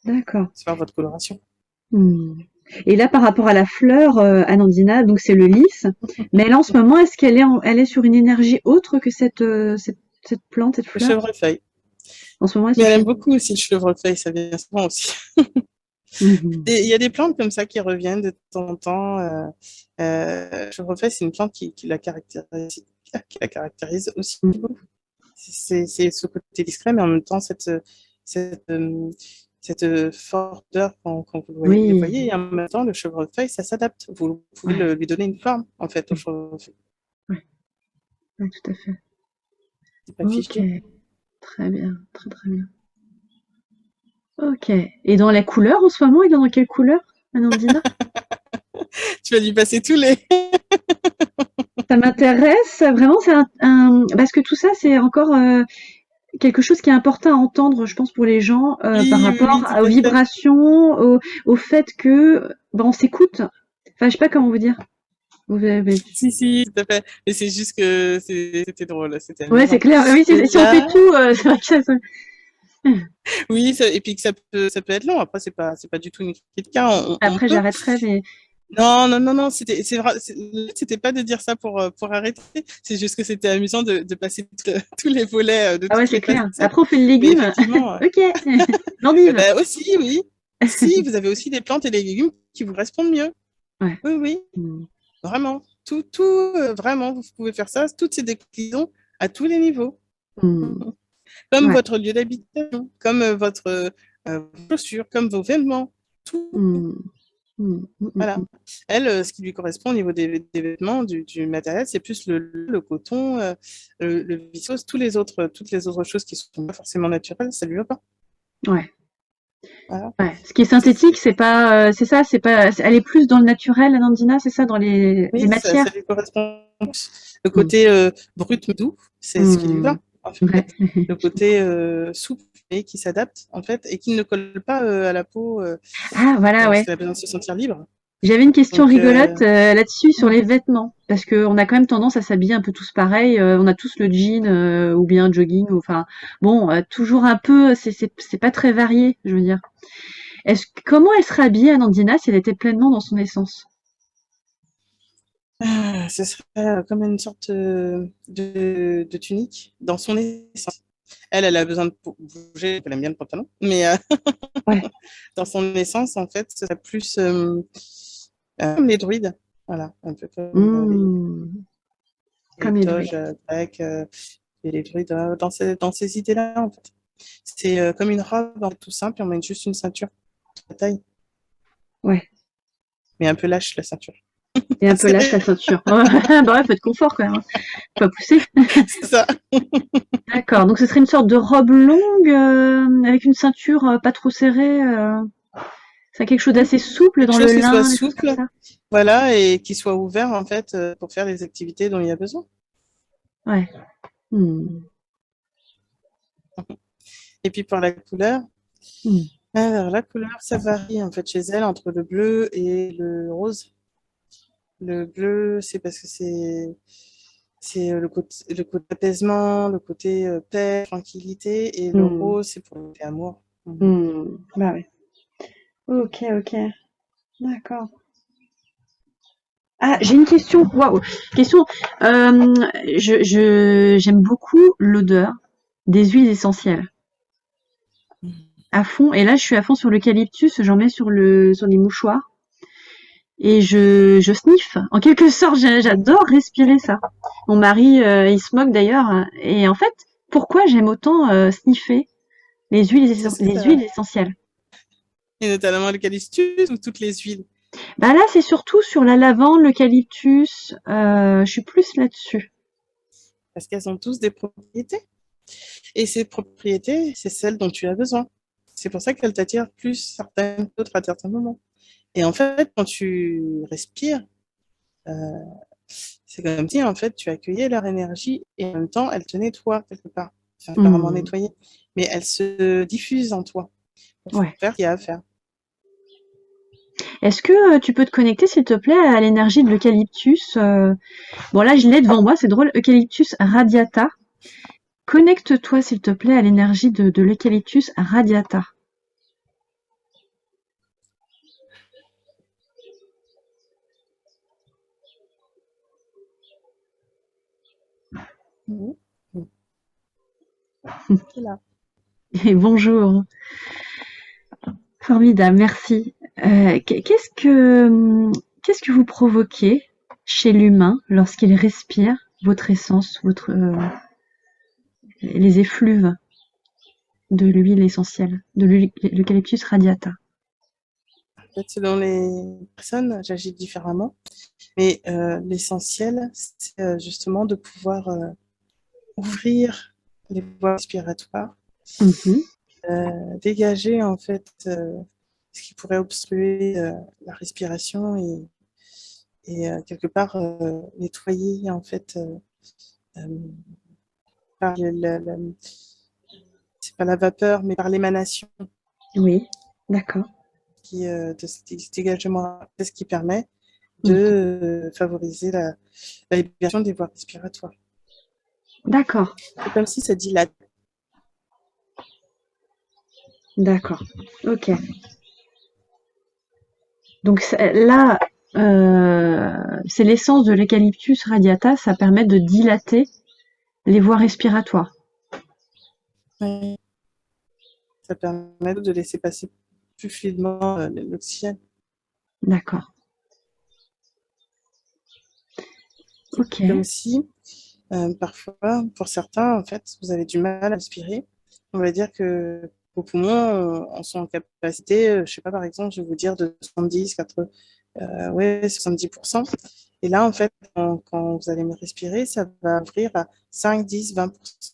B: D'accord.
A: C'est par votre coloration.
B: Mmh. Et là, par rapport à la fleur, Anandina, donc c'est le lys, mais là, en ce moment, est-ce elle est sur une énergie autre que cette plante, cette
A: Le
B: fleur?
A: chevrefeuille.
B: En ce moment, elle
A: Mais
B: se
A: elle aime
B: chevauche.
A: beaucoup aussi le chevrefeuille, ça vient souvent aussi.
B: Mmh.
A: Et il y a des plantes comme ça qui reviennent de temps en temps. Le chevrefeuille, c'est une plante qui la caractérise aussi
B: Mmh.
A: beaucoup. C'est ce côté discret, mais en même temps, cette, euh, cette forteur quand vous le
B: Oui,
A: voyez, et en même temps, le chevrefeuille, ça s'adapte. Vous pouvez
B: ouais,
A: lui donner une forme, en fait, au
B: oui,
A: chevrefeuille.
B: ouais, ouais, tout à fait.
A: C'est pas
B: OK,
A: figé.
B: très bien, très, très bien. OK. Et dans la couleur, en ce moment, il est dans quelle couleur, Anandina?
A: Tu vas lui passer tous les.
B: Ça m'intéresse, vraiment, parce que tout ça, c'est encore quelque chose qui est important à entendre, je pense, pour les gens, par
A: Oui, oui,
B: rapport
A: oui, tout
B: aux
A: à fait.
B: vibrations, au fait que, ben, on s'écoute. Enfin, je sais pas comment vous dire. Vous avez-
A: Si, si, tout à fait. Mais c'est juste que c'était drôle, c'était
B: Ouais, c'est
A: amusant.
B: clair. Oui,
A: Et
B: si on fait
A: là,
B: tout, c'est vrai que ça.
A: oui, et puis que ça peut être long. Après, c'est pas du tout une critique. On
B: Après,
A: peut.
B: j'arrêterai, mais
A: Non, non, non, non, c'est vrai, c'était pas de dire ça pour arrêter. C'est juste que c'était amusant de passer tous les volets de
B: ah ouais,
A: toutes
B: c'est
A: les
B: clair.
A: facettes.
B: Après, on fait le
A: Mais
B: légume.
A: effectivement,
B: Ok. L'endive.
A: bah, aussi, oui. Si, vous avez aussi des plantes et des légumes qui vous correspondent mieux.
B: Ouais.
A: Oui, oui,
B: Hmm.
A: vraiment. Vraiment, vous pouvez faire ça, toutes ces déclinaisons à tous les niveaux.
B: Hmm.
A: Comme
B: Ouais.
A: votre lieu d'habitation, comme votre vos chaussures, comme vos vêtements, tout.
B: Hmm. Hmm. Hmm. Hmm.
A: Voilà.
B: Hmm.
A: Elle, ce qui lui correspond au niveau des vêtements, du matériel, c'est plus le coton, le viscose, toutes les autres choses qui sont pas forcément naturelles, ça lui va pas.
B: Ouais.
A: Voilà.
B: Ouais. Ce qui est synthétique, c'est pas, c'est ça, c'est pas, elle est plus dans le naturel, Anandina, c'est ça, dans les
A: Oui, ça
B: matières.
A: lui correspond plus. Le
B: Hmm.
A: côté brut mais doux, c'est ce qui lui
B: Hmm.
A: va, en
B: Ouais.
A: fait. Le côté souple et qui s'adapte, en fait, et qui ne colle pas à la peau,
B: Ah, voilà,
A: parce
B: ouais.
A: qu'elle a besoin de se sentir libre.
B: J'avais une question
A: Donc,
B: rigolote là-dessus sur les vêtements, parce qu'on a quand même tendance à s'habiller un peu tous pareil. On a tous le jean ou bien un jogging, enfin bon, toujours un peu. C'est pas très varié, je veux dire. Comment elle serait habillée, Anandina, si elle était pleinement dans son essence?
A: ce serait comme une sorte de tunique dans son essence. Elle a besoin de bouger, elle aime bien le pantalon, mais
B: Ouais.
A: dans son essence, en fait, ce serait plus comme les druides. Voilà, un peu comme
B: Mmh.
A: les
B: Comme les
A: toges
B: druides.
A: grecs et les druides dans ces idées-là, en fait. C'est comme une robe, en fait, tout simple, et on met juste une ceinture à taille,
B: Ouais.
A: mais un peu lâche, la ceinture.
B: Et un peu
A: C'est
B: lâche la ceinture. Bah ouais, faut être confort quand même, hein. Faut pas pousser.
A: ça.
B: D'accord. Donc ce serait une sorte de robe longue avec une ceinture pas trop serrée. C'est quelque chose
A: Oui.
B: d'assez souple
A: Quelque
B: dans le
A: chose qui soit
B: lin, des choses comme
A: souple,
B: ça.
A: voilà, et qui soit ouvert, en fait, pour faire les activités dont il y a besoin.
B: Ouais. Hmm.
A: Et puis, pour la couleur,
B: Hmm.
A: alors, la couleur, ça varie, en fait, chez elle, entre le bleu et le rose. Le bleu, c'est parce que c'est le côté apaisement, le côté paix, tranquillité, et le
B: Hmm.
A: rose, c'est pour le côté amour. Mhm.
B: Hmm. Bah ouais. Ok, ok. D'accord. Ah, j'ai une question. Waouh. Question. J'aime beaucoup l'odeur des huiles essentielles. À fond. Et là, je suis à fond sur l'eucalyptus. J'en mets sur les mouchoirs. Et je sniffe. En quelque sorte, j'adore respirer ça. Mon mari, il se moque d'ailleurs. Et en fait, pourquoi j'aime autant sniffer
A: C'est ça,
B: les huiles essentielles?
A: et notamment l'eucalyptus ou toutes les huiles,
B: Bah là, c'est surtout sur la lavande, l'eucalyptus. Je suis plus là-dessus.
A: parce qu'elles ont tous des propriétés. Et ces propriétés, c'est celles dont tu as besoin. C'est pour ça qu'elles t'attirent plus certaines d'autres à certains moments. Et en fait, quand tu respires, euh, c'est comme si en fait tu accueillais leur énergie et en même temps elle te nettoie quelque part. Enfin, pas vraiment
B: Hmm.
A: nettoyer, mais elle se diffuse en toi pour
B: Ouais.
A: faire ce qu'il y a à faire.
B: Est-ce que tu peux te connecter, s'il te plaît, à l'énergie de l'eucalyptus? Bon, là, je l'ai devant moi, c'est drôle. Eucalyptus radiata. Connecte-toi, s'il te plaît, à l'énergie de l'eucalyptus radiata.
A: Mhm. C'est là.
B: Et bonjour. Formidable, merci. Qu'est-ce que vous provoquez chez l'humain lorsqu'il respire votre essence, les effluves de l'huile essentielle, de l'eucalyptus radiata?
A: En fait, selon les personnes, j'agis différemment. Mais l'essentiel, c'est justement de pouvoir ouvrir les voies respiratoires,
B: Mhm.
A: dégager en fait ce qui pourrait obstruer la respiration et quelque part nettoyer en fait euh, par c'est pas la vapeur mais par l'émanation
B: Oui, d'accord.
A: de ce dégagement, c'est ce qui permet de
B: Mhm.
A: favoriser la libération des voies respiratoires.
B: D'accord,
A: C'est comme si ça dilate.
B: d'accord. Ok. Donc là, c'est l'essence de l'eucalyptus radiata, ça permet de dilater les voies respiratoires.
A: Ouais. Ça permet de laisser passer plus fluidement l'oxygène.
B: D'accord.
A: C'est
B: Ok.
A: comme si, parfois, pour certains, en fait, vous avez du mal à respirer. On va dire que vos poumons en sont en capacité, je sais pas, par exemple, je vais vous dire de 70, 80, ouais, 70%. Et là, en fait, quand vous allez me respirer, ça va ouvrir à 5, 10, 20%.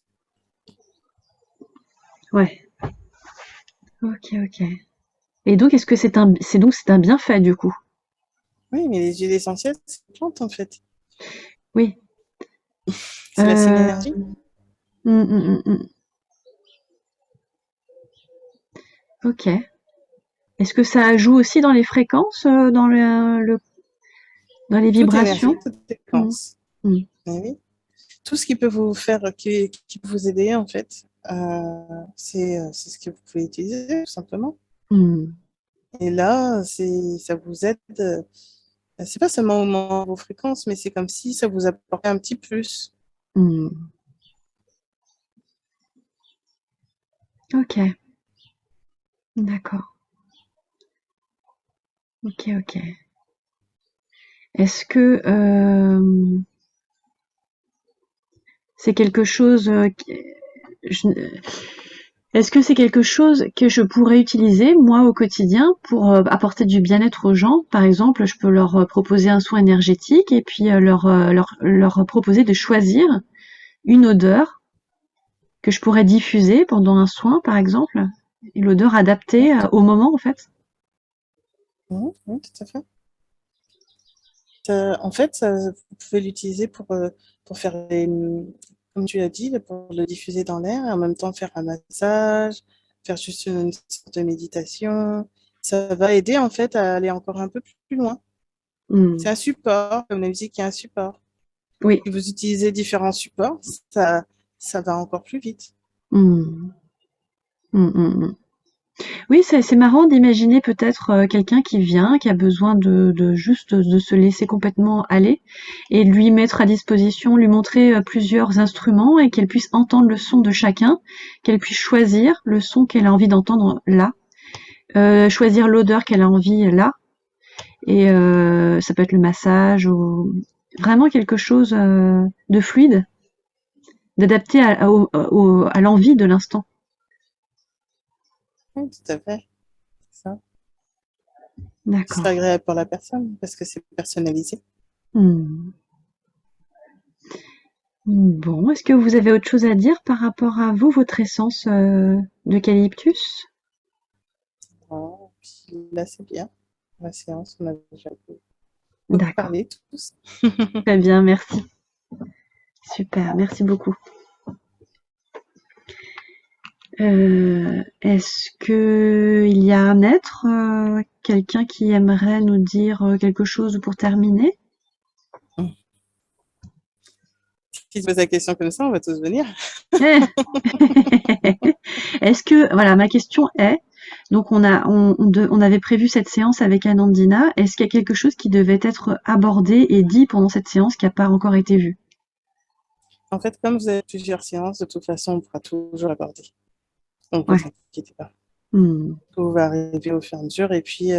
B: Ouais. Ok, ok. Et donc, est-ce que c'est un bienfait du coup?
A: Oui, mais les huiles essentielles, c'est une plante, en fait.
B: Oui.
A: C'est la
B: Euh,
A: synergie.
B: mm. Ok. Est-ce que ça joue aussi dans les fréquences, dans les
A: Toute énergie,
B: vibrations?
A: toute
B: Mm,
A: fréquence.
B: mm,
A: Oui. Tout ce qui peut vous faire, qui peut vous aider, en fait, c'est ce que vous pouvez utiliser, tout simplement.
B: mm,
A: Et là, ça vous aide, c'est pas seulement au moment de vos fréquences, mais c'est comme si ça vous apportait un petit plus.
B: mm. Ok, d'accord. Ok, ok. Est-ce que c'est quelque chose je- Est-ce que c'est quelque chose que je pourrais utiliser, moi, au quotidien, pour apporter du bien-être aux gens? Par exemple, je peux leur proposer un soin énergétique et puis leur proposer de choisir une odeur que je pourrais diffuser pendant un soin, par exemple, et l'odeur adaptée
A: Oui,
B: au moment, en fait.
A: oui, tout à fait. En fait, vous pouvez l'utiliser pour faire comme tu as dit, pour le diffuser dans l'air et en même temps faire un massage, faire juste une sorte de méditation. Ça va aider en fait à aller encore un peu plus loin. C'est
B: Hmm.
A: un support, comme la musique est un support.
B: Oui.
A: Si vous utilisez différents supports, ça va encore plus vite.
B: Hmm. Hmm, hmm, hmm. Oui, c'est marrant d'imaginer peut-être quelqu'un qui vient, qui a besoin de juste de se laisser complètement aller et lui mettre à disposition, lui montrer plusieurs instruments et qu'elle puisse entendre le son de chacun, qu'elle puisse choisir le son qu'elle a envie d'entendre là, choisir l'odeur qu'elle a envie là, et ça peut être le massage ou vraiment quelque chose de fluide, d'adapté à l'envie de l'instant.
A: Oui, tout à fait. C'est ça. Ce sera
B: D'accord.
A: agréable pour la personne parce que c'est personnalisé.
B: Hmm. Bon, est-ce que vous avez autre chose à dire par rapport à vous, votre essence d'eucalyptus?
A: Oh, puis là, c'est bien. La séance, on a déjà beaucoup
B: D'accord.
A: parlé tous.
B: Très bien, merci. Super, merci beaucoup. Est-ce que il y a un être, quelqu'un qui aimerait nous dire quelque chose pour terminer?
A: Si tu poses la question comme ça, on va tous venir.
B: Est-ce que, voilà, ma question est, donc on avait prévu cette séance avec Anandina, est-ce qu'il y a quelque chose qui devait être abordé et dit pendant cette séance qui n'a pas encore été vu?
A: En fait, comme vous avez plusieurs séances, de toute façon, on pourra toujours l'aborder. Donc, ne vous
B: Ouais.
A: inquiétez pas.
B: Hmm.
A: Tout va arriver au fur et à mesure. Et puis,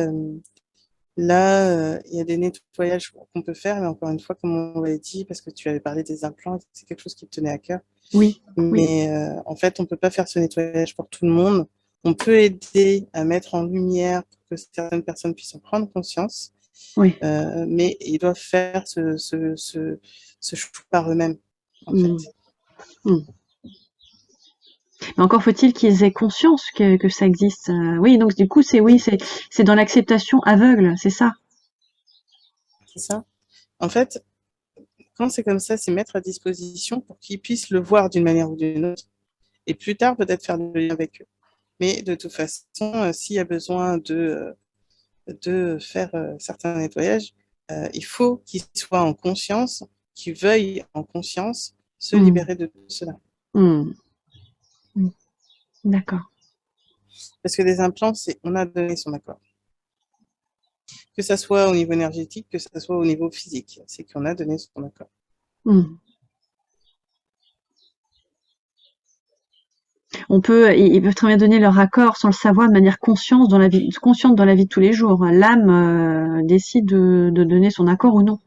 A: là, il y a des nettoyages qu'on peut faire, mais encore une fois, comme on l'avait dit, parce que tu avais parlé des implants, c'est quelque chose qui te tenait à cœur.
B: Oui, oui,
A: Mais en fait, on ne peut pas faire ce nettoyage pour tout le monde. On peut aider à mettre en lumière pour que certaines personnes puissent en prendre conscience,
B: oui.
A: mais ils doivent faire ce choix par eux-mêmes, en
B: Hmm.
A: fait.
B: Hmm. Mais encore faut-il qu'ils aient conscience que ça existe. Oui, donc du coup, c'est oui,
A: Oui,
B: c'est dans l'acceptation aveugle, c'est ça.
A: c'est ça. En fait, quand c'est comme ça, c'est mettre à disposition pour qu'ils puissent le voir d'une manière ou d'une autre, et plus tard, peut-être faire le lien avec eux. Mais de toute façon, s'il y a besoin de faire certains nettoyages, il faut qu'ils soient en conscience, qu'ils veuillent en conscience se
B: Hmm.
A: libérer de tout cela.
B: Hmm. Hmm. D'accord.
A: Parce que des implants, c'est on a donné son accord. Que ça soit au niveau énergétique, que ça soit au niveau physique, c'est qu'on a donné son accord.
B: Hmm. Ils peuvent très bien donner leur accord sans le savoir de manière consciente dans la vie de tous les jours. L'âme décide de donner son accord ou non.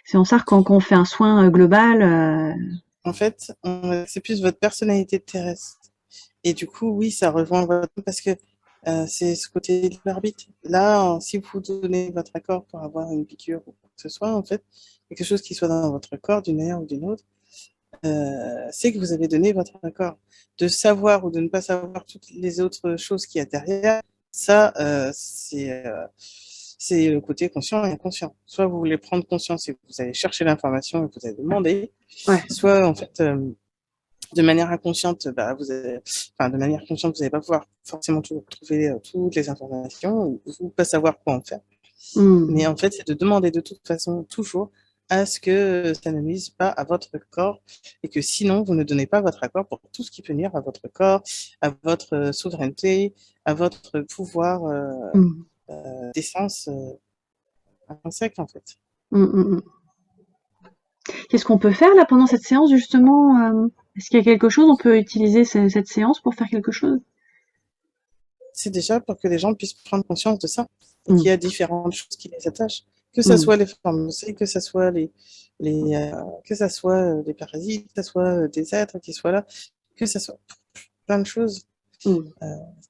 B: C'est en ça que quand on fait un soin global,
A: En fait, c'est plus votre personnalité terrestre. Et du coup, oui, ça rejoint votre... Parce que c'est ce côté de l'arbitre. Là, si vous donnez votre accord pour avoir une piqûre ou quoi que ce soit, en fait, quelque chose qui soit dans votre corps d'une manière ou d'une autre, c'est que vous avez donné votre accord. De savoir ou de ne pas savoir toutes les autres choses qu'il y a derrière, ça, c'est le côté conscient et inconscient. Soit vous voulez prendre conscience et vous allez chercher l'information et vous allez demander,
B: ouais.
A: soit en fait, de manière inconsciente, bah, enfin, de manière consciente, vous n'allez pas pouvoir forcément toujours trouver toutes les informations ou pas savoir quoi en faire. Mais
B: Hmm.
A: en fait, c'est de demander de toute façon toujours à ce que ça ne nuise pas à votre corps et que sinon, vous ne donnez pas votre accord pour tout ce qui peut nuire à votre corps, à votre souveraineté, à votre pouvoir
B: Hmm.
A: d'essence intrinsèque, en fait.
B: Hmm, hmm, hmm. Qu'est-ce qu'on peut faire là pendant cette séance justement Est-ce qu'il y a quelque chose on peut utiliser cette séance pour faire quelque chose?
A: C'est déjà pour que les gens puissent prendre conscience de ça et qu'il y
B: Hmm.
A: a différentes choses qui les attachent. Que ce
B: Hmm.
A: soit les formes, que ce soit que ça soit des parasites, que ce soit des êtres qui soient là, que ce soit plein de choses.
B: Mmh.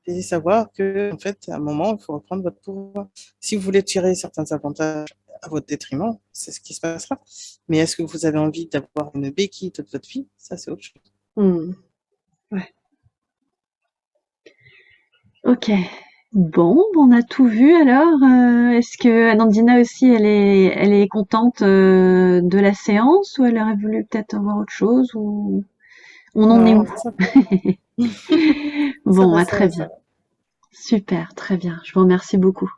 A: C'est savoir que, en fait, à un moment, il faut reprendre votre pouvoir. Si vous voulez tirer certains avantages à votre détriment, c'est ce qui se passera. Mais est-ce que vous avez envie d'avoir une béquille toute votre vie? Ça, c'est autre chose.
B: Mmh. Ouais. OK. Bon, on a tout vu alors. Est-ce que Anandina aussi, elle est contente de la séance ou elle aurait voulu peut-être voir autre chose ou on en est
A: Non,
B: où?
A: ça, ça
B: Bon,
A: va,
B: ah,
A: ça
B: très
A: va, ça
B: bien.
A: va.
B: Super, très bien. Je vous remercie beaucoup.